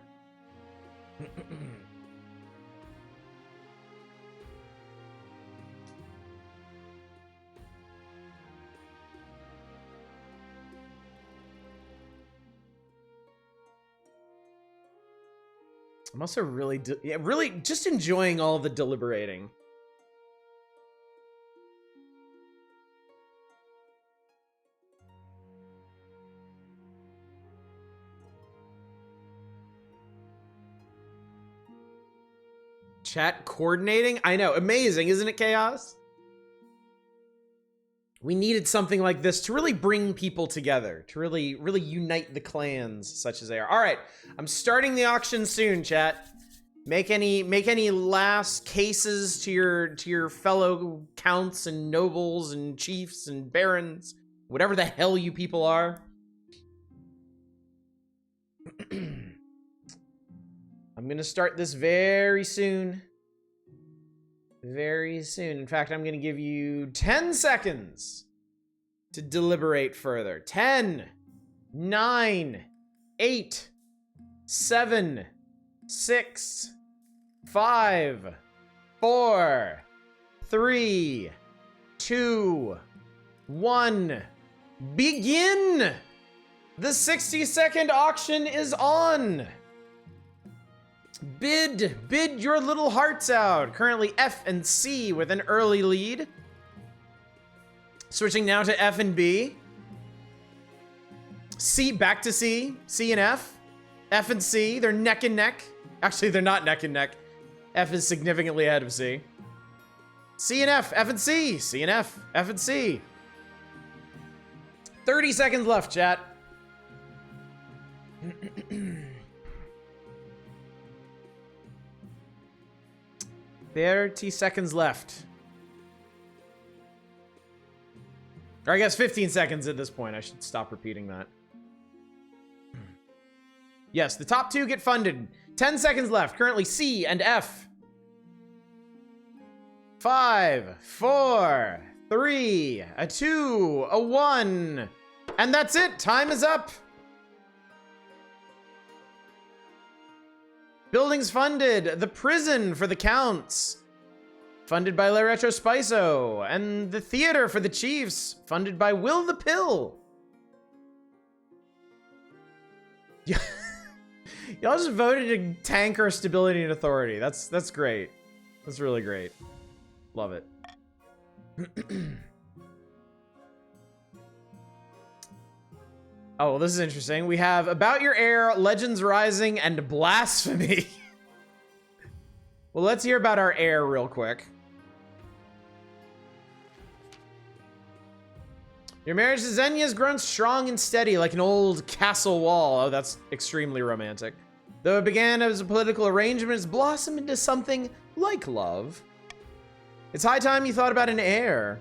I'm also really just enjoying all the deliberating. Chat coordinating? I know, amazing, isn't it, Chaos? We needed something like this to really bring people together, to really unite the clans such as they are. All right, I'm starting the auction soon, chat. Make any last cases to your fellow counts and nobles and chiefs and barons, whatever the hell you people are. I'm gonna start this very soon. Very soon. In fact, I'm gonna give you 10 seconds to deliberate further. 10, 9, 8, 7, 6, 5, 4, 3, 2, 1. Begin! The 60-second auction is on! Bid your little hearts out. Currently F and C with an early lead. Switching now to F and B. C, back to C. C and F. F and C, they're neck and neck. Actually, they're not neck and neck. F is significantly ahead of C. C and F, F and C. C and F, F and C. 30 seconds left, chat. 30 seconds left. Or I guess 15 seconds at this point. I should stop repeating that. Yes, the top two get funded. 10 seconds left. Currently C and F. 5, 4, 3, a 2, a 1. And that's it. Time is up. Buildings funded. The prison for the Counts, funded by Le Retro Spiso. And the theater for the Chiefs, funded by Will the Pill. Y'all just voted to tank our stability and authority. That's great. That's really great. Love it. Oh, well, this is interesting. We have About Your Heir, Legends Rising, and Blasphemy. Well, let's hear about our heir real quick. Your marriage to Xenia has grown strong and steady like an old castle wall. Oh, that's extremely romantic. Though it began as a political arrangement, it's blossomed into something like love. It's high time you thought about an heir.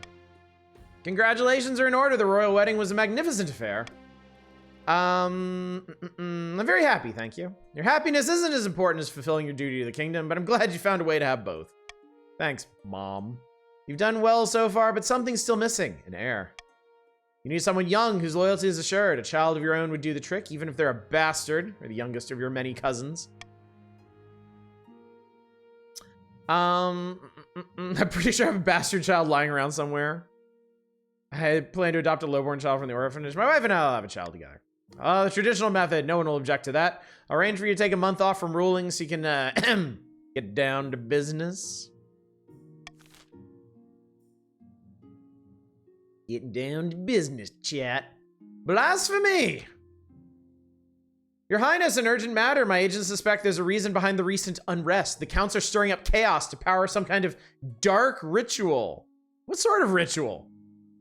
Congratulations are in order. The royal wedding was a magnificent affair. I'm very happy, thank you. Your happiness isn't as important as fulfilling your duty to the kingdom, but I'm glad you found a way to have both. Thanks, Mom. You've done well so far, but something's still missing, an heir. You need someone young whose loyalty is assured. A child of your own would do the trick, even if they're a bastard, or the youngest of your many cousins. I'm pretty sure I have a bastard child lying around somewhere. I plan to adopt a lowborn child from the orphanage. My wife and I will have a child together. The traditional method. No one will object to that. I'll arrange for you to take a month off from ruling so you can get down to business. Get down to business, chat. Blasphemy! Your Highness, an urgent matter. My agents suspect there's a reason behind the recent unrest. The Counts are stirring up chaos to power some kind of dark ritual. What sort of ritual?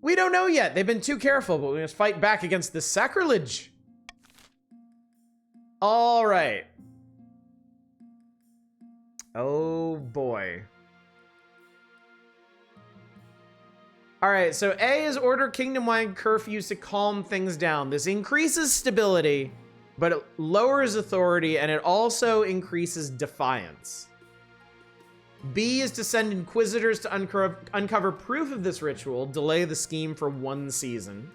We don't know yet. They've been too careful, but we must fight back against this sacrilege. All right. Oh, boy. All right, so A is order kingdom-wide curfews to calm things down. This increases stability, but it lowers authority, and it also increases defiance. B is to send inquisitors to uncover proof of this ritual, delay the scheme for 1 season.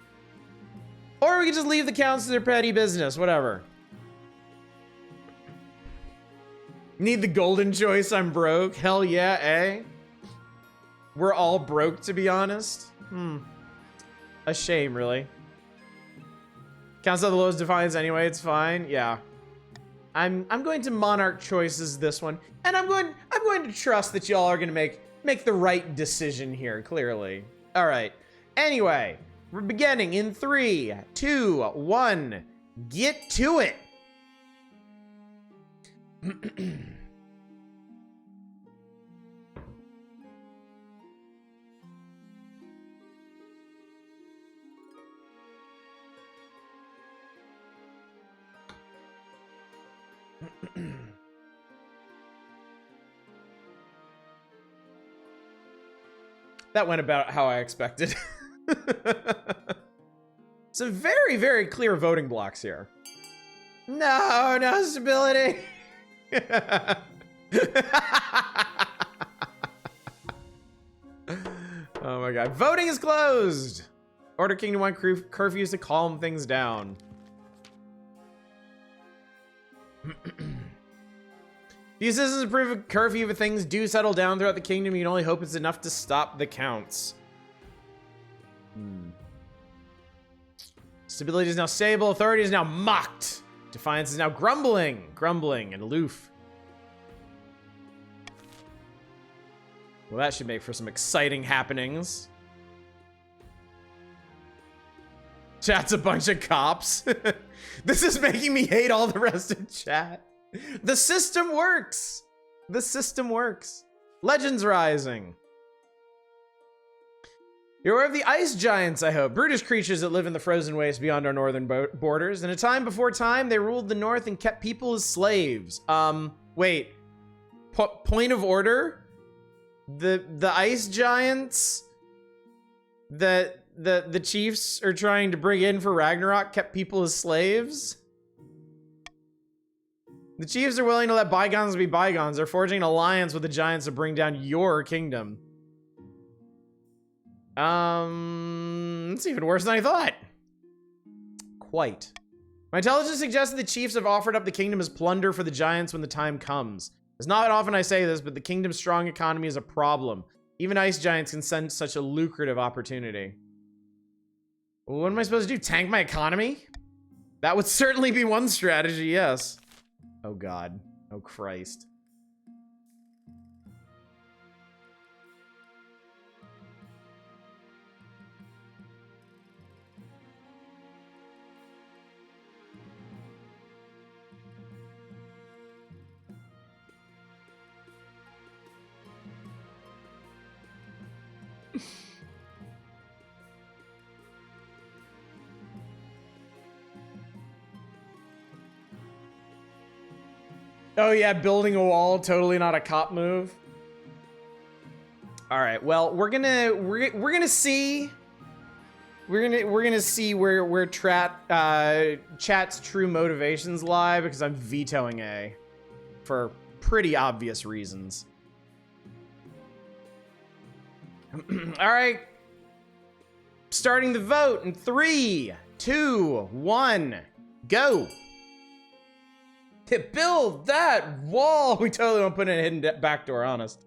Or we can just leave the Counts to their petty business, whatever. Need the golden choice, I'm broke. Hell yeah, eh? We're all broke, to be honest. A shame, really. Counts out the lowest defiance anyway, it's fine. Yeah. I'm going to monarch choices this one, and I'm going to trust that y'all are gonna make the right decision here, clearly. All right. Anyway, we're beginning in 3, 2, 1. Get to it. That went about how I expected. Some very, very clear voting blocks here. No stability. Oh my god. Voting is closed! Order Kingdom 1 curfews to calm things down. The citizens approve of curfew, but things do settle down throughout the kingdom. You can only hope it's enough to stop the counts. Stability is now stable. Authority is now mocked. Defiance is now grumbling and aloof. Well, that should make for some exciting happenings. Chat's a bunch of cops. This is making me hate all the rest of chat. The system works. The system works. Legends Rising. You're aware of the ice giants, I hope. Brutish creatures that live in the frozen wastes beyond our northern borders. In a time before time, they ruled the north and kept people as slaves. Wait. Point of order? The ice giants that the chiefs are trying to bring in for Ragnarok kept people as slaves? The chiefs are willing to let bygones be bygones. They're forging an alliance with the giants to bring down your kingdom. It's even worse than I thought. Quite. My intelligence suggests that the chiefs have offered up the kingdom as plunder for the giants when the time comes. It's not often I say this, but the kingdom's strong economy is a problem. Even ice giants can send such a lucrative opportunity. Well, what am I supposed to do? Tank my economy? That would certainly be one strategy, yes. Oh god. Oh Christ. Oh yeah, building a wall, totally not a cop move. All right, well, we're gonna see where chat's true motivations lie, because I'm vetoing A for pretty obvious reasons. All right, starting the vote in 3, 2, 1, go. Build that wall. We totally won't put in a hidden back door, honest.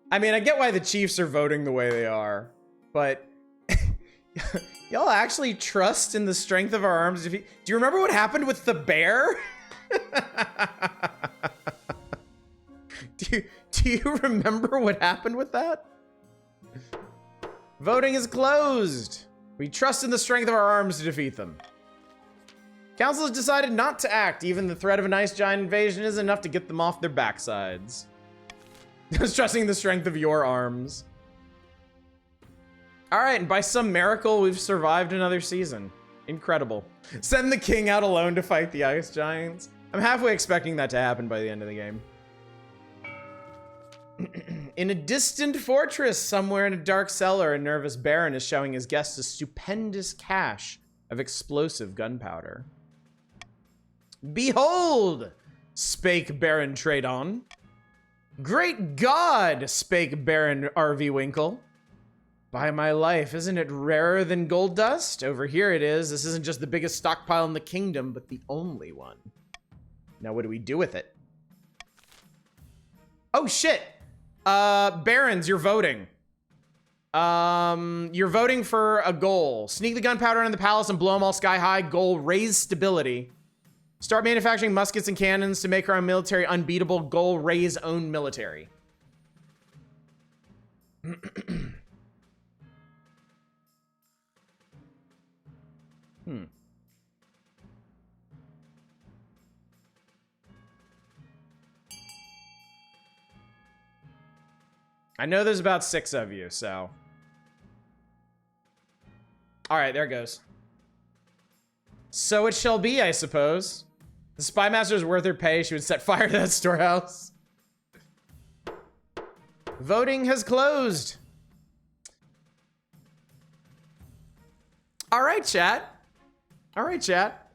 I mean, I get why the Chiefs are voting the way they are, but y'all actually trust in the strength of our arms? Do you remember what happened with the bear? Do you remember what happened with that? Voting is closed. We trust in the strength of our arms to defeat them. Council has decided not to act. Even the threat of an ice giant invasion is enough to get them off their backsides. Just trusting the strength of your arms. All right, and by some miracle, we've survived another season. Incredible. Send the king out alone to fight the ice giants. I'm halfway expecting that to happen by the end of the game. In a distant fortress, somewhere in a dark cellar, a nervous baron is showing his guests a stupendous cache of explosive gunpowder. Behold, spake Baron Tradon. Great God, spake Baron R.V. Winkle. By my life, isn't it rarer than gold dust? Over here it is. This isn't just the biggest stockpile in the kingdom, but the only one. Now what do we do with it? Oh shit! Barons, you're voting. You're voting for a goal. Sneak the gunpowder into the palace and blow them all sky high. Goal, raise stability. Start manufacturing muskets and cannons to make our military unbeatable. Goal, raise own military. I know there's about 6 of you, so. All right, there it goes. So it shall be, I suppose. The spy master is worth her pay. She would set fire to that storehouse. Voting has closed. All right, chat. All right, chat.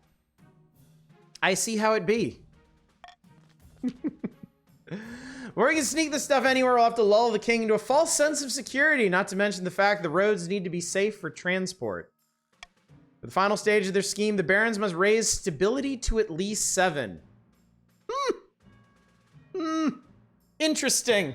I see how it be. Where we can sneak this stuff anywhere, we'll have to lull the king into a false sense of security, not to mention the fact the roads need to be safe for transport. For the final stage of their scheme, the barons must raise stability to at least 7. Interesting.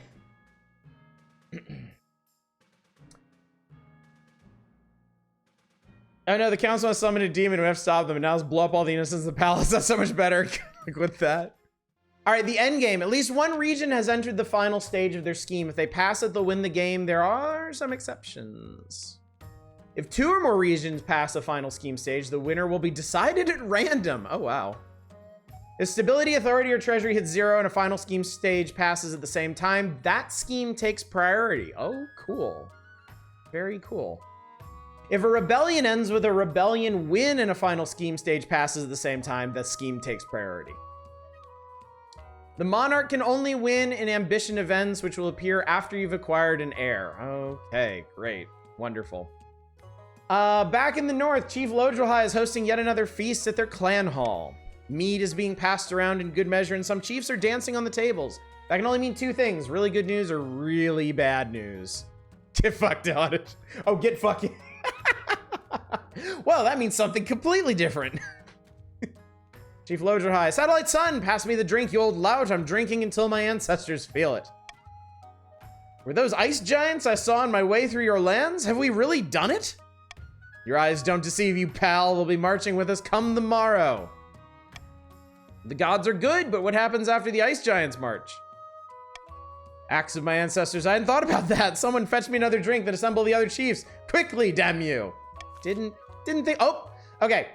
Oh no, the council has summoned a demon. We have to stop them, and now let's blow up all the innocents in the palace. That's so much better. Like with that. All right, the end game. At least one region has entered the final stage of their scheme. If they pass it, they'll win the game. There are some exceptions. If 2 or more regions pass the final scheme stage, the winner will be decided at random. Oh, wow. If stability, authority, or treasury hits 0 and a final scheme stage passes at the same time, that scheme takes priority. Oh, cool. Very cool. If a rebellion ends with a rebellion win and a final scheme stage passes at the same time, the scheme takes priority. The monarch can only win in ambition events, which will appear after you've acquired an heir. Okay, great. Wonderful. Back in the north, Chief Lodrelhai is hosting yet another feast at their clan hall. Mead is being passed around in good measure, and some chiefs are dancing on the tables. That can only mean 2 things, really good news or really bad news. Get fucked, Audish. Oh, get fucking... Well, that means something completely different. Chief Lodrelhai, Satellite Sun, pass me the drink, you old lout. I'm drinking until my ancestors feel it. Were those ice giants I saw on my way through your lands? Have we really done it? Your eyes don't deceive you, pal. They'll be marching with us come the morrow. The gods are good, but what happens after the ice giants march? Acts of my ancestors. I hadn't thought about that. Someone fetch me another drink, then assemble the other chiefs. Quickly, damn you. Didn't think. Oh, okay.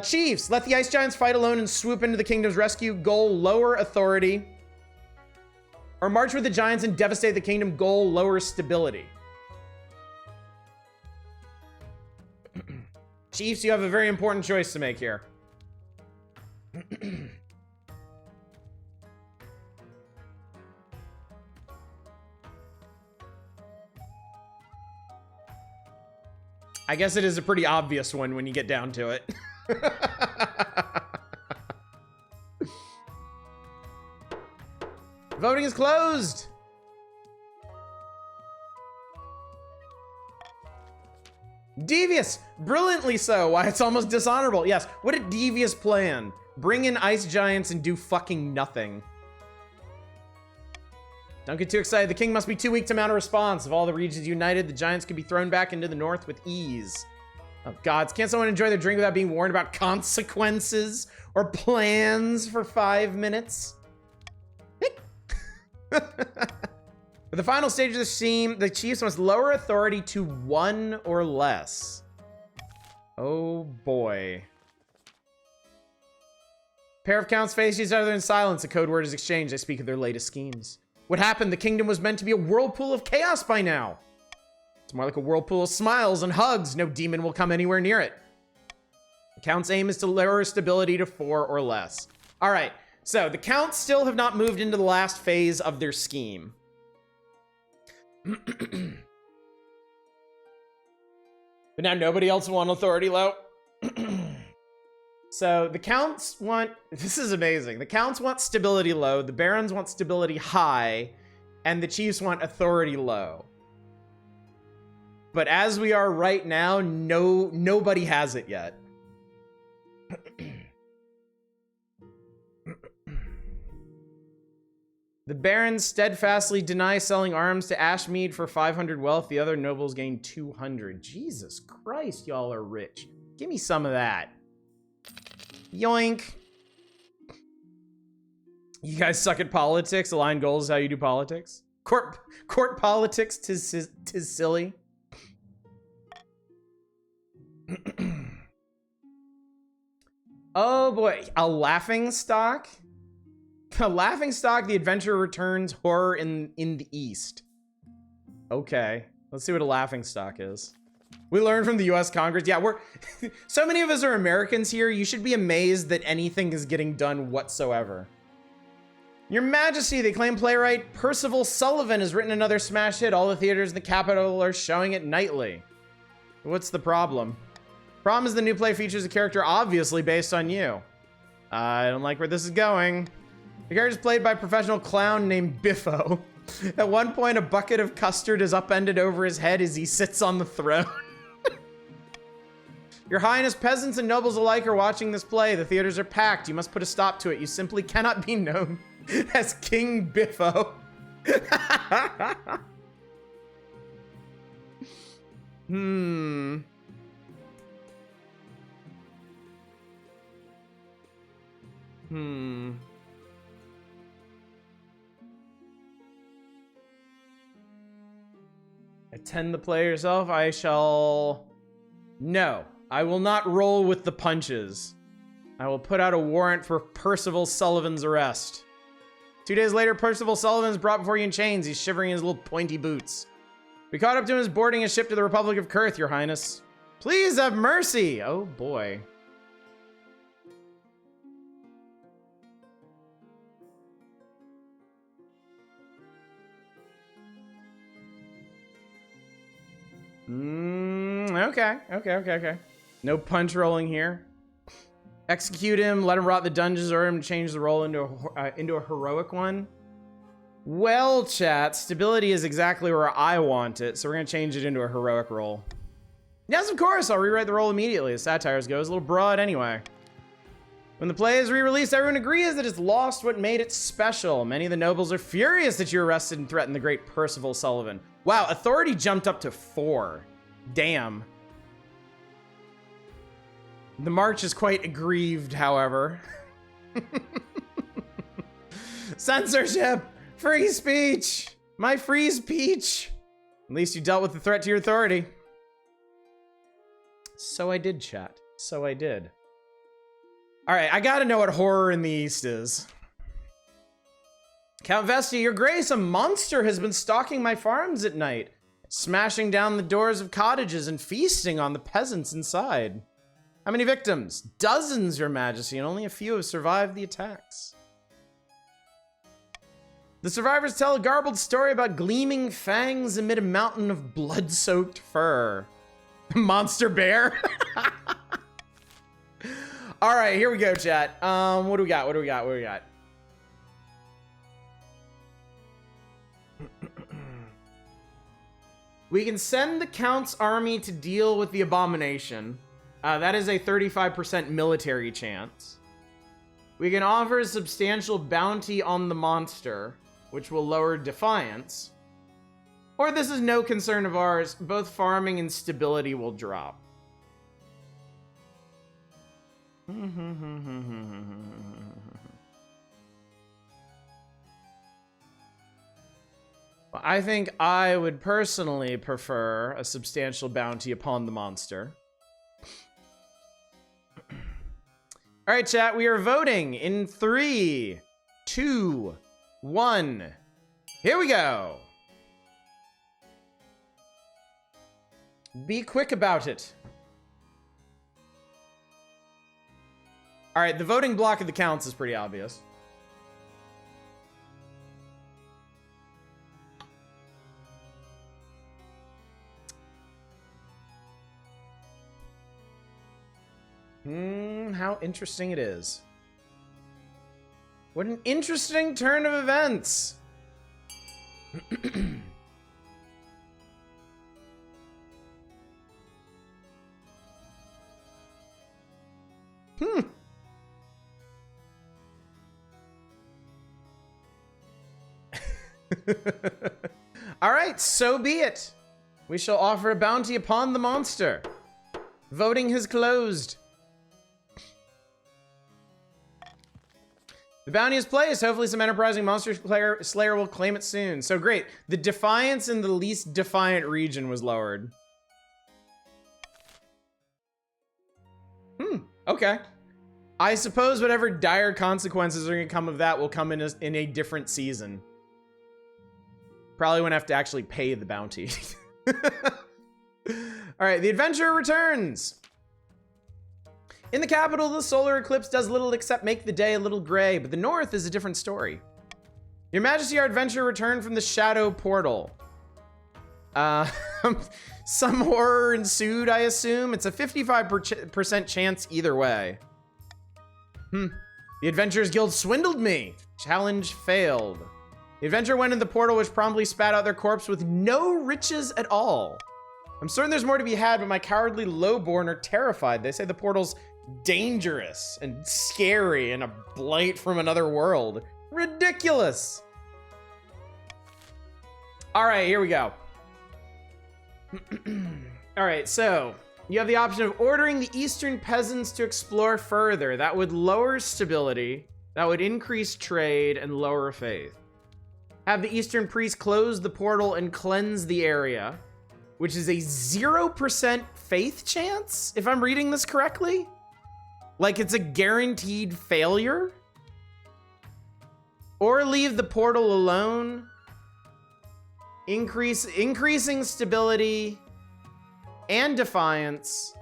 Chiefs, let the ice giants fight alone and swoop into the kingdom's rescue. Goal, lower authority. Or march with the giants and devastate the kingdom. Goal, lower stability. Chiefs, you have a very important choice to make here. I guess it is a pretty obvious one when you get down to it. Voting is closed. Devious, brilliantly so. Why, it's almost dishonorable. Yes, what a devious plan. Bring in ice giants and do fucking nothing. Don't get too excited. The king must be too weak to mount a response. If all the regions united, the giants could be thrown back into the north with ease. Oh, gods. Can't someone enjoy their drink without being warned about consequences or plans for 5 minutes? For the final stage of the scheme, the chiefs must lower authority to 1 or less. Oh, boy. Pair of counts face each other in silence. A code word is exchanged. They speak of their latest schemes. What happened? The kingdom was meant to be a whirlpool of chaos by now. It's more like a whirlpool of smiles and hugs. No demon will come anywhere near it. The count's aim is to lower stability to 4 or less. All right, so the counts still have not moved into the last phase of their scheme. But now nobody else want authority low. So the counts want, this is amazing. The counts want stability low, the barons want stability high, and the chiefs want authority low. But as we are right now, nobody has it yet. The barons steadfastly deny selling arms to Ashmead for 500 wealth. The other nobles gain 200. Jesus Christ, y'all are rich. Give me some of that. Yoink. You guys suck at politics. Align goals is how you do politics. Court politics, tis silly. Oh boy, a laughing stock? A laughing stock, the adventure returns horror in the east. Okay, let's see what a laughing stock is. We learned from the US Congress. Yeah, we're so many of us are Americans here. You should be amazed that anything is getting done whatsoever. Your Majesty, the acclaimed playwright Percival Sullivan has written another smash hit. All the theaters in the capital are showing it nightly. What's the problem? Problem is the new play features a character obviously based on you. I don't like where this is going. The character is played by a professional clown named Biffo. At one point, a bucket of custard is upended over his head as he sits on the throne. Your Highness, peasants and nobles alike are watching this play. The theaters are packed. You must put a stop to it. You simply cannot be known as King Biffo. Attend the play yourself. I shall... No. I will not roll with the punches. I will put out a warrant for Percival Sullivan's arrest. 2 days later, Percival Sullivan is brought before you in chains. He's shivering in his little pointy boots. We caught up to him as boarding a ship to the Republic of Kurth, Your Highness. Please have mercy. Oh, boy. Okay. No punch rolling here. Execute him, let him rot the dungeons, or him change the role into a heroic one. Well, chat, stability is exactly where I want it, so we're gonna change it into a heroic role. Yes, of course, I'll rewrite the role immediately. As satires goes, a little broad anyway. When the play is re-released, everyone agrees that it's lost what made it special. Many of the nobles are furious that you arrested and threatened the great Percival Sullivan. Wow, authority jumped up to 4. Damn. The march is quite aggrieved, however. Censorship! Free speech! My free speech! At least you dealt with the threat to your authority. So I did, chat. So I did. Alright, I gotta know what horror in the East is. Count Vestia, your grace, a monster has been stalking my farms at night, smashing down the doors of cottages and feasting on the peasants inside. How many victims? Dozens, Your Majesty, and only a few have survived the attacks. The survivors tell a garbled story about gleaming fangs amid a mountain of blood-soaked fur. Monster bear? All right, here we go, chat. What do we got? We can send the Count's army to deal with the abomination. That is a 35% military chance. We can offer a substantial bounty on the monster, which will lower defiance. Or this is no concern of ours, both farming and stability will drop. I think I would personally prefer a substantial bounty upon the monster. All right, chat, we are voting in 3, 2, 1. Here we go. Be quick about it. All right, the voting block of the counts is pretty obvious. How interesting it is. What an interesting turn of events. All right, so be it. We shall offer a bounty upon the monster. Voting has closed. The bounty is placed. Hopefully some enterprising monster slayer will claim it soon. So great. The defiance in the least defiant region was lowered. Okay. I suppose whatever dire consequences are going to come of that will come in a different season. Probably won't have to actually pay the bounty. All right, the adventurer returns. In the capital, the solar eclipse does little except make the day a little gray, but the north is a different story. Your Majesty, our adventurer returned from the shadow portal. Some horror ensued, I assume. It's a 55% chance either way. The Adventurers Guild swindled me. Challenge failed. The adventurer went in the portal, which promptly spat out their corpse with no riches at all. I'm certain there's more to be had, but my cowardly lowborn are terrified. They say the portal's dangerous and scary and a blight from another world. Ridiculous. All right, here we go. All right, so you have the option of ordering the Eastern peasants to explore further. That would lower stability, that would increase trade, and lower faith. Have the Eastern priest close the portal and cleanse the area, which is a 0% faith chance, if I'm reading this correctly. Like it's a guaranteed failure. Or leave the portal alone. Increasing stability and defiance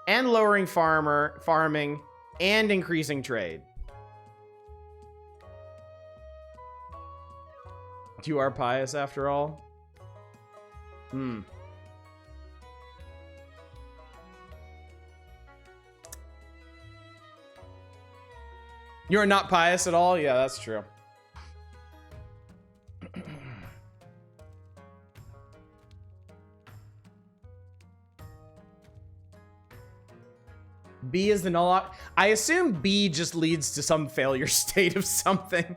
and lowering farming and increasing trade. You are pious after all? You're not pious at all? Yeah, that's true. B is the null. I assume B just leads to some failure state of something.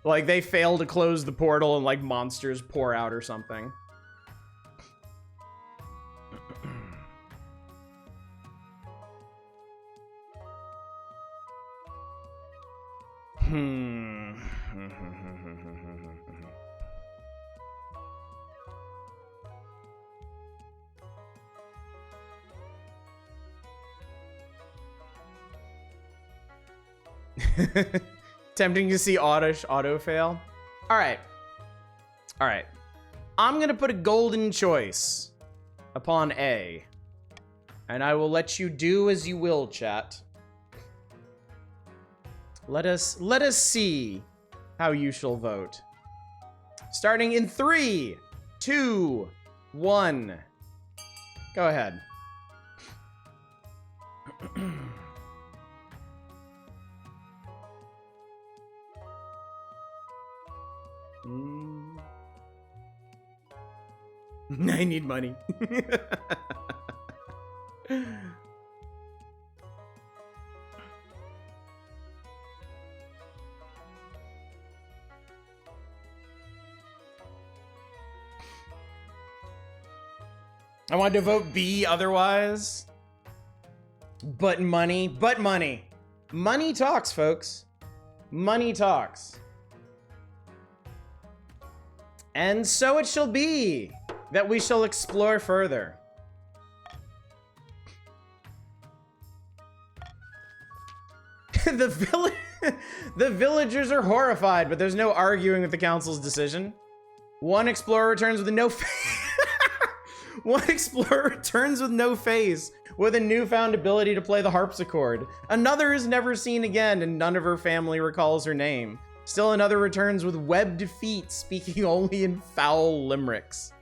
Like they fail to close the portal and like monsters pour out or something. Tempting to see Audish auto fail. All right. I'm gonna put a golden choice upon A, and I will let you do as you will, chat. Let us see how you shall vote. Starting in 3, 2, 1. Go ahead. I need money. I wanted to vote B otherwise. But money. Money talks, folks. Money talks. And so it shall be that we shall explore further. The villagers are horrified, but there's no arguing with the council's decision. One explorer returns with no face with a newfound ability to play the harpsichord. Another is never seen again, and none of her family recalls her name. Still another returns with webbed feet, speaking only in foul limericks.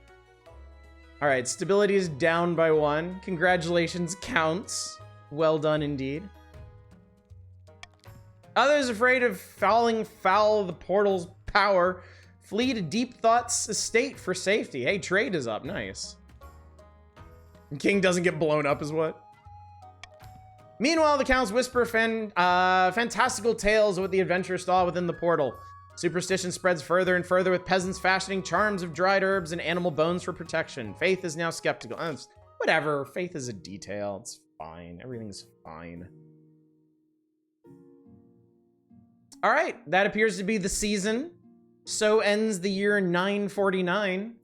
All right, stability is down by 1. Congratulations, counts. Well done indeed. Others afraid of falling foul of the portal's power flee to Deep Thought's estate for safety. Hey, trade is up. Nice. King doesn't get blown up is what? Meanwhile, the counts whisper fantastical tales of what the adventurers saw within the portal. Superstition spreads further and further, with peasants fashioning charms of dried herbs and animal bones for protection. Faith is now skeptical. Whatever. Faith is a detail. It's fine. Everything's fine. All right. That appears to be the season. So ends the year 949.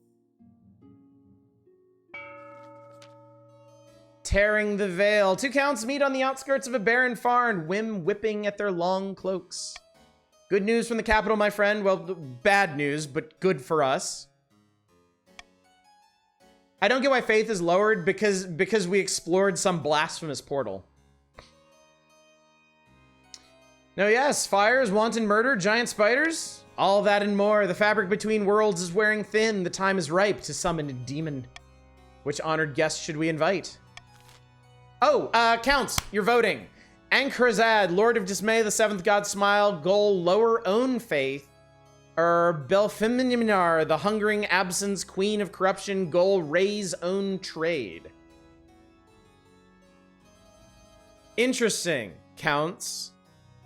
Tearing the veil. 2 counts meet on the outskirts of a barren farm, whipping at their long cloaks. Good news from the capital, my friend. Well, bad news, but good for us. I don't get why faith is lowered because we explored some blasphemous portal. No, yes, fires, wanton murder, giant spiders, all that and more. The fabric between worlds is wearing thin. The time is ripe to summon a demon. Which honored guest should we invite? Oh, counts, you're voting. Ankrazad, Lord of Dismay, the Seventh God Smile, goal lower own faith. Belfeminar, the Hungering Absence, Queen of Corruption, goal raise own trade. Interesting, counts.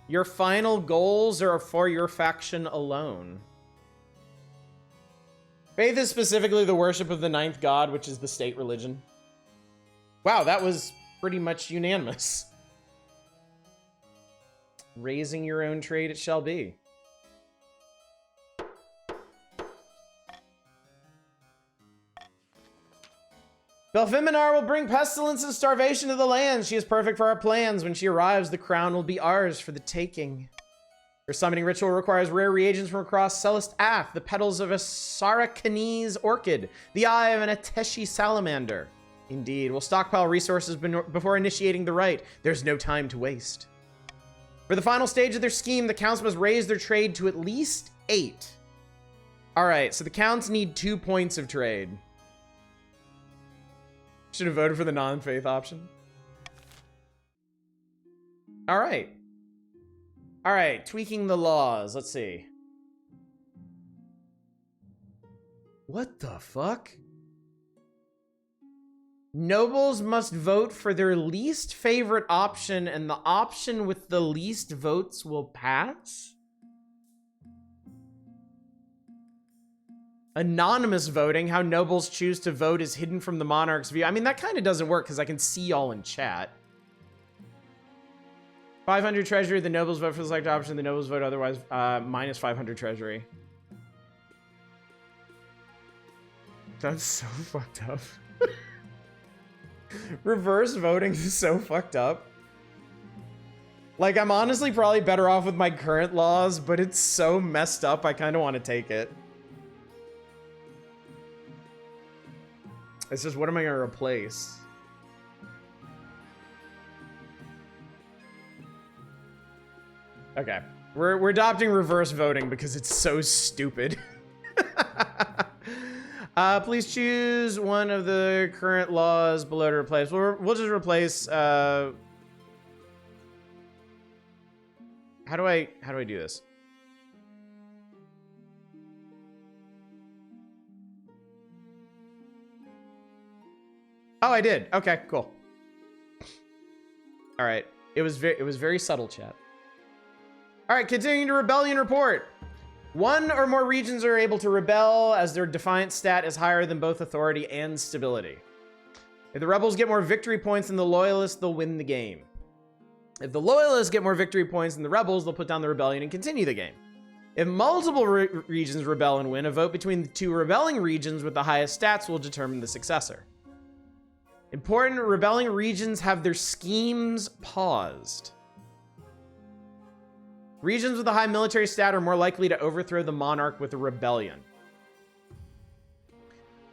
Your final goals are for your faction alone. Faith is specifically the worship of the ninth god, which is the state religion. Wow, that was pretty much unanimous. Raising your own trade it shall be. Belfeminar will bring pestilence and starvation to the land. She is perfect for our plans. When she arrives, the crown will be ours for the taking. Her summoning ritual requires rare reagents from across Celeste Ath, the petals of a Sarakanese orchid, the eye of an Ateshi salamander. Indeed, we'll stockpile resources before initiating the rite. There's no time to waste. For the final stage of their scheme, the counts must raise their trade to at least 8. All right, so the counts need 2 points of trade. Should have voted for the non-faith option. All right. All right, tweaking the laws. Let's see. What the fuck? Nobles must vote for their least favorite option, and the option with the least votes will pass? Anonymous voting, how nobles choose to vote is hidden from the monarch's view. I mean, that kind of doesn't work because I can see y'all in chat. 500 treasury, the nobles vote for the select option, the nobles vote otherwise, minus 500 treasury. That's so fucked up. Reverse voting is so fucked up. Like, I'm honestly probably better off with my current laws, but it's so messed up, I kind of want to take it. It's just, what am I going to replace? Okay. We're adopting reverse voting because it's so stupid. Please choose one of the current laws below to replace. We'll just replace, how do I do this? Oh, I did. Okay, cool. All right. It was very subtle, chat. All right, continuing to rebellion report. 1 or more regions are able to rebel as their defiance stat is higher than both authority and stability. If the rebels get more victory points than the loyalists, they'll win the game. If the loyalists get more victory points than the rebels, they'll put down the rebellion and continue the game. If multiple regions rebel and win, a vote between the 2 rebelling regions with the highest stats will determine the successor. Important, rebelling regions have their schemes paused. Regions with a high military stat are more likely to overthrow the monarch with a rebellion.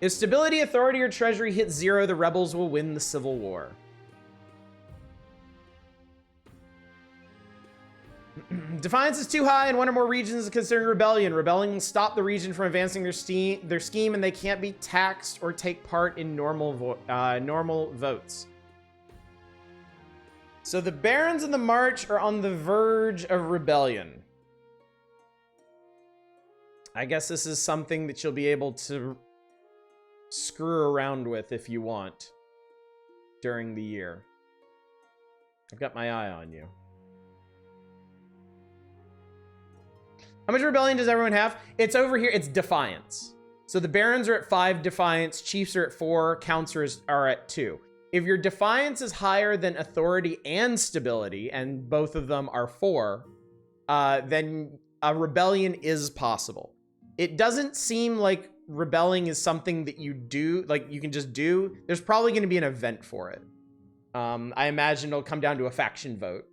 If stability, authority, or treasury hit 0, the rebels will win the civil war. Defiance is too high in 1 or more regions considering rebellion. Rebelling will stop the region from advancing their scheme, and they can't be taxed or take part in normal votes. So the barons in the march are on the verge of rebellion. I guess this is something that you'll be able to screw around with if you want during the year. I've got my eye on you. How much rebellion does everyone have? It's over here. It's defiance. So the barons are at 5 defiance, chiefs are at 4, counselors are at 2. If your defiance is higher than authority and stability, and both of them are 4, then a rebellion is possible. It doesn't seem like rebelling is something that you do, like you can just do. There's probably going to be an event for it. I imagine it'll come down to a faction vote.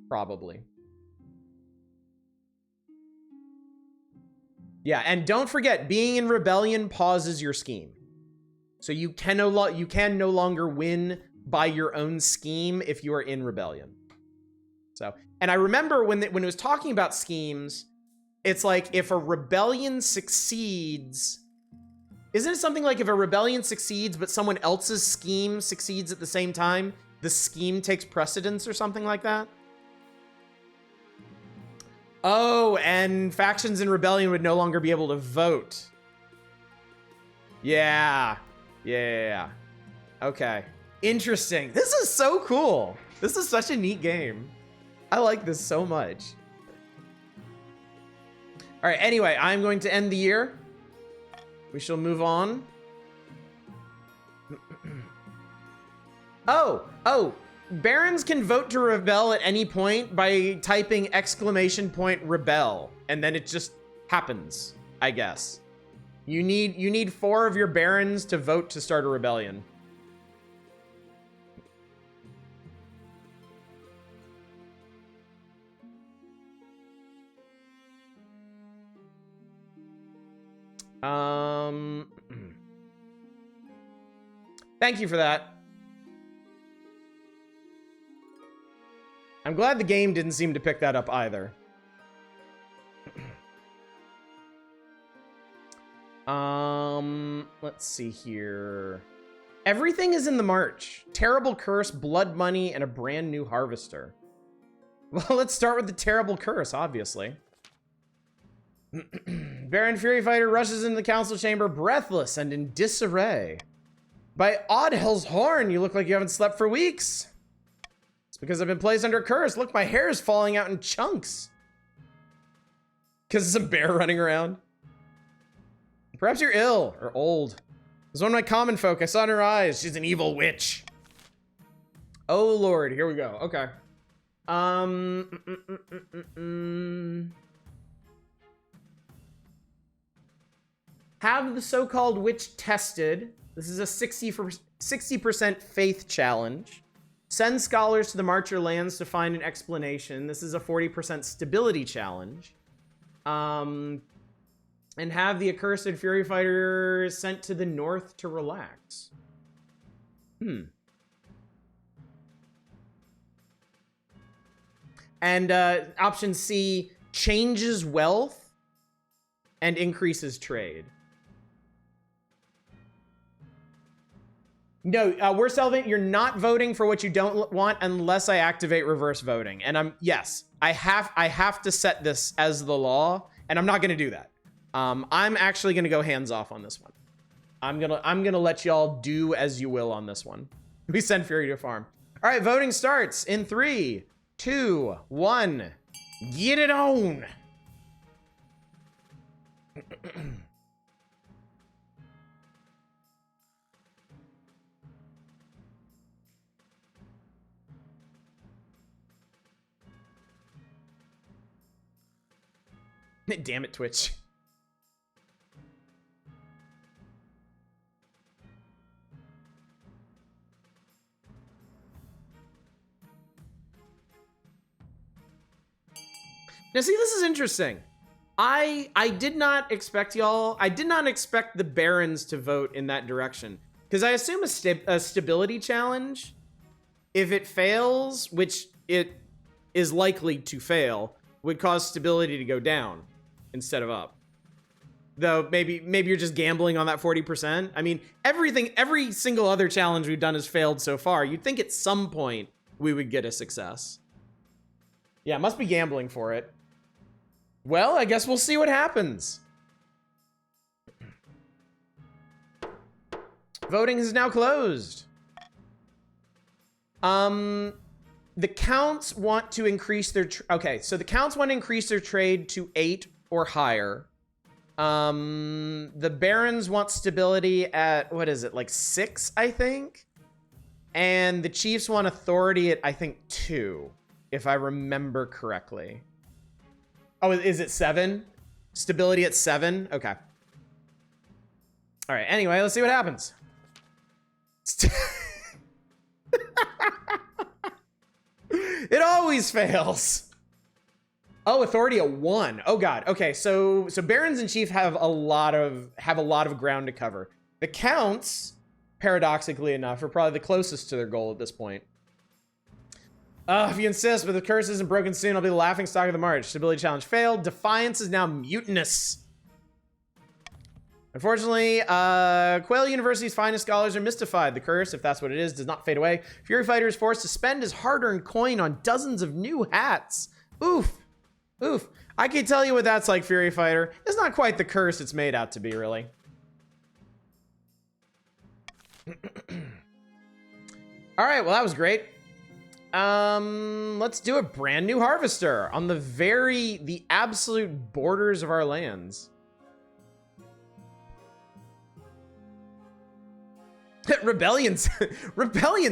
Probably. Yeah, and don't forget, being in rebellion pauses your scheme. So you can no longer win by your own scheme if you are in rebellion. So, and I remember when it was talking about schemes, it's like if a rebellion succeeds, isn't it something like if a rebellion succeeds but someone else's scheme succeeds at the same time, the scheme takes precedence or something like that? Oh, and factions in rebellion would no longer be able to vote. Yeah. Yeah. Okay. Interesting. This is so cool. This is such a neat game. I like this so much. All right, anyway, I'm going to end the year. We shall move on. Oh, Barons can vote to rebel at any point by typing !rebel, and then it just happens, I guess. You need 4 of your Barons to vote to start a rebellion. Thank you for that. I'm glad the game didn't seem to pick that up either. Let's see here. Everything is in the March. Terrible Curse, Blood Money, and a brand new Harvester. Well, let's start with the Terrible Curse, obviously. Baron Fury Fighter rushes into the council chamber breathless and in disarray. By odd hell's horn, you look like you haven't slept for weeks. It's because I've been placed under a curse. Look, my hair is falling out in chunks. Because it's a bear running around. Perhaps you're ill or old. There's one of my common folk. I saw in her eyes. She's an evil witch. Oh, Lord. Here we go. Okay. Have the so-called witch tested. This is a 60% faith challenge. Send scholars to the Marcher lands to find an explanation. This is a 40% stability challenge. And have the accursed Fury Fighter sent to the north to relax. And option C, changes wealth and increases trade. No, we're selling. You're not voting for what you don't want unless I activate reverse voting. And yes, I have to set this as the law, and I'm not going to do that. I'm actually going to go hands off on this one. I'm gonna let y'all do as you will on this one. We send Fury to farm. All right, voting starts in 3, 2, 1. Get it on. Damn it, Twitch. Now, see, this is interesting. I did not expect y'all. I did not expect the Barons to vote in that direction. Because I assume a stability challenge, if it fails, which it is likely to fail, would cause stability to go down instead of up. Though maybe you're just gambling on that 40%. I mean, every single other challenge we've done has failed so far. You'd think at some point we would get a success. Yeah, must be gambling for it. Well, I guess we'll see what happens. Voting is now closed. The counts want to increase their... Okay, so the counts want to increase their trade to 8 or higher. The Barons want stability at, what is it, like 6, I think? And the Chiefs want authority at, I think, 2, if I remember correctly. Oh, is it 7? Stability at 7? Okay. All right, anyway, let's see what happens. It always fails. Oh, authority at 1. Oh god. Okay, so Barons and Chief have a lot of ground to cover. The counts Paradoxically enough, are probably the closest to their goal at this point. If you insist, but the curse isn't broken soon, I'll be the laughing stock of the march. Stability challenge failed. Defiance is now mutinous. Unfortunately, Quail University's finest scholars are mystified. The curse, if that's what it is, does not fade away. Fury Fighter is forced to spend his hard-earned coin on dozens of new hats. Oof. Oof. I can tell you what that's like, Fury Fighter. It's not quite the curse it's made out to be, really. All right, well, that was great. Let's do a brand new harvester on the absolute borders of our lands. Rebellion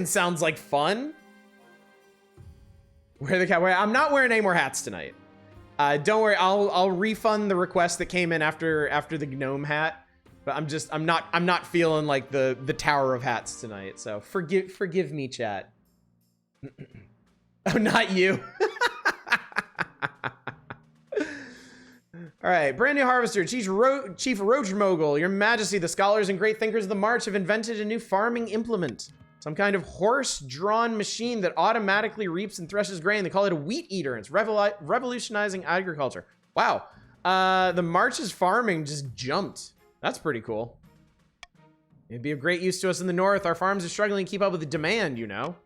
sounds like fun. Wear the cowboy. I'm not wearing any more hats tonight. Don't worry. I'll refund the request that came in after the gnome hat. But I'm not feeling like the tower of hats tonight. So forgive me, chat. Oh, not you. All right, brand new harvester, Chief Roach Mogul, Your Majesty, the scholars and great thinkers of the March have invented a new farming implement. Some kind of horse-drawn machine that automatically reaps and threshes grain. They call it a wheat eater. It's revolutionizing agriculture. Wow. The March's farming just jumped. That's pretty cool. It'd be of great use to us in the north. Our farms are struggling to keep up with the demand, you know.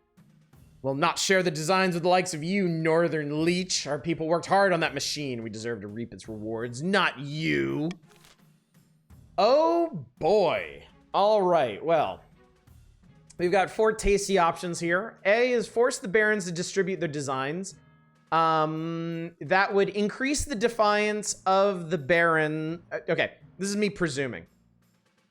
We'll not share the designs with the likes of you, Northern Leech. Our people worked hard on that machine. We deserve to reap its rewards, not you. Oh, boy. All right, well. We've got 4 tasty options here. A is force the barons to distribute their designs. That would increase the defiance of the baron. Okay, this is me presuming.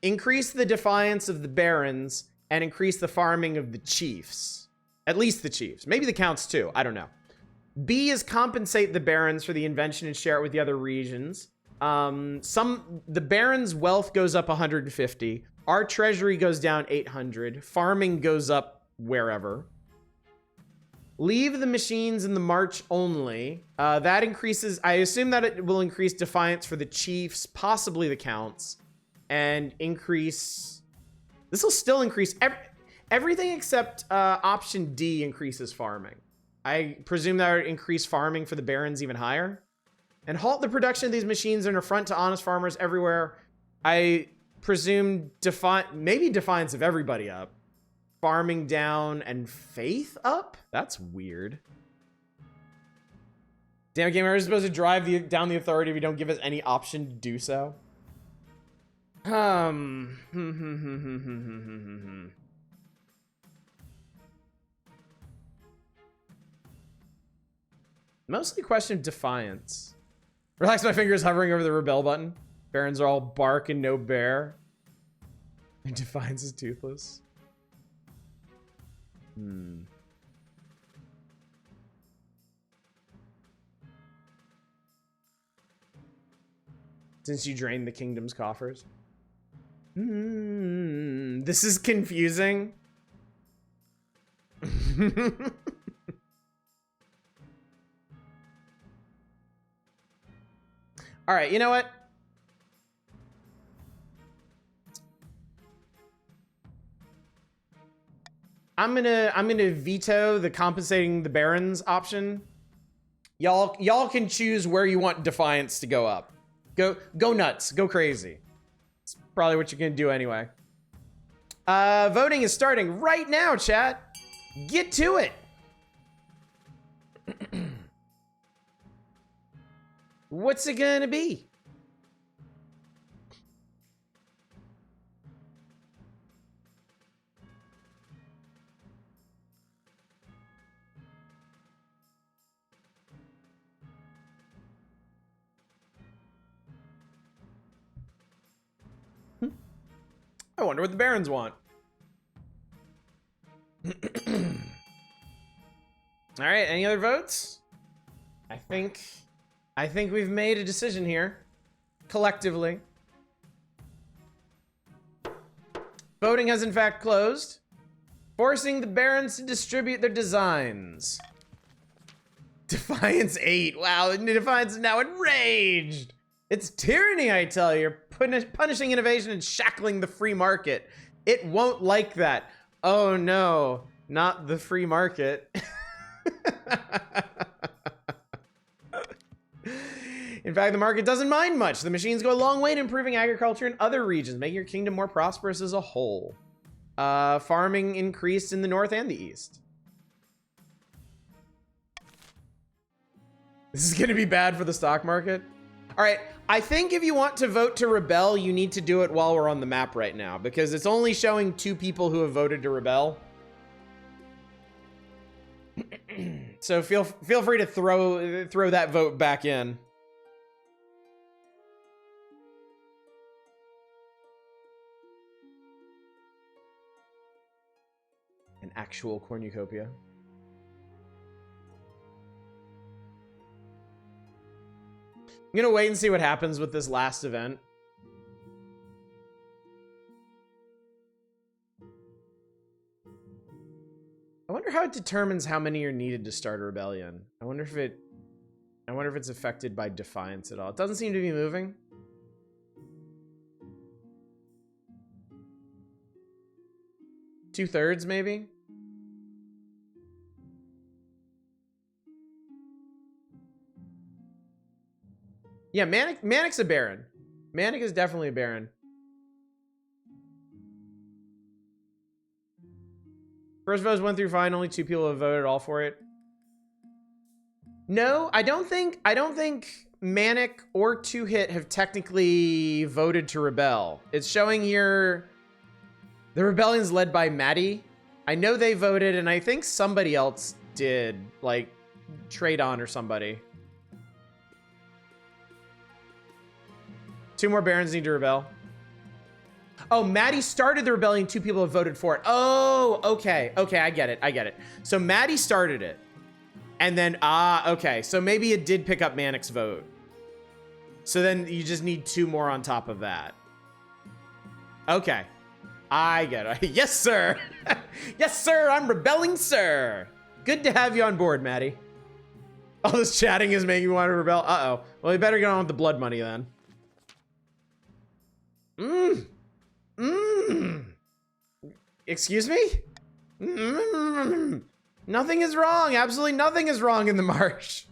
Increase the defiance of the barons and increase the farming of the chiefs. At least the chiefs. Maybe the counts too. I don't know. B is compensate the barons for the invention and share it with the other regions. The barons' wealth goes up 150. Our treasury goes down 800. Farming goes up wherever. Leave the machines in the march only. That increases. I assume that it will increase defiance for the chiefs, possibly the counts, and increase. This will still increase everything except option D increases farming. I presume that would increase farming for the barons even higher. And halt the production of these machines and affront to honest farmers everywhere. I presume maybe defiance of everybody up. Farming down and faith up? That's weird. Damn, game, are supposed to drive down the authority if we don't give us any option to do so? Mostly a question of defiance. Relax my fingers hovering over the rebel button. Barons are all bark and no bear. And defiance is toothless. Since you drained the kingdom's coffers. This is confusing. All right, you know what? I'm gonna veto the compensating the barons option. Y'all can choose where you want defiance to go up. Go nuts, go crazy. It's probably what you're gonna do anyway. Voting is starting right now, chat. Get to it. What's it gonna be? I wonder what the barons want. All right, any other votes? I think we've made a decision here, collectively. Voting has in fact closed, forcing the barons to distribute their designs. Defiance 8. Wow, Defiance is now enraged. It's tyranny, I tell you. Punishing innovation and shackling the free market. It won't like that. Oh no, not the free market. In fact, the market doesn't mind much. The machines go a long way in improving agriculture in other regions, making your kingdom more prosperous as a whole. Farming increased in the north and the east. This is going to be bad for the stock market. All right, I think if you want to vote to rebel, you need to do it while we're on the map right now, because it's only showing 2 people who have voted to rebel. So feel free to throw that vote back in. An actual cornucopia. I'm gonna wait and see what happens with this last event. I wonder how it determines how many are needed to start a rebellion. I wonder if it's affected by defiance at all. It doesn't seem to be moving. Two-thirds, maybe? Yeah, Manic's a baron. Manic is definitely a baron. First votes 1 through 5, only 2 people have voted all for it. No, I don't think Manic or 2-Hit have technically voted to rebel. It's showing here the rebellion's led by Maddie. I know they voted, and I think somebody else did, like Tradon or somebody. 2 more barons need to rebel. Oh, Maddie started the rebellion. 2 people have voted for it. Oh, okay. Okay, I get it. So Maddie started it. And then, okay. So maybe it did pick up Manic's vote. So then you just need 2 more on top of that. Okay. I get it. Yes, sir. Yes, sir. I'm rebelling, sir. Good to have you on board, Maddie. All this chatting is making me want to rebel. Uh-oh. Well, we better get on with the blood money then. Excuse me? Nothing is wrong. Absolutely nothing is wrong in the marsh.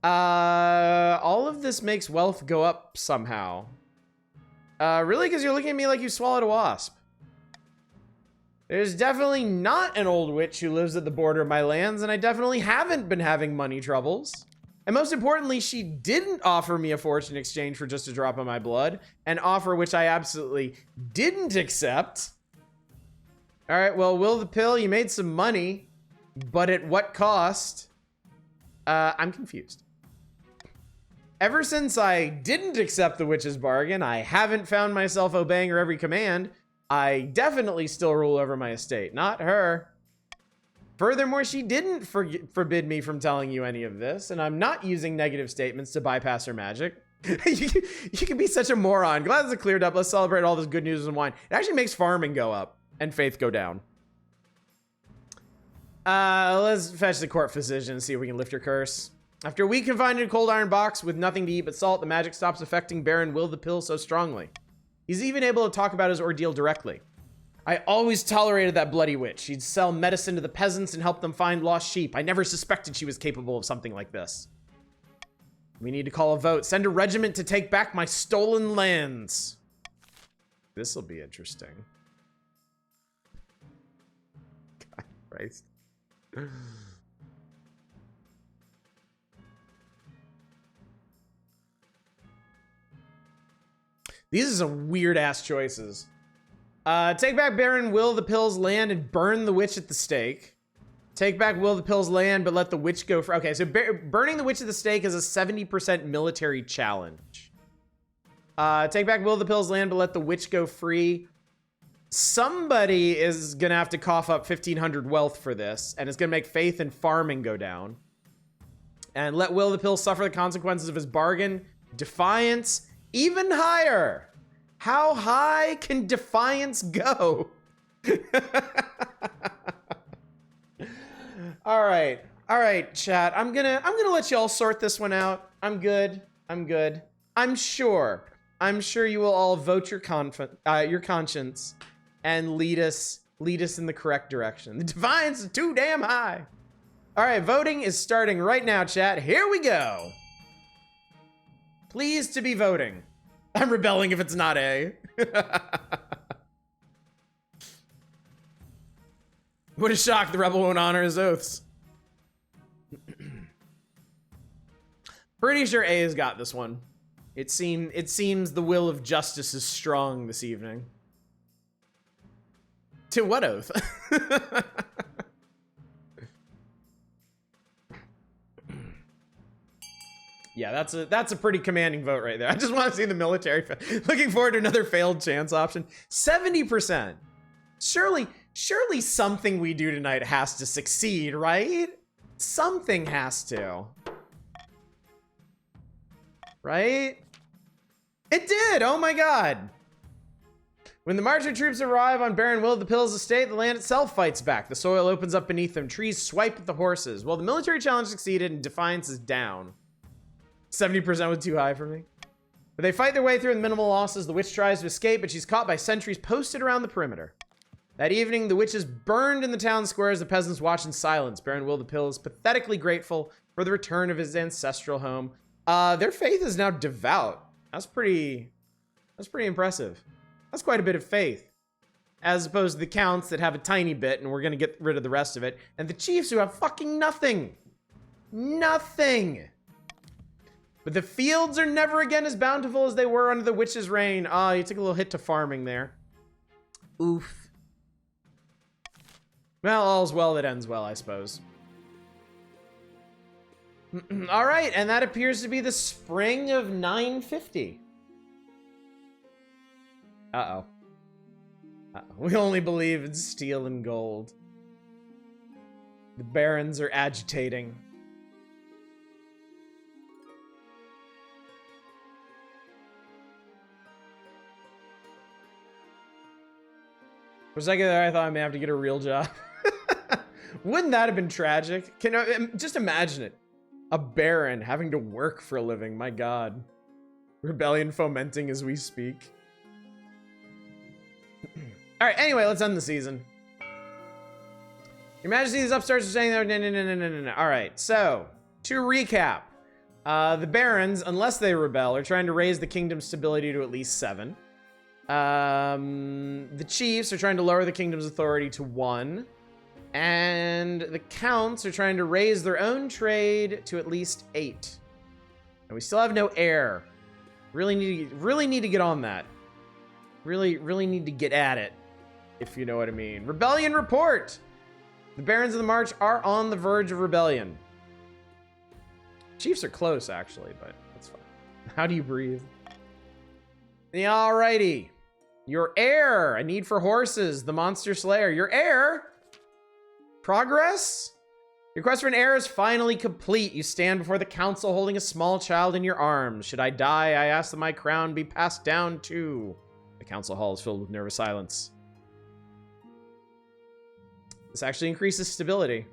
All of this makes wealth go up somehow. Really? Because you're looking at me like you swallowed a wasp. There's definitely not an old witch who lives at the border of my lands, and I definitely haven't been having money troubles. And most importantly, she didn't offer me a fortune in exchange for just a drop of my blood, an offer which I absolutely didn't accept. All right, well, Will the Pill, you made some money, but at what cost? I'm confused. Ever since I didn't accept the witch's bargain, I haven't found myself obeying her every command. I definitely still rule over my estate, not her. Furthermore, she didn't forbid me from telling you any of this, and I'm not using negative statements to bypass her magic. You can be such a moron. Glad it's cleared up. Let's celebrate all this good news and wine. It actually makes farming go up and faith go down. Let's fetch the court physician and see if we can lift her curse. After a week confined in a cold iron box with nothing to eat but salt, the magic stops affecting Baron Will the Pill so strongly. He's even able to talk about his ordeal directly. I always tolerated that bloody witch. She'd sell medicine to the peasants and help them find lost sheep. I never suspected she was capable of something like this. We need to call a vote. Send a regiment to take back my stolen lands. This'll be interesting. God Christ. These are some weird ass choices. Take back Baron Will the Pill's land and burn the witch at the stake. Take back Will the Pill's land, but let the witch go for... Okay, so burning the witch at the stake is a 70% military challenge. Take back Will the Pill's land, but let the witch go free. Somebody is gonna have to cough up 1,500 wealth for this, and it's gonna make faith and farming go down. And let Will the Pill suffer the consequences of his bargain. Defiance, even higher. How high can defiance go? All right, chat. I'm gonna let y'all sort this one out. I'm good. I'm sure I'm sure you will all vote your conscience and lead us in the correct direction. The defiance is too damn high. All right, voting is starting right now, chat. Here we go. Pleased to be voting. I'm rebelling if it's not A. What a shock, the rebel won't honor his oaths. Pretty sure A has got this one. It seems the will of justice is strong this evening. To what oath? Yeah, that's a pretty commanding vote right there. I just want to see the military. Looking forward to another failed chance option. 70%. Surely something we do tonight has to succeed, right? Something has to. Right? It did! Oh my god! When the marcher troops arrive on Baron Will of the Pills estate, the land itself fights back. The soil opens up beneath them. Trees swipe at the horses. Well, the military challenge succeeded and defiance is down. 70% was too high for me. But they fight their way through with minimal losses. The witch tries to escape, but she's caught by sentries posted around the perimeter. That evening, the witch is burned in the town square as the peasants watch in silence. Baron Will of the Pill is pathetically grateful for the return of his ancestral home. Their faith is now devout. That's pretty impressive. That's quite a bit of faith. As opposed to the counts that have a tiny bit, and we're gonna get rid of the rest of it. And the chiefs who have fucking nothing. Nothing. But the fields are never again as bountiful as they were under the witch's reign. Ah, you took a little hit to farming there. Oof. Well, all's well that ends well, I suppose. All right, and that appears to be the spring of 950. Uh-oh. We only believe in steel and gold. The barons are agitating. For a second there, I thought I may have to get a real job. Wouldn't that have been tragic? Can I just imagine it? A baron having to work for a living. My God. Rebellion fomenting as we speak. All right. Anyway, let's end the season. Your Majesty, these upstarts are saying that. No. All right. So to recap, the barons, unless they rebel, are trying to raise the kingdom's stability to at least 7. The chiefs are trying to lower the kingdom's authority to 1. And the counts are trying to raise their own trade to at least 8. And we still have no heir. Really need to get on that. Really need to get at it, if you know what I mean. Rebellion report! The barons of the march are on the verge of rebellion. Chiefs are close, actually, but that's fine. How do you breathe? Alrighty. Your heir. A need for horses. The monster slayer. Your heir. Progress? Your quest for an heir is finally complete. You stand before the council holding a small child in your arms. Should I die, I ask that my crown be passed down to... The council hall is filled with nervous silence. This actually increases stability.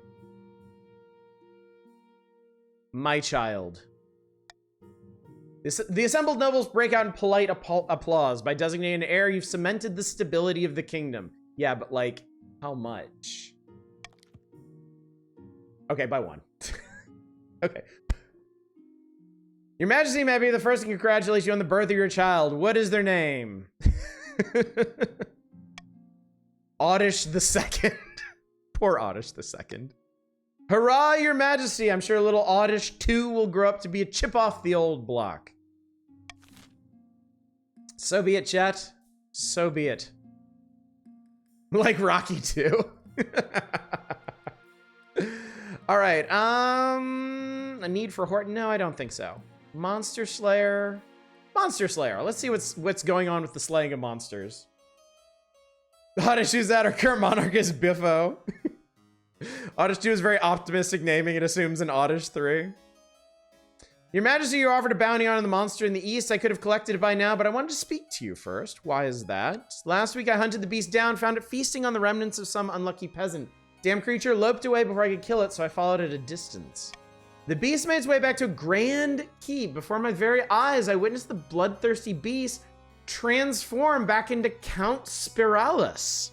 My child. The assembled nobles break out in polite applause. By designating an heir, you've cemented the stability of the kingdom. Yeah, but like, how much? Okay, by 1. Okay. Your Majesty, may I be the first to congratulate you on the birth of your child. What is their name? Audish the Second. Poor Audish the Second. Hurrah, Your Majesty! I'm sure little Audish 2 will grow up to be a chip off the old block. So be it, chat. So be it. Like Rocky 2. All right, a need for Horton? No, I don't think so. Monster Slayer. Monster Slayer. Let's see what's going on with the slaying of monsters. Audish 2's that, our current monarch is Biffo. Audish 2 is very optimistic naming. It assumes an Audish 3. Your Majesty, you offered a bounty on the monster in the east. I could have collected it by now, but I wanted to speak to you first. Why is that? Last week I hunted the beast down, found it feasting on the remnants of some unlucky peasant. Damn creature loped away before I could kill it, so I followed at a distance. The beast made its way back to a grand keep. Before my very eyes, I witnessed the bloodthirsty beast transform back into Count Spiralis.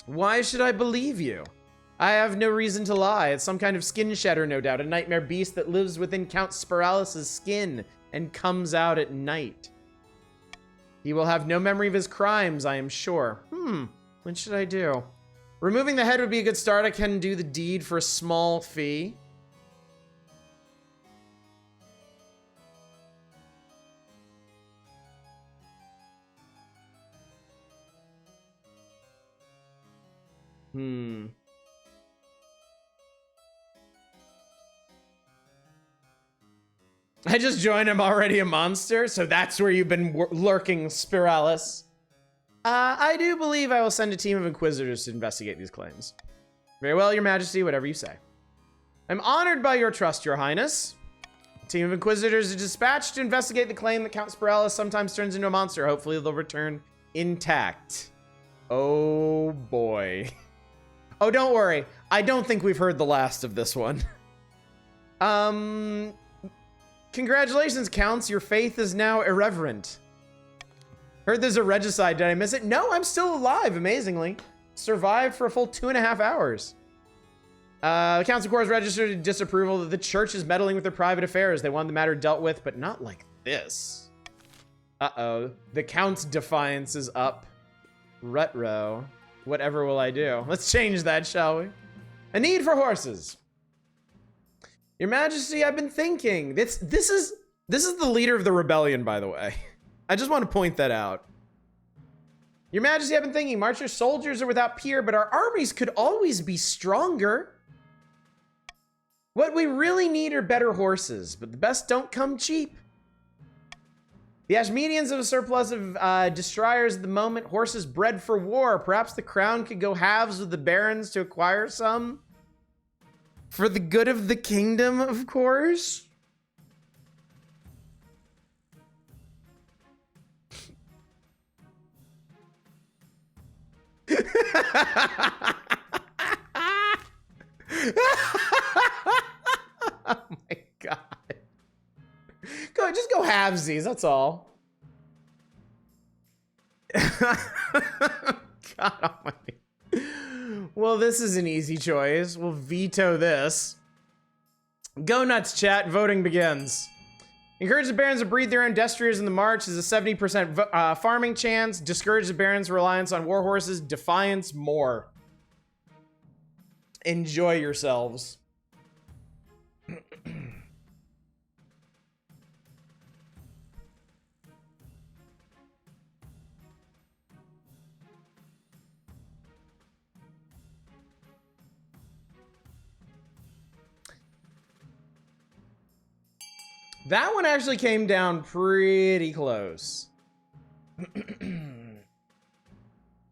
Why should I believe you? I have no reason to lie. It's some kind of skin shedder, no doubt. A nightmare beast that lives within Count Spiralis' skin and comes out at night. He will have no memory of his crimes, I am sure. What should I do? Removing the head would be a good start. I can do the deed for a small fee. I just joined. I'm already a monster, so that's where you've been lurking, Spiralis. I do believe I will send a team of inquisitors to investigate these claims. Very well, your majesty, whatever you say. I'm honored by your trust, your highness. A team of inquisitors is dispatched to investigate the claim that Count Spiralis sometimes turns into a monster. Hopefully they'll return intact. Oh boy. Oh, don't worry. I don't think we've heard the last of this one. Congratulations, Counts. Your faith is now irreverent. Heard there's a regicide. Did I miss it? No, I'm still alive, amazingly. Survived for a full 2.5 hours. The Counts, of course, registered disapproval that the church is meddling with their private affairs. They want the matter dealt with, but not like this. Uh-oh. The Count's defiance is up. Rutro. Whatever will I do? Let's change that, shall we? A need for horses. Your Majesty, I've been thinking. This is the leader of the rebellion, by the way. I just want to point that out. Your Majesty, I've been thinking. Marcher soldiers are without peer, but our armies could always be stronger. What we really need are better horses, but the best don't come cheap. The Ashmedians have a surplus of destroyers at the moment. Horses bred for war. Perhaps the crown could go halves with the barons to acquire some. For the good of the kingdom, of course. Oh my god. Just go halvesies, that's all. God almighty. Well, this is an easy choice. We'll veto this. Go nuts, chat. Voting begins. Encourage the barons to breed their own destriers in the march. Is a 70% farming chance. Discourage the barons' reliance on war horses. Defiance more. Enjoy yourselves. That one actually came down pretty close.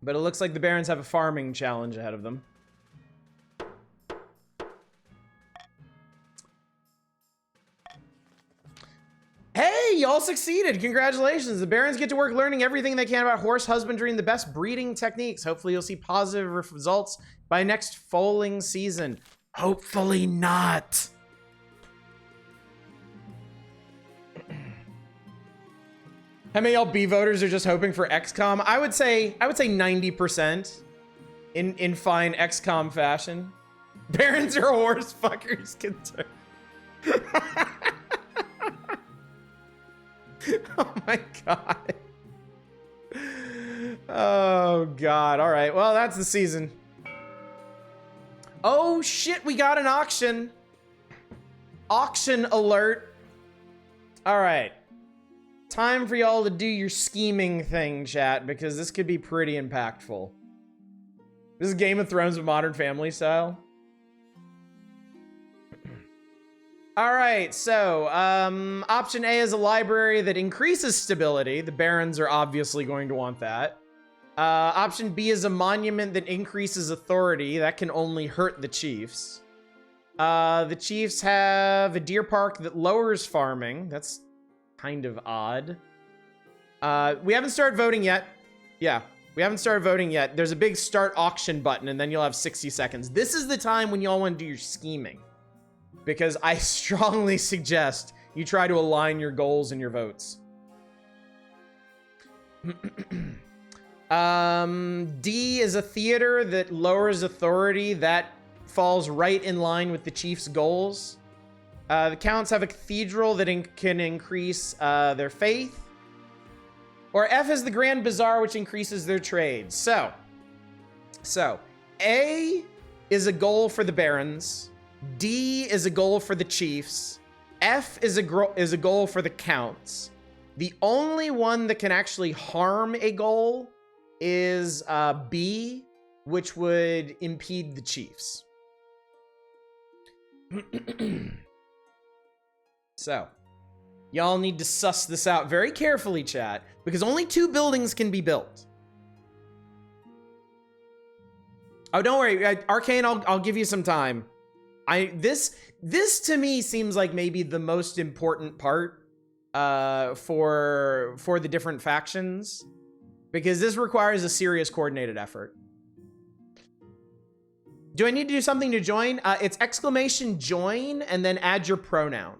But it looks like the barons have a farming challenge ahead of them. Hey, y'all succeeded. Congratulations. The barons get to work learning everything they can about horse husbandry and the best breeding techniques. Hopefully you'll see positive results by next foaling season. Hopefully not. How many y'all B voters are just hoping for XCOM? I would say 90% in fine XCOM fashion. Barons are horse fuckers. Oh my god. Oh god. All right. Well, that's the season. Oh shit, we got an auction. Auction alert. All right. Time for y'all to do your scheming thing, chat, because this could be pretty impactful. This is Game of Thrones with Modern Family style. All right, so option A is a library that increases stability. The barons are obviously going to want that. Option B is a monument that increases authority. That can only hurt the chiefs. The chiefs have a deer park that lowers farming. That's kind of odd. We haven't started voting yet. Yeah, We haven't started voting yet. There's a big start auction button, and then you'll have 60 seconds. This is the time when y'all want to do your scheming, because I strongly suggest you try to align your goals and your votes. D is a theater that lowers authority. That falls right in line with the chief's goals. The counts have a cathedral that can increase their faith. Or F is the Grand Bazaar, which increases their trade. So A is a goal for the barons. D is a goal for the chiefs. F is a goal for the counts. The only one that can actually harm a goal is B, which would impede the chiefs. So, y'all need to suss this out very carefully, chat, because only 2 buildings can be built. Oh, don't worry, Arcane, I'll give you some time. This to me seems like maybe the most important part for the different factions, because this requires a serious coordinated effort. Do I need to do something to join? It's exclamation join and then add your pronoun.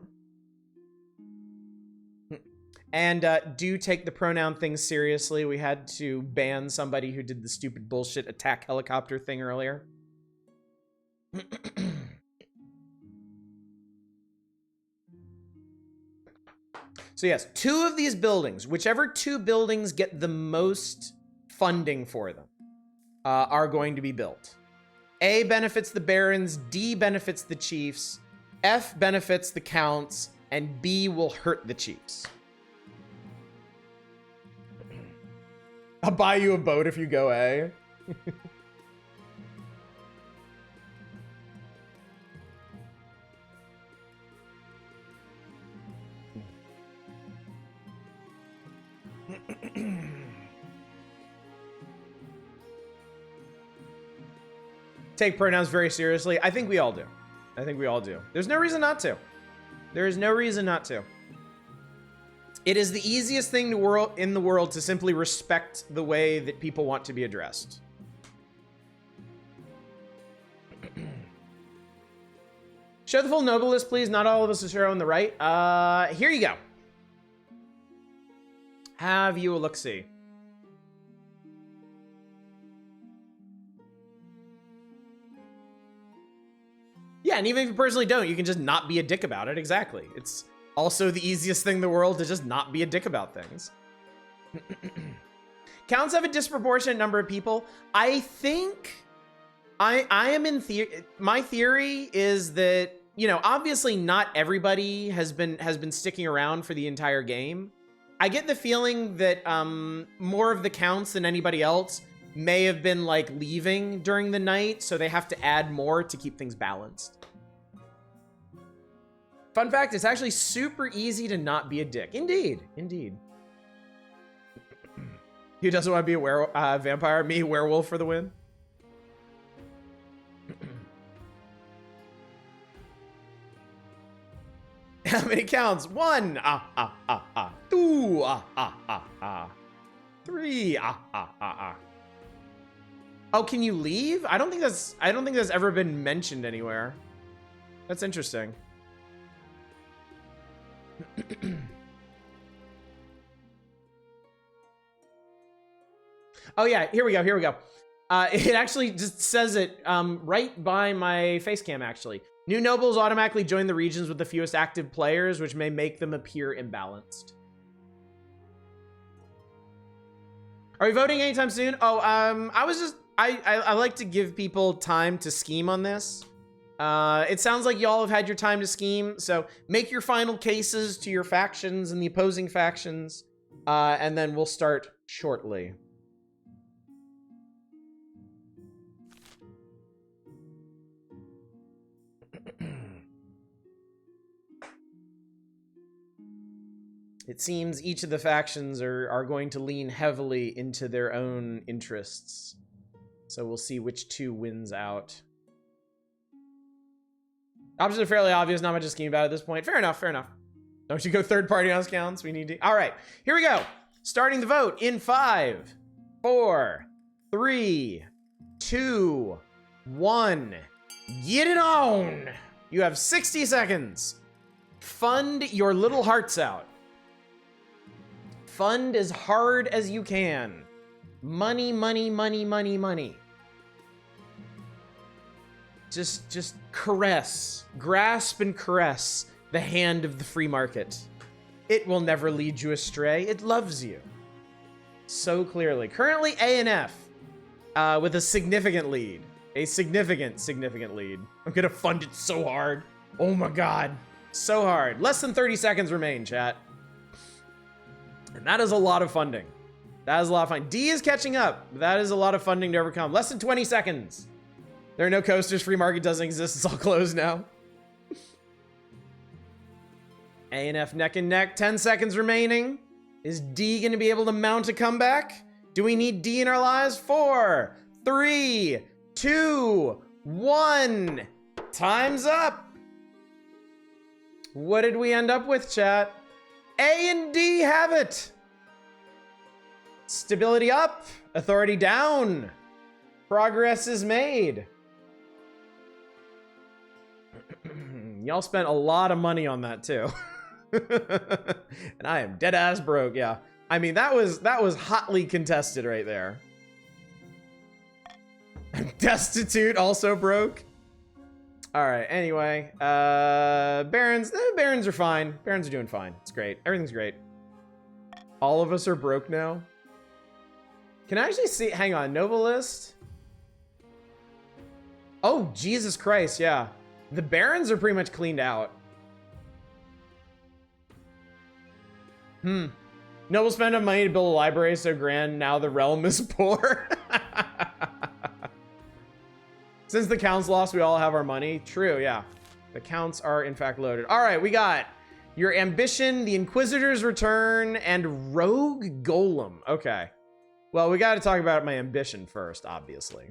And do take the pronoun thing seriously. We had to ban somebody who did the stupid bullshit attack helicopter thing earlier. So yes, 2 of these buildings, whichever 2 buildings get the most funding for them, are going to be built. A benefits the barons, D benefits the chiefs, F benefits the counts, and B will hurt the chiefs. I'll buy you a boat if you go A. Take pronouns very seriously. I think we all do. I think we all do. There's no reason not to. There is no reason not to. It is the easiest thing in the world to simply respect the way that people want to be addressed. Show the full noble list, please. Not all of us are on the right. Here you go. Have you a look-see. Yeah, and even if you personally don't, you can just not be a dick about it. Exactly. It's also the easiest thing in the world to just not be a dick about things. Counts have a disproportionate number of people. I think I am in theory. My theory is that, you know, obviously not everybody has been sticking around for the entire game. I get the feeling that more of the counts than anybody else may have been like leaving during the night, so they have to add more to keep things balanced. Fun fact, it's actually super easy to not be a dick. Indeed, indeed. Who doesn't want to be a vampire? Me, werewolf for the win. How many counts? 1, 2, 3, Oh, can you leave? I don't think that's ever been mentioned anywhere. That's interesting. Oh yeah, here we go. It actually just says it right by my face cam, actually. New nobles automatically join the regions with the fewest active players, which may make them appear imbalanced. Are we voting anytime soon? Oh, I like to give people time to scheme on this. It sounds like y'all have had your time to scheme, so make your final cases to your factions and the opposing factions, and then we'll start shortly. It seems each of the factions are going to lean heavily into their own interests. So we'll see which 2 wins out. Options are fairly obvious, not much to scheme about at this point. Fair enough, fair enough. Don't you go third party on counts? We need to. All right, here we go. Starting the vote in 5, 4, 3, 2, 1. Get it on! You have 60 seconds. Fund your little hearts out. Fund as hard as you can. Money, money, money, money, money. Just caress, grasp and caress the hand of the free market. It will never lead you astray. It loves you. So clearly. Currently A and F with a significant lead. A significant lead. I'm gonna fund it so hard. Oh my God. So hard. Less than 30 seconds remain, chat. And that is a lot of funding. That is a lot of fun. D is catching up. That is a lot of funding to overcome. Less than 20 seconds. There are no coasters. Free market doesn't exist. It's all closed now. A and F neck and neck. 10 seconds remaining. Is D going to be able to mount a comeback? Do we need D in our lives? 4, 3, 2, 1. Time's up. What did we end up with, chat? A and D have it. Stability up. Authority down. Progress is made. Y'all spent a lot of money on that too. And I am dead ass broke, yeah. I mean, that was hotly contested right there. Destitute, also broke. All right, anyway. Barons are fine. Barons are doing fine. It's great. Everything's great. All of us are broke now. Can I actually see? Hang on, Nova list. Oh, Jesus Christ, yeah. The barons are pretty much cleaned out. Nobles spend enough money to build a library so grand, now the realm is poor. Since the counts lost, we all have our money. True, yeah. The counts are in fact loaded. All right, we got your ambition, the Inquisitor's return, and Rogue Golem. Okay. Well, we got to talk about my ambition first, obviously.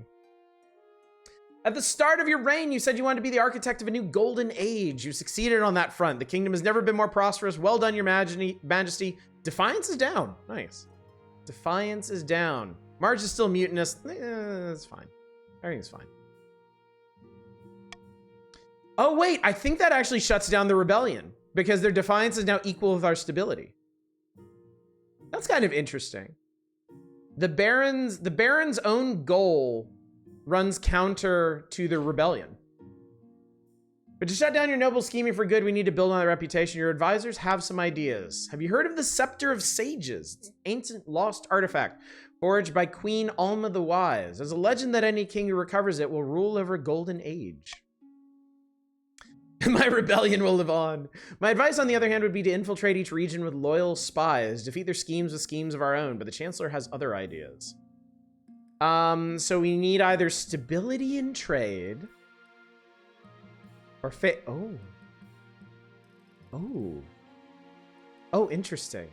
At the start of your reign, you said you wanted to be the architect of a new golden age. You succeeded on that front. The kingdom has never been more prosperous. Well done, your majesty. Defiance is down. Nice. Defiance is down. March is still mutinous. It's fine. Everything's fine. Oh, wait. I think that actually shuts down the rebellion because their defiance is now equal with our stability. That's kind of interesting. The Baron's own goal runs counter to the rebellion. But to shut down your noble scheming for good, we need to build on that reputation. Your advisors have some ideas. Have you heard of the Scepter of Sages? It's an ancient lost artifact forged by Queen Alma the Wise. There's a legend that any king who recovers it will rule over a golden age. My rebellion will live on. My advice, on the other hand, would be to infiltrate each region with loyal spies, defeat their schemes with schemes of our own, but the Chancellor has other ideas. So we need either stability in trade or Oh, interesting.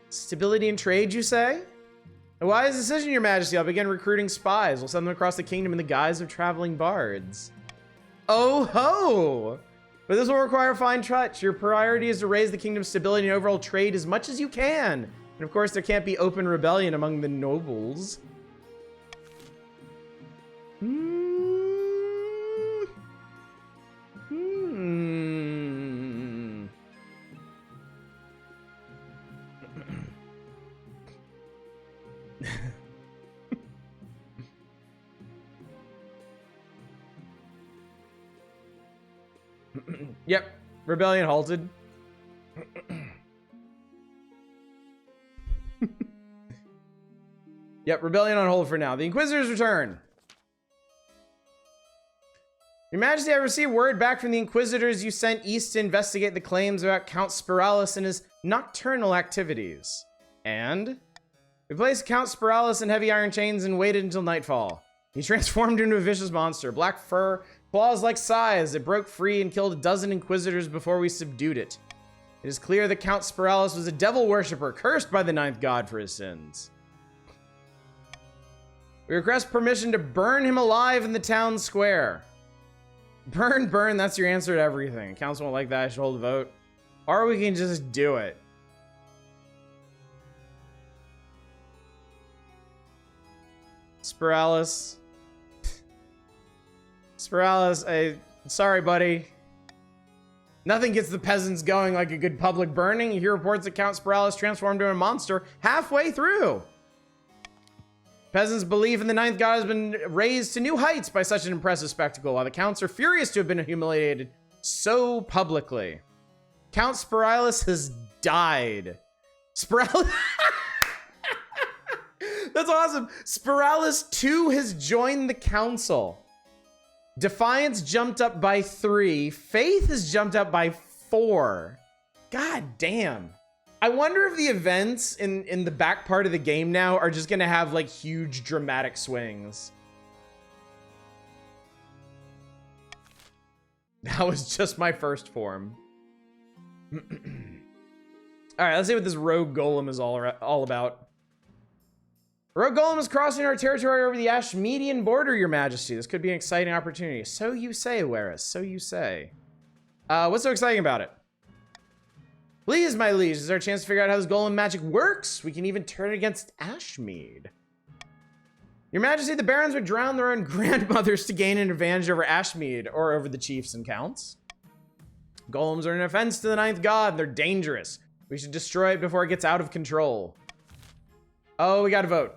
Stability in trade, you say? A wise decision, your majesty. I'll begin recruiting spies. We'll send them across the kingdom in the guise of traveling bards. Oh ho! But this will require a fine touch. Your priority is to raise the kingdom's stability and overall trade as much as you can. And of course, there can't be open rebellion among the nobles. Yep, rebellion halted. Yep, rebellion on hold for now. The Inquisitors return. Your Majesty, I received word back from the Inquisitors you sent east to investigate the claims about Count Spiralis and his nocturnal activities. And we placed Count Spiralis in heavy iron chains and waited until nightfall. He transformed into a vicious monster, black fur, claws like scythes. It broke free and killed a dozen Inquisitors before we subdued it. It is clear that Count Spiralis was a devil worshipper, cursed by the ninth god for his sins. We request permission to burn him alive in the town square. Burn, burn, that's your answer to everything. Council won't like that, I should hold a vote. Or we can just do it. Spiralis. Spiralis, sorry, buddy. Nothing gets the peasants going like a good public burning. You hear reports that Count Spiralis transformed into a monster halfway through. Peasants' belief in the ninth god has been raised to new heights by such an impressive spectacle, while the counts are furious to have been humiliated so publicly. Count Spiralis has died. Spiralis... That's awesome. Spiralis 2 has joined the council. Defiance jumped up by 3. Faith has jumped up by 4. God damn. I wonder if the events in the back part of the game now are just gonna have like huge dramatic swings. That was just my first form. All right, let's see what this rogue golem is all about. Rogue golem is crossing our territory over the Ashmedian border, Your Majesty. This could be an exciting opportunity. So you say, Weris. So you say. What's so exciting about it? Please, my liege, this is our chance to figure out how this golem magic works. We can even turn it against Ashmead. Your Majesty, the barons would drown their own grandmothers to gain an advantage over Ashmead or over the chiefs and counts. Golems are an offense to the ninth god, and they're dangerous. We should destroy it before it gets out of control. Oh, we gotta vote.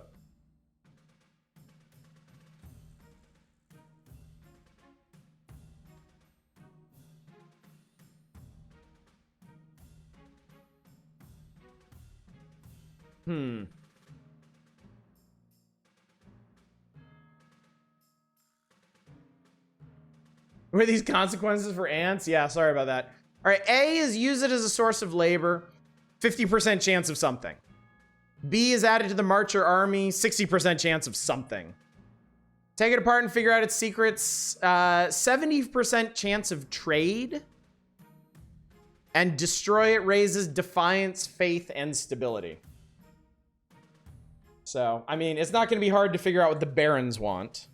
Were these consequences for ants? Yeah, sorry about that. All right, A is use it as a source of labor. 50% chance of something. B is added to the marcher army. 60% chance of something. Take it apart and figure out its secrets. 70% chance of trade. And destroy it raises defiance, faith, and stability. So, I mean, it's not going to be hard to figure out what the barons want.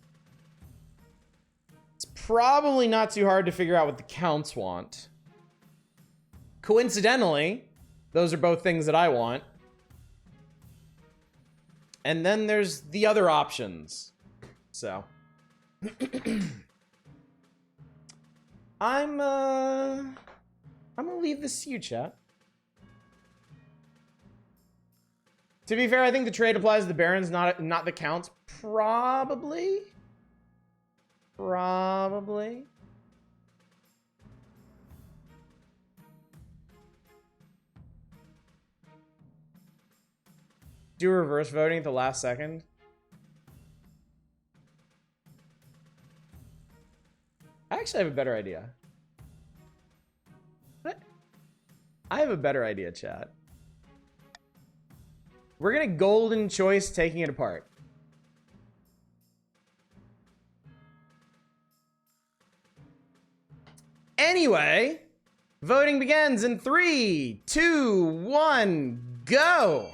It's probably not too hard to figure out what the counts want. Coincidentally, those are both things that I want. And then there's the other options. So. I'm gonna leave this to you, chat. To be fair, I think the trade applies to the barons, not the counts. Probably. Do reverse voting at the last second. I actually have a better idea. What? I have a better idea, chat. We're gonna golden choice taking it apart. Anyway, voting begins in 3, 2, 1, go!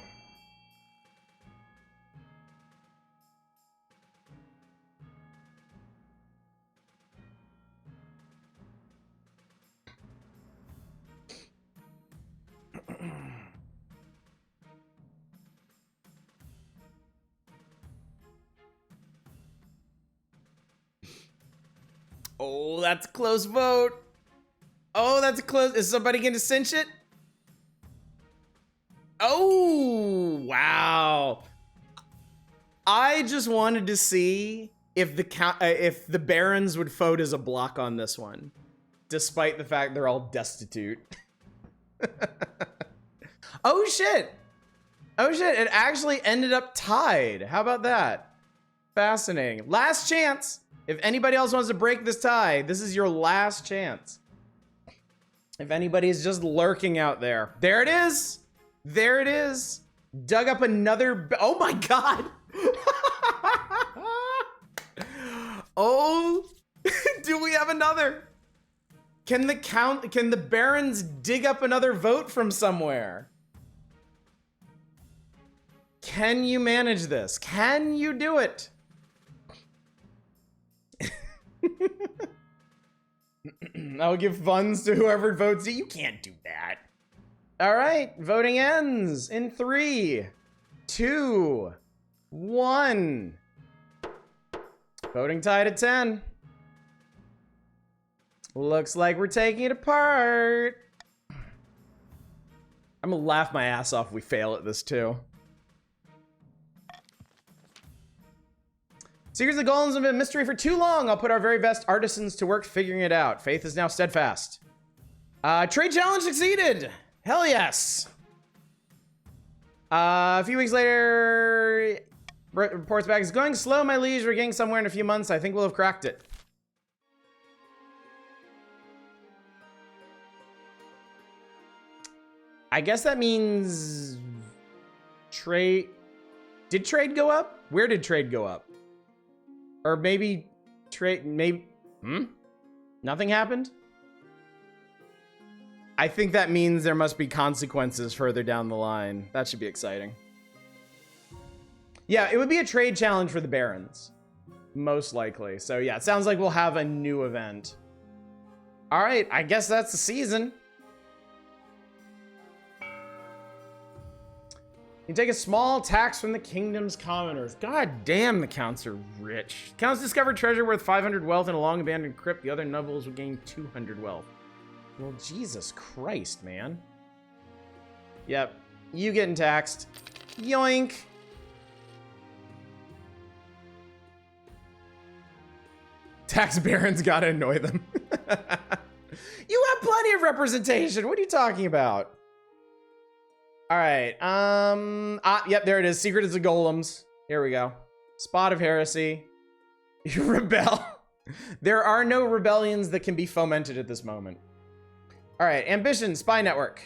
Oh, that's a close vote. Oh, that's a close. Is somebody going to cinch it? Oh, wow. I just wanted to see if the barons would vote as a block on this one, despite the fact they're all destitute. Oh shit. Oh shit, it actually ended up tied. How about that? Fascinating. Last chance. If anybody else wants to break this tie, this is your last chance. If anybody is just lurking out there. There it is. There it is. Dug up another. Oh my God. Oh, do we have another? Can the barons dig up another vote from somewhere? Can you manage this? Can you do it? I'll give funds to whoever votes. You can't do that. All right, voting ends in 3, 2, 1. Voting tied at 10. Looks like we're taking it apart. I'm gonna laugh my ass off if we fail at this too. Secrets of the Golems have been a mystery for too long. I'll put our very best artisans to work figuring it out. Faith is now steadfast. Trade challenge succeeded. Hell yes. A few weeks later, reports back. It's going slow, my liege. We're getting somewhere in a few months. I think we'll have cracked it. I guess that means trade. Did trade go up? Where did trade go up? Or maybe trade, maybe, nothing happened? I think that means there must be consequences further down the line. That should be exciting. Yeah, it would be a trade challenge for the Barons. Most likely. So yeah, it sounds like we'll have a new event. All right, I guess that's the season. You take a small tax from the kingdom's commoners. God damn, the counts are rich. Counts discovered treasure worth 500 wealth in a long abandoned crypt. The other nobles would gain 200 wealth. Well, Jesus Christ, man. Yep, you getting taxed. Yoink. Tax barons gotta annoy them. You have plenty of representation. What are you talking about? All right. Yep, there it is. Secret is the Golems. Here we go. Spot of heresy. You rebel. There are no rebellions that can be fomented at this moment. All right. Ambition, spy network.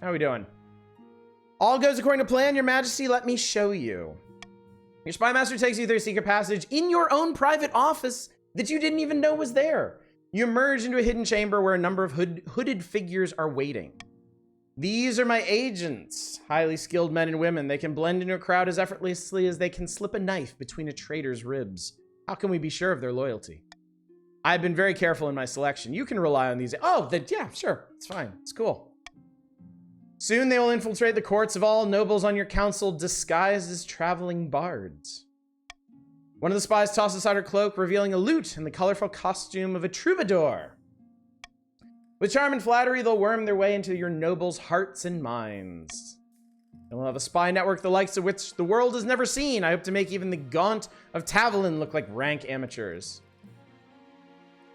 How are we doing? All goes according to plan, Your Majesty. Let me show you. Your spy master takes you through a secret passage in your own private office that you didn't even know was there. You emerge into a hidden chamber where a number of hooded figures are waiting. These are my agents, highly skilled men and women. They can blend into a crowd as effortlessly as they can slip a knife between a traitor's ribs. How can we be sure of their loyalty? I've been very careful in my selection. You can rely on these. Oh, yeah, sure. It's fine. It's cool. Soon they will infiltrate the courts of all nobles on your council disguised as traveling bards. One of the spies tosses aside her cloak, revealing a lute in the colorful costume of a troubadour. With charm and flattery, they'll worm their way into your nobles' hearts and minds. And we'll have a spy network the likes of which the world has never seen. I hope to make even the Gaunt of Tavolin look like rank amateurs.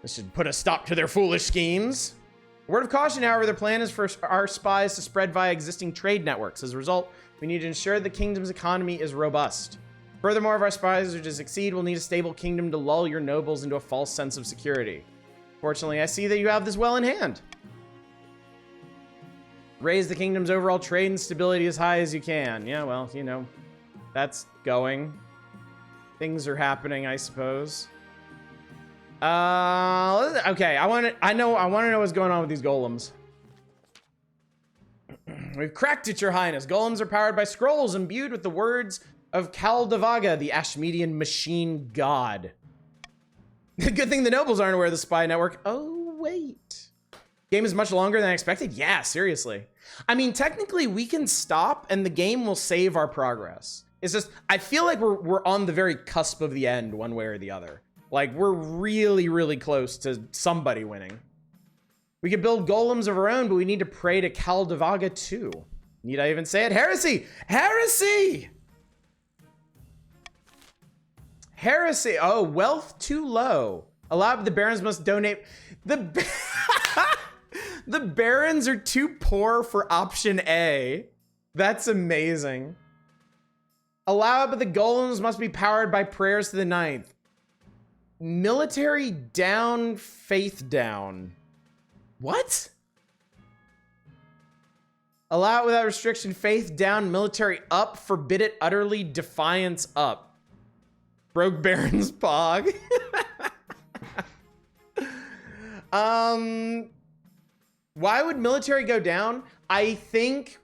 This should put a stop to their foolish schemes. A word of caution, however, their plan is for our spies to spread via existing trade networks. As a result, we need to ensure the kingdom's economy is robust. Furthermore, if our spies are to succeed, we'll need a stable kingdom to lull your nobles into a false sense of security. Fortunately, I see that you have this well in hand. Raise the kingdom's overall trade and stability as high as you can. Yeah, well, you know, that's going. Things are happening, I suppose. Okay, I want to know what's going on with these golems. We've cracked it, Your Highness. Golems are powered by scrolls imbued with the words of Kaldavaga, the Ashmedian machine god. Good thing the nobles aren't aware of the spy network. Oh, wait. Game is much longer than I expected? Yeah, seriously. I mean, technically, we can stop and the game will save our progress. It's just, I feel like we're on the very cusp of the end, one way or the other. Like, we're really, really close to somebody winning. We could build golems of our own, but we need to pray to Kaldavaga too. Need I even say it? Heresy! Heresy! Heresy. Oh, wealth too low. Allowed, the barons must donate. The barons are too poor for option A. That's amazing. Allowed, but the golems must be powered by prayers to the ninth. Military down, faith down. What? Allow it without restriction, faith down, military up, forbid it utterly, defiance up. Broke Baron's Pog. Why would military go down? I think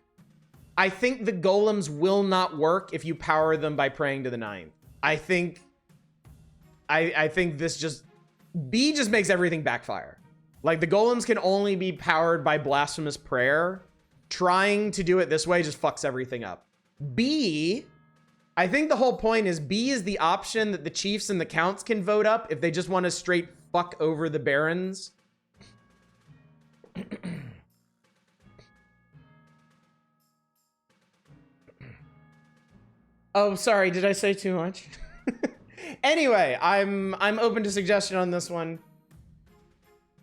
the golems will not work if you power them by praying to the ninth. I think this just B just makes everything backfire. Like, the golems can only be powered by blasphemous prayer. Trying to do it this way just fucks everything up. B, I think the whole point is B is the option that the chiefs and the counts can vote up if they just want to straight fuck over the barons. Oh, sorry, did I say too much? Anyway, I'm open to suggestion on this one.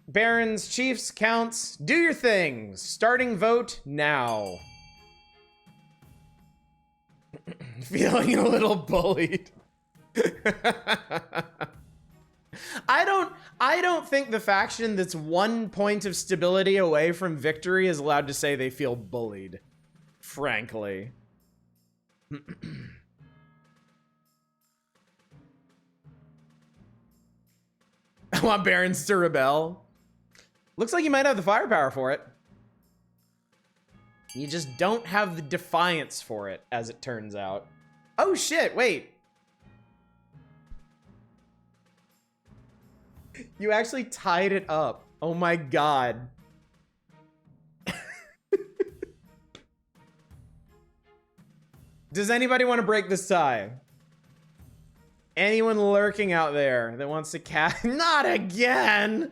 Barons, chiefs, counts, do your thing. Starting vote now. Feeling a little bullied. I don't think the faction that's 1 point of stability away from victory is allowed to say they feel bullied. Frankly. I want barons to rebel. Looks like you might have the firepower for it. You just don't have the defiance for it, as it turns out. Oh shit, wait. You actually tied it up. Oh my god. Does anybody want to break this tie? Anyone lurking out there that wants to cast? Not again!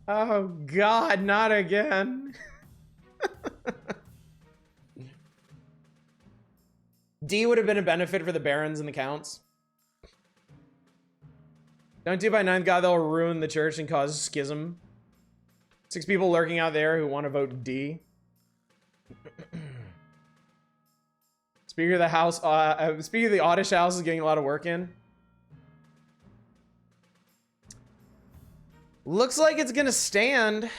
Oh god, not again. D would have been a benefit for the barons and the counts. Don't do by 9th god, they'll ruin the church and cause schism. 6 people lurking out there who want to vote D. Speaker of the house, Speaker of the Audish house is getting a lot of work in. Looks like it's gonna stand.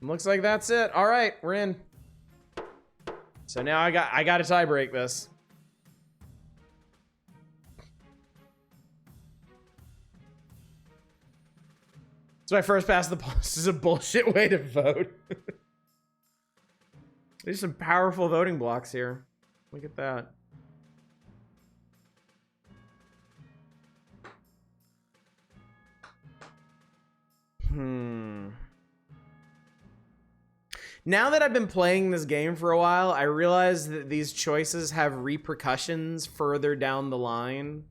Looks like that's it. All right, we're in. So now I got to tie break this. So my first pass of the post is a bullshit way to vote. There's some powerful voting blocks here. Look at that. Now that I've been playing this game for a while, I realize that these choices have repercussions further down the line.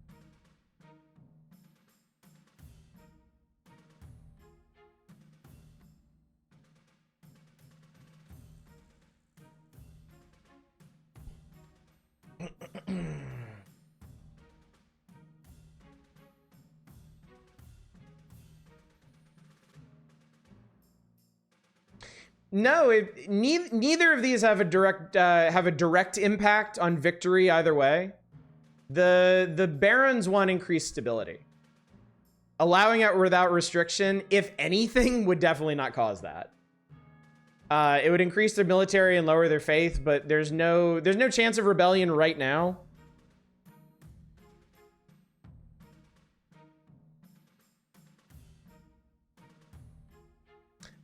No, neither of these have a direct impact on victory either way. The Barons one increased stability. Allowing it without restriction, if anything, would definitely not cause that. It would increase their military and lower their faith, but there's no chance of rebellion right now.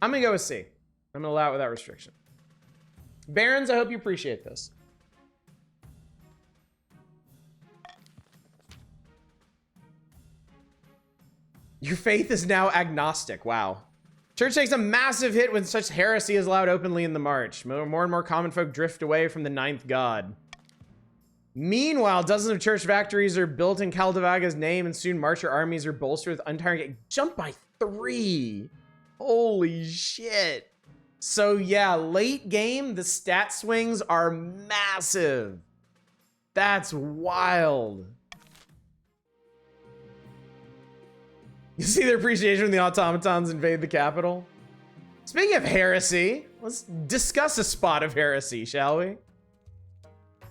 I'm gonna go with C. I'm gonna allow it without restriction. Barons, I hope you appreciate this. Your faith is now agnostic. Wow. Church takes a massive hit when such heresy is allowed openly in the march. More and more common folk drift away from the 9th god. Meanwhile, dozens of church factories are built in Kaldavaga's name, and soon marcher armies are bolstered with untiring. Jump by 3. Holy shit. So yeah, late game, the stat swings are massive. That's wild. You see their appreciation when the automatons invade the capital? Speaking of heresy, let's discuss a spot of heresy, shall we?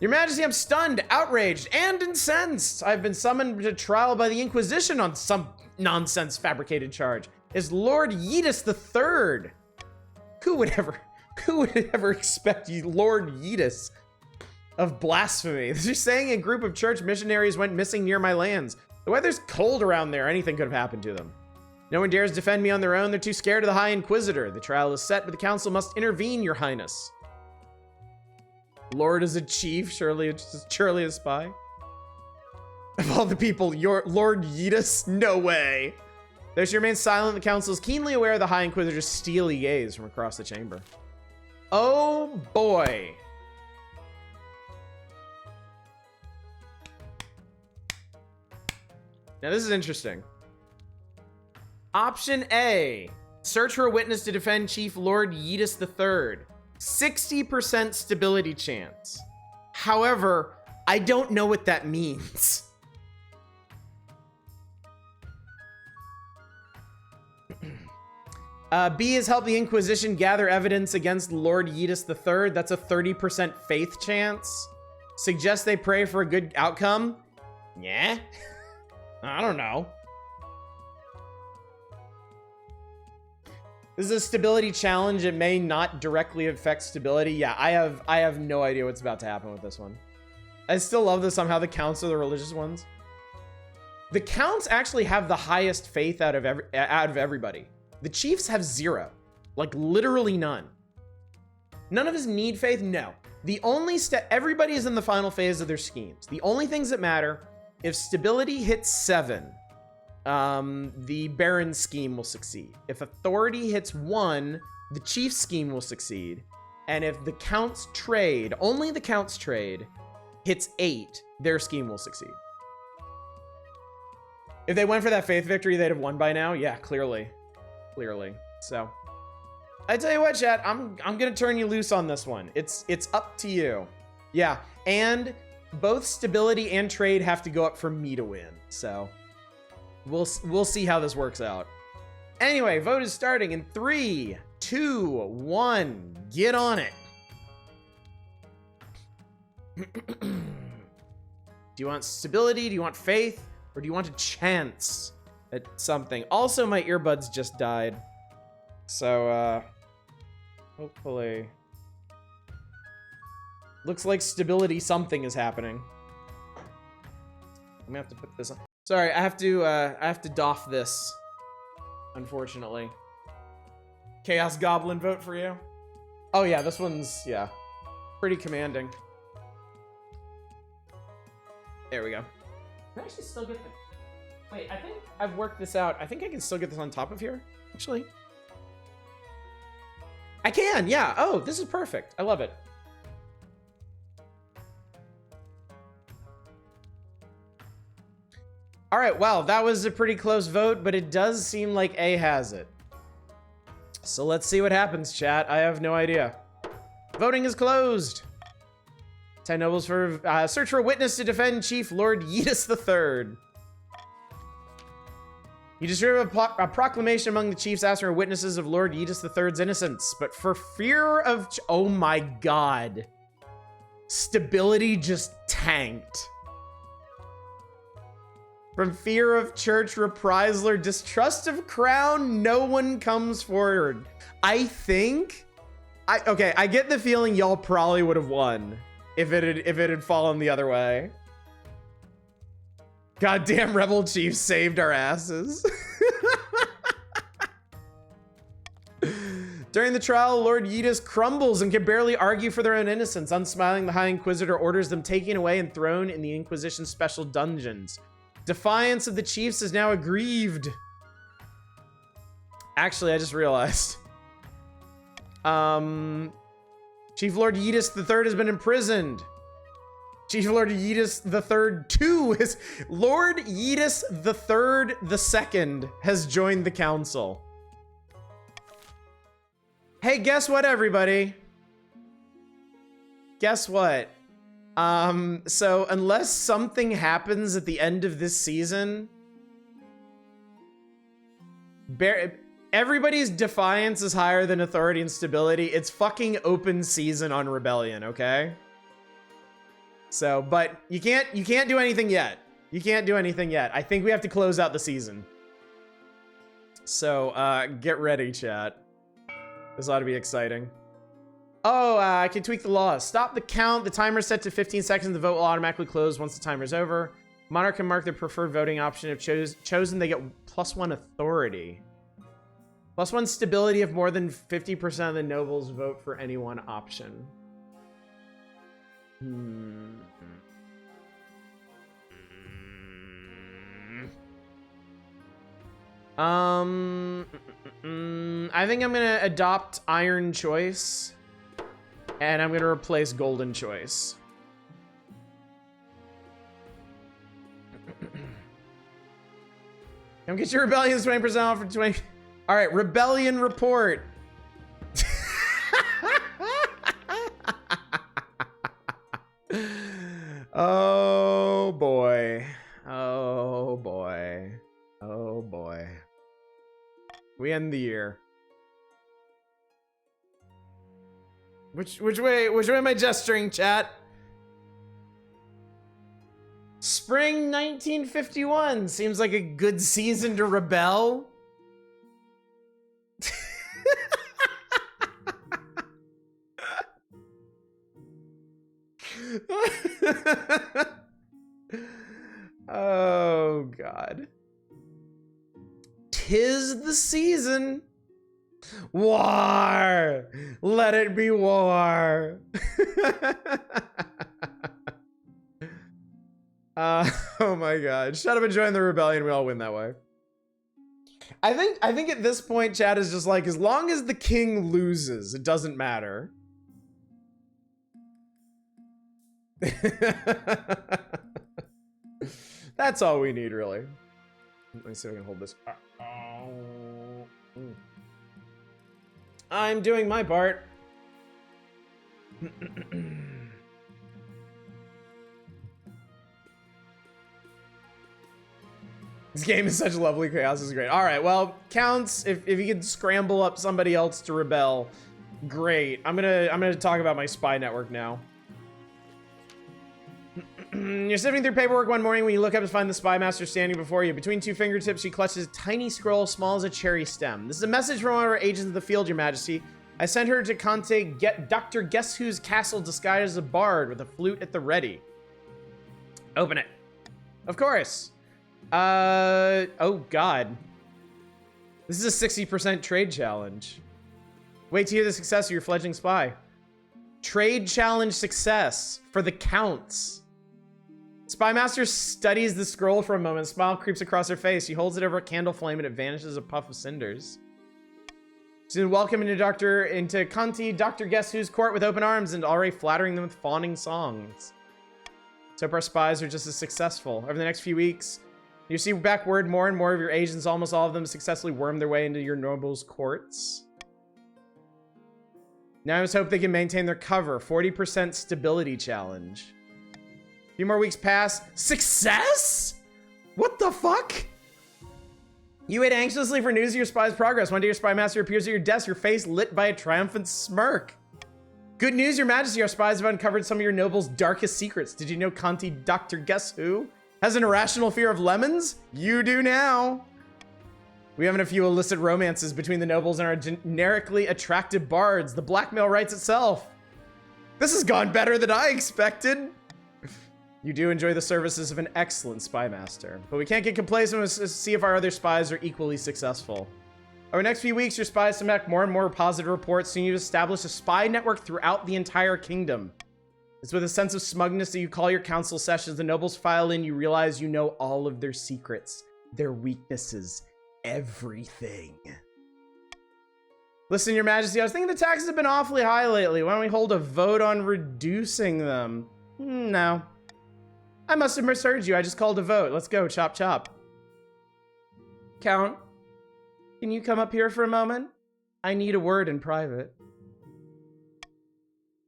Your Majesty, I'm stunned, outraged, and incensed. I've been summoned to trial by the Inquisition on some nonsense fabricated charge. Is Lord Yeetus III. Who would ever expect you, Lord Yeetus, of blasphemy? They're saying a group of church missionaries went missing near my lands. The weather's cold around there. Anything could have happened to them. No one dares defend me on their own. They're too scared of the High Inquisitor. The trial is set, but the council must intervene, Your Highness. Lord is a chief, surely a spy. Of all the people, your Lord Yeetus? No way. Though she remains silent, the council is keenly aware of the High Inquisitor's steely gaze from across the chamber. Oh boy. Now this is interesting. Option A, search for a witness to defend Chief Lord Yeetus III. 60% stability chance. However, I don't know what that means. B is help the Inquisition gather evidence against Lord Yeetus III. That's a 30% faith chance. Suggest they pray for a good outcome. Yeah. I don't know. This is a stability challenge. It may not directly affect stability. Yeah, I have no idea what's about to happen with this one. I still love that somehow the counts are the religious ones. The counts actually have the highest faith out of everybody. The Chiefs have 0. Like literally none. None of us need faith? No. The only everybody is in the final phase of their schemes. The only things that matter, if stability hits 7, the Baron scheme will succeed. If authority hits 1, the Chief scheme will succeed. And if the counts trade, only the counts trade, hits 8, their scheme will succeed. If they went for that faith victory, they'd have won by now. Yeah, clearly. Clearly. So, I tell you what, chat, I'm gonna turn you loose on this one. It's up to you. Yeah, and both stability and trade have to go up for me to win. So, we'll see how this works out. Anyway, vote is starting in 3, 2, 1. Get on it. Do you want stability? Do you want faith? Or do you want a chance at something? Also, my earbuds just died. So, hopefully. Looks like stability something is happening. I'm gonna have to put this on. Sorry, I have to doff this, unfortunately. Chaos Goblin vote for you. Oh yeah, this one's, yeah, pretty commanding. There we go. Can I actually still get the... Wait, I think I've worked this out. I think I can still get this on top of here, actually. I can, yeah. Oh, this is perfect. I love it. All right, well, that was a pretty close vote, but it does seem like A has it. So let's see what happens, chat. I have no idea. Voting is closed. 10 nobles for search for a witness to defend Chief Lord Yeetus III. You distribute a proclamation among the chiefs asking for witnesses of Lord Yeetus III's innocence, but for fear of... Oh my god. Stability just tanked. From fear of church reprisal or distrust of crown, no one comes forward. I think... Okay, I get the feeling y'all probably would have won if it had fallen the other way. Goddamn rebel chief saved our asses. During the trial, Lord Yeetus crumbles and can barely argue for their own innocence. Unsmiling, the High Inquisitor orders them taken away and thrown in the Inquisition's special dungeons. Defiance of the chiefs is now aggrieved. Actually, I just realized. Chief Lord Yeetus III has been imprisoned. Chief Lord Yeetus III 2 is... Lord Yeetus III II has joined the council. Hey, guess what, everybody? Guess what? So unless something happens at the end of this season, everybody's defiance is higher than authority and stability. It's fucking open season on Rebellion, okay? So, but you can't do anything yet. You can't do anything yet. I think we have to close out the season. So, get ready, chat. This ought to be exciting. Oh, I can tweak the laws. Stop the count. The timer is set to 15 seconds. The vote will automatically close once the timer is over. Monarch can mark their preferred voting option. If chosen, they get +1 authority. +1 stability if more than 50% of the nobles vote for any one option. I think I'm gonna adopt Iron Choice, and I'm gonna replace Golden Choice. Come get your rebellion 20% off for 20. All right, rebellion report. Oh boy. Oh boy. Oh boy. We end the year. Which way am I gesturing, chat? Spring 1951 seems like a good season to rebel. Oh God. 'Tis the season. War. Let it be war. Oh my God. Shut up and join the rebellion. We all win that way. I think at this point, chat is just like, as long as the king loses, it doesn't matter. That's all we need, really. Let me see if I can hold this. I'm doing my part. This game is such lovely chaos. This is great. All right, well, counts. If you could scramble up somebody else to rebel, great. I'm gonna talk about my spy network now. You're sifting through paperwork one morning when you look up to find the spy master standing before you. Between two fingertips, she clutches a tiny scroll small as a cherry stem. This is a message from one of our agents of the field, Your Majesty. I sent her to Conte Dr. Guess Who's castle disguised as a bard with a flute at the ready. Open it. Of course. Oh God. This is a 60% trade challenge. Wait to hear the success of your fledgling spy. Trade challenge success for the counts. Spymaster studies the scroll for a moment. A smile creeps across her face. She holds it over a candle flame and it vanishes as a puff of cinders. She's been welcomed into Conti Dr. Guess Who's court with open arms and already flattering them with fawning songs. So our spies are just as successful. Over the next few weeks, you see back word more and more of your agents, almost all of them successfully worm their way into your nobles' courts. Now I just hope they can maintain their cover. 40% stability challenge. A few more weeks pass. Success? What the fuck? You wait anxiously for news of your spy's progress. One day your spy master appears at your desk, your face lit by a triumphant smirk. Good news, Your Majesty. Our spies have uncovered some of your nobles' darkest secrets. Did you know Conti Dr. Guess Who has an irrational fear of lemons? You do now. We have a few illicit romances between the nobles and our generically attractive bards. The blackmail writes itself. This has gone better than I expected. You do enjoy the services of an excellent spy master, but we can't get complacent and see if our other spies are equally successful. Over the next few weeks, your spies will make more and more positive reports, so you establish a spy network throughout the entire kingdom. It's with a sense of smugness that you call your council sessions. The nobles file in, you realize you know all of their secrets, their weaknesses, everything. Listen, Your Majesty, I was thinking the taxes have been awfully high lately. Why don't we hold a vote on reducing them? No. I must have misheard you. I just called a vote. Let's go, chop chop. Count, can you come up here for a moment? I need a word in private.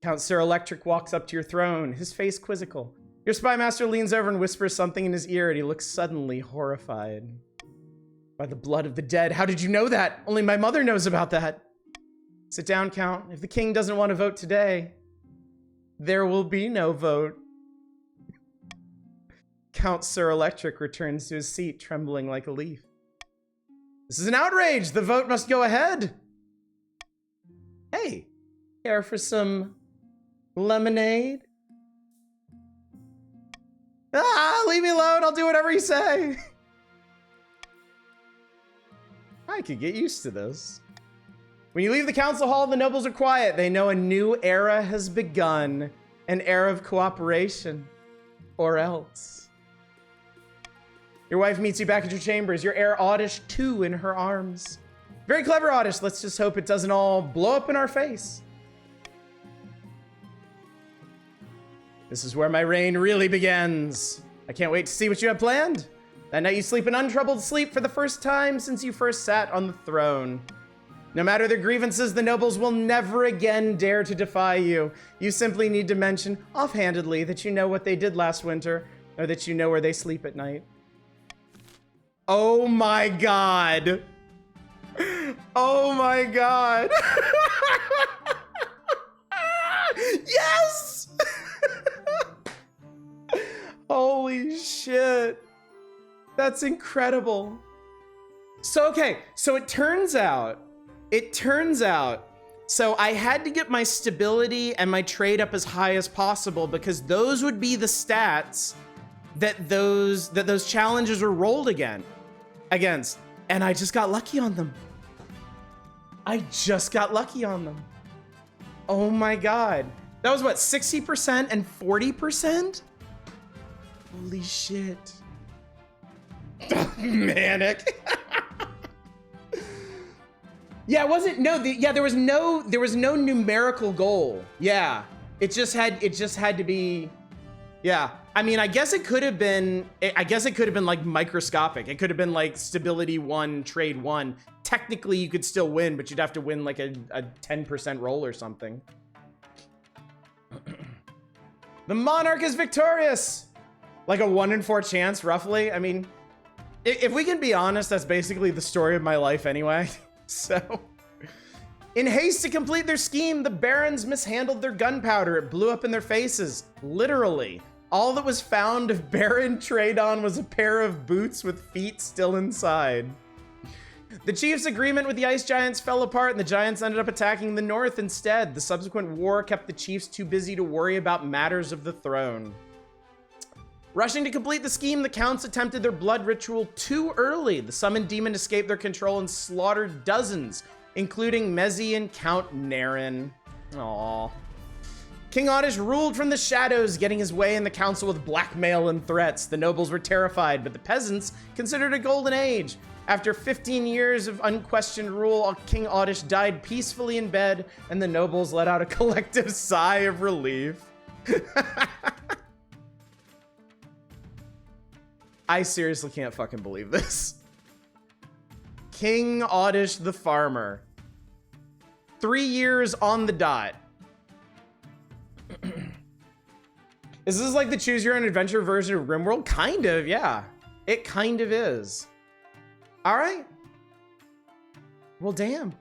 Count Sir Electric walks up to your throne, his face quizzical. Your spy master leans over and whispers something in his ear, and he looks suddenly horrified. By the blood of the dead, how did you know that? Only my mother knows about that. Sit down, Count. If the king doesn't want to vote today, there will be no vote. Count Sir Electric returns to his seat, trembling like a leaf. This is an outrage! The vote must go ahead! Hey, care for some lemonade? Ah, leave me alone! I'll do whatever you say! I could get used to this. When you leave the council hall, the nobles are quiet. They know a new era has begun. An era of cooperation. Or else. Your wife meets you back at your chambers. Your heir Audish, too, in her arms. Very clever, Audish. Let's just hope it doesn't all blow up in our face. This is where my reign really begins. I can't wait to see what you have planned. That night you sleep an untroubled sleep for the first time since you first sat on the throne. No matter their grievances, the nobles will never again dare to defy you. You simply need to mention offhandedly that you know what they did last winter, or that you know where they sleep at night. Oh my god. Oh my god. Yes! Holy shit. That's incredible. So, okay, so it turns out, so I had to get my stability and my trade up as high as possible because those would be the stats that those challenges were rolled against. And I just got lucky on them. I just got lucky on them. Oh my god. That was what, 60% and 40%? Holy shit. Manic. Yeah, it wasn't, no, there was no numerical goal. Yeah, it just had to be, yeah. I mean, I guess it could have been like microscopic. It could have been like stability 1, trade 1. Technically you could still win, but you'd have to win like a 10% roll or something. The monarch is victorious. Like a 1 in 4 chance, roughly. I mean, if we can be honest, that's basically the story of my life anyway. So, in haste to complete their scheme, the barons mishandled their gunpowder. It blew up in their faces, literally. All that was found of Baron Tradon was a pair of boots with feet still inside. The chief's agreement with the ice giants fell apart, and the giants ended up attacking the north instead. The subsequent war kept the chiefs too busy to worry about matters of the throne. Rushing to complete the scheme, the counts attempted their blood ritual too early. The summoned demon escaped their control and slaughtered dozens, including Mezzi and Count Naren. Aww. King Audish ruled from the shadows, getting his way in the council with blackmail and threats. The nobles were terrified, but the peasants considered a golden age. After 15 years of unquestioned rule, King Audish died peacefully in bed, and the nobles let out a collective sigh of relief. I seriously can't fucking believe this. King Audish the farmer. 3 years on the dot. Is this like the choose your own adventure version of RimWorld? Kind of, yeah. It kind of is. All right. Well, damn.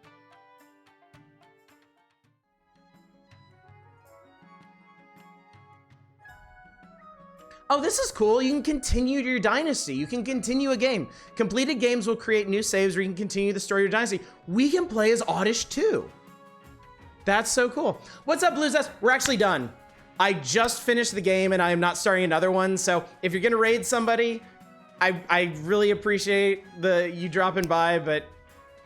Oh, this is cool. You can continue your dynasty. You can continue a game. Completed games will create new saves where you can continue the story of your dynasty. We can play as Audish too. That's so cool. What's up, Blues? We're actually done. I just finished the game and I am not starting another one. So if you're gonna raid somebody, I really appreciate you dropping by, but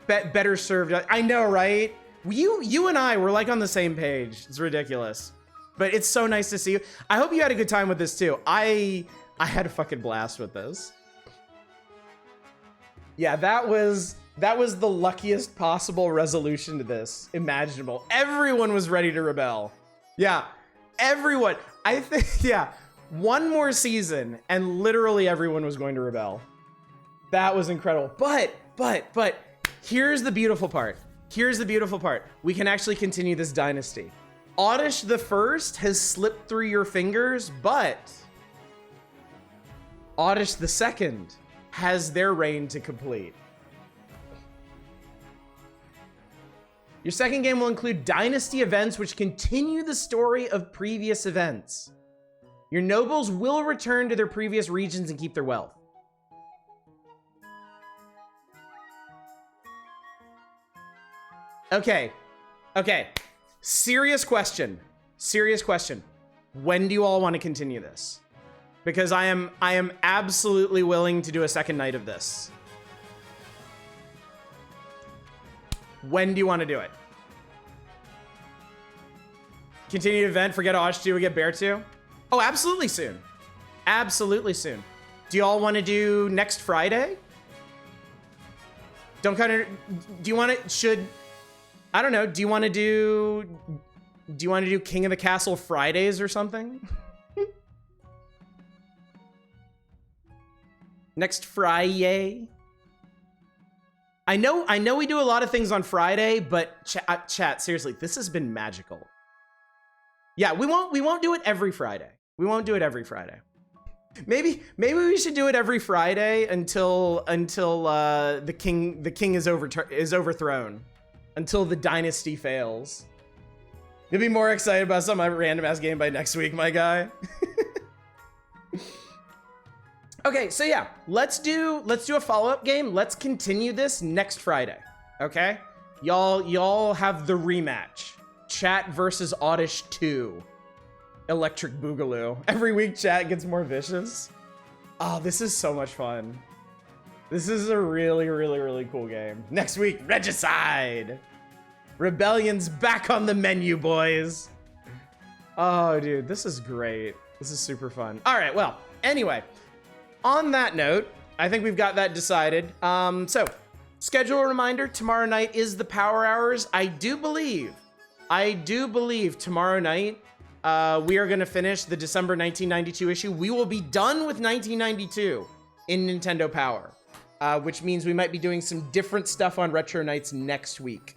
better served. I know, right? You and I were like on the same page. It's ridiculous. But it's so nice to see you. I hope you had a good time with this too. I had a fucking blast with this. Yeah, that was the luckiest possible resolution to this imaginable. Everyone was ready to rebel. Yeah, everyone. I think, yeah, one more season and literally everyone was going to rebel. That was incredible. But here's the beautiful part. Here's the beautiful part. We can actually continue this dynasty. Audish the First has slipped through your fingers, but Audish the Second has their reign to complete. Your second game will include dynasty events which continue the story of previous events. Your nobles will return to their previous regions and keep their wealth. Okay. Serious question. When do you all want to continue this? Because I am absolutely willing to do a second night of this. When do you want to do it? Continue event, forget Audish 2, we get Bear 2? Oh, absolutely soon. Absolutely soon. Do y'all want to do next Friday? Do you want to, I don't know, do you want to do King of the Castle Fridays or something? Next Friday. I know we do a lot of things on Friday, but chat, seriously, this has been magical. Yeah, we won't do it every Friday. We won't do it every Friday. Maybe we should do it every Friday until the king is overthrown, until the dynasty fails. You'll be more excited about some random ass game by next week, my guy. Okay, so yeah, let's do a follow-up game. Let's continue this next Friday. Okay? Y'all have the rematch. Chat versus Audish 2. Electric Boogaloo. Every week chat gets more vicious. Oh, this is so much fun. This is a really, really, really cool game. Next week, Regicide. Rebellion's back on the menu, boys. Oh, dude, this is great. This is super fun. All right, well, anyway, on that note, I think we've got that decided. So, schedule reminder, tomorrow night is the Power Hours. I do believe tomorrow night, we are going to finish the December 1992 issue. We will be done with 1992 in Nintendo Power, which means we might be doing some different stuff on Retro Nights next week.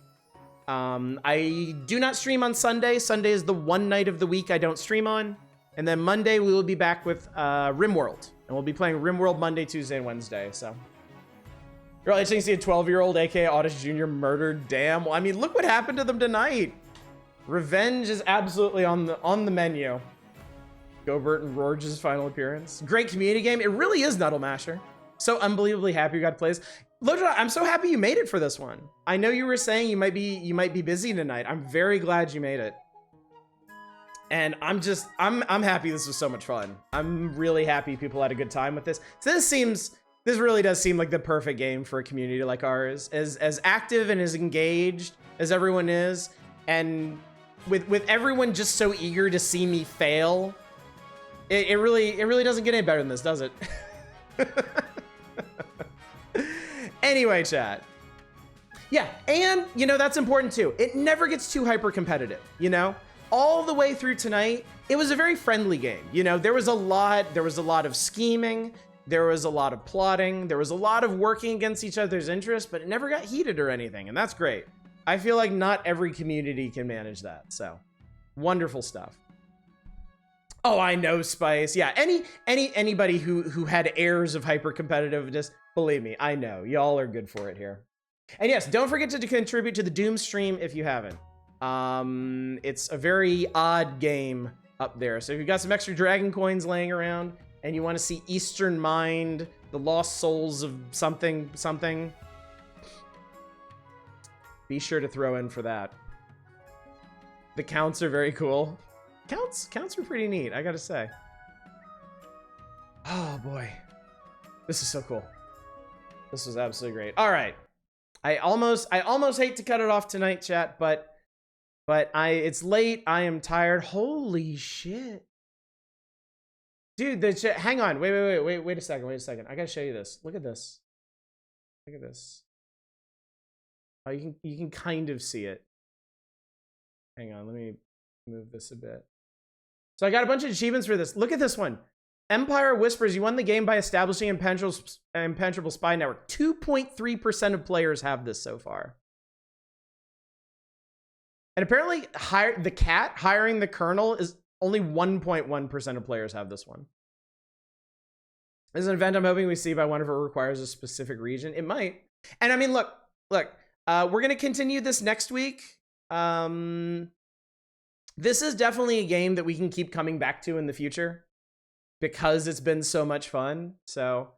I do not stream on Sunday. Sunday is the one night of the week I don't stream on. And then Monday, we will be back with RimWorld. And we'll be playing RimWorld Monday, Tuesday, and Wednesday, so. You're all itching to see a 12-year-old, aka Audish Jr. murdered. Damn. Well, I mean, look what happened to them tonight. Revenge is absolutely on the menu. Gobert and Rorge's final appearance. Great community game. It really is Nuddle Masher. So unbelievably happy you got to play this. Loja, I'm so happy you made it for this one. I know you were saying you might be busy tonight. I'm very glad you made it. And I'm happy this was so much fun. I'm really happy people had a good time with this. So this really does seem like the perfect game for a community like ours. As active and as engaged as everyone is, and with everyone just so eager to see me fail, it really doesn't get any better than this, does it? Anyway, chat. Yeah, and you know, that's important too. It never gets too hyper competitive, you know? All the way through tonight, it was a very friendly game. You know, there was a lot of scheming, there was a lot of plotting, there was a lot of working against each other's interests, but it never got heated or anything, and that's great. I feel like not every community can manage that, so wonderful stuff. Oh, I know, Spice. Yeah, anybody who had airs of hyper competitiveness, believe me, I know. Y'all are good for it here. And yes, don't forget to contribute to the Doom stream if you haven't. It's a very odd game up there. So if you've got some extra dragon coins laying around and you want to see Eastern Mind, the lost souls of something, be sure to throw in for that. The counts are very cool. Counts are pretty neat, I gotta say. Oh boy. This is so cool. This was absolutely great. All right. I almost hate to cut it off tonight, chat, but it's late. I am tired. Holy shit. Dude, hang on. Wait a second. I gotta show you this. Look at this. Look at this. Oh, you can kind of see it. Hang on, let me move this a bit. So I got a bunch of achievements for this. Look at this one. Empire Whispers, you won the game by establishing impenetrable spy network. 2.3% of players have this so far. And apparently, the cat hiring the colonel is only 1.1% of players have this one. This is an event I'm hoping we see by whenever it requires a specific region. It might. And I mean, look, we're going to continue this next week. This is definitely a game that we can keep coming back to in the future because it's been so much fun. So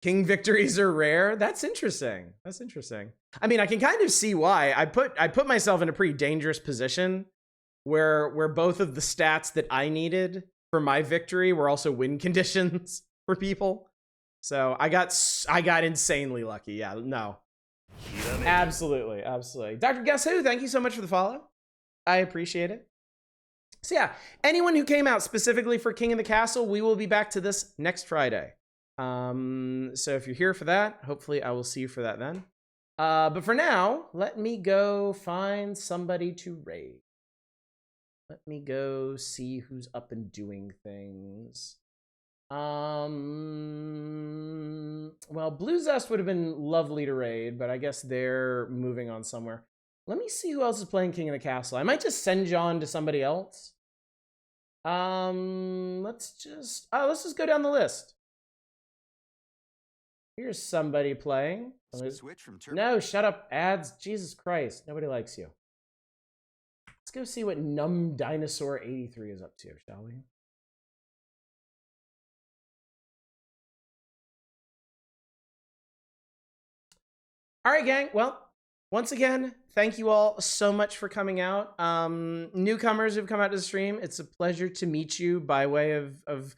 king victories are rare. That's interesting. That's interesting. I mean, I can kind of see why. I put myself in a pretty dangerous position where both of the stats that I needed for my victory were also win conditions for people. So I got insanely lucky. Yeah, no. Absolutely. Dr. Guess Who, thank you so much for the follow. I appreciate it. So yeah, anyone who came out specifically for King of the Castle, we will be back to this next Friday. So if you're here for that, hopefully I will see you for that then. But for now, let me go find somebody to raid. Let me go see who's up and doing things. Well, Blue Zest would have been lovely to raid, but I guess they're moving on somewhere. Let me see who else is playing King of the Castle. I might just send John to somebody else. Let's just go down the list. Here's somebody playing. Switch from No, shut up, ads. Jesus Christ, nobody likes you. Let's go see what Numb Dinosaur 83 is up to, shall we? All right, gang. Well, once again, thank you all so much for coming out. Newcomers who've come out to the stream, it's a pleasure to meet you by way of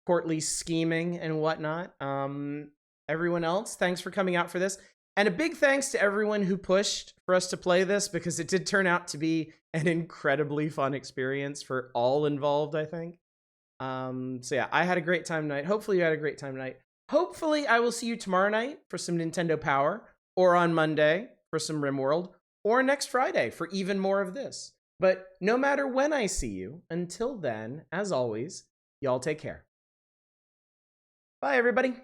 courtly scheming and whatnot. Everyone else, thanks for coming out for this. And a big thanks to everyone who pushed for us to play this, because it did turn out to be an incredibly fun experience for all involved, I think. So yeah, I had a great time tonight. Hopefully you had a great time tonight. Hopefully I will see you tomorrow night for some Nintendo Power, or on Monday for some RimWorld, or next Friday for even more of this. But no matter when I see you, until then, as always, y'all take care. Bye, everybody.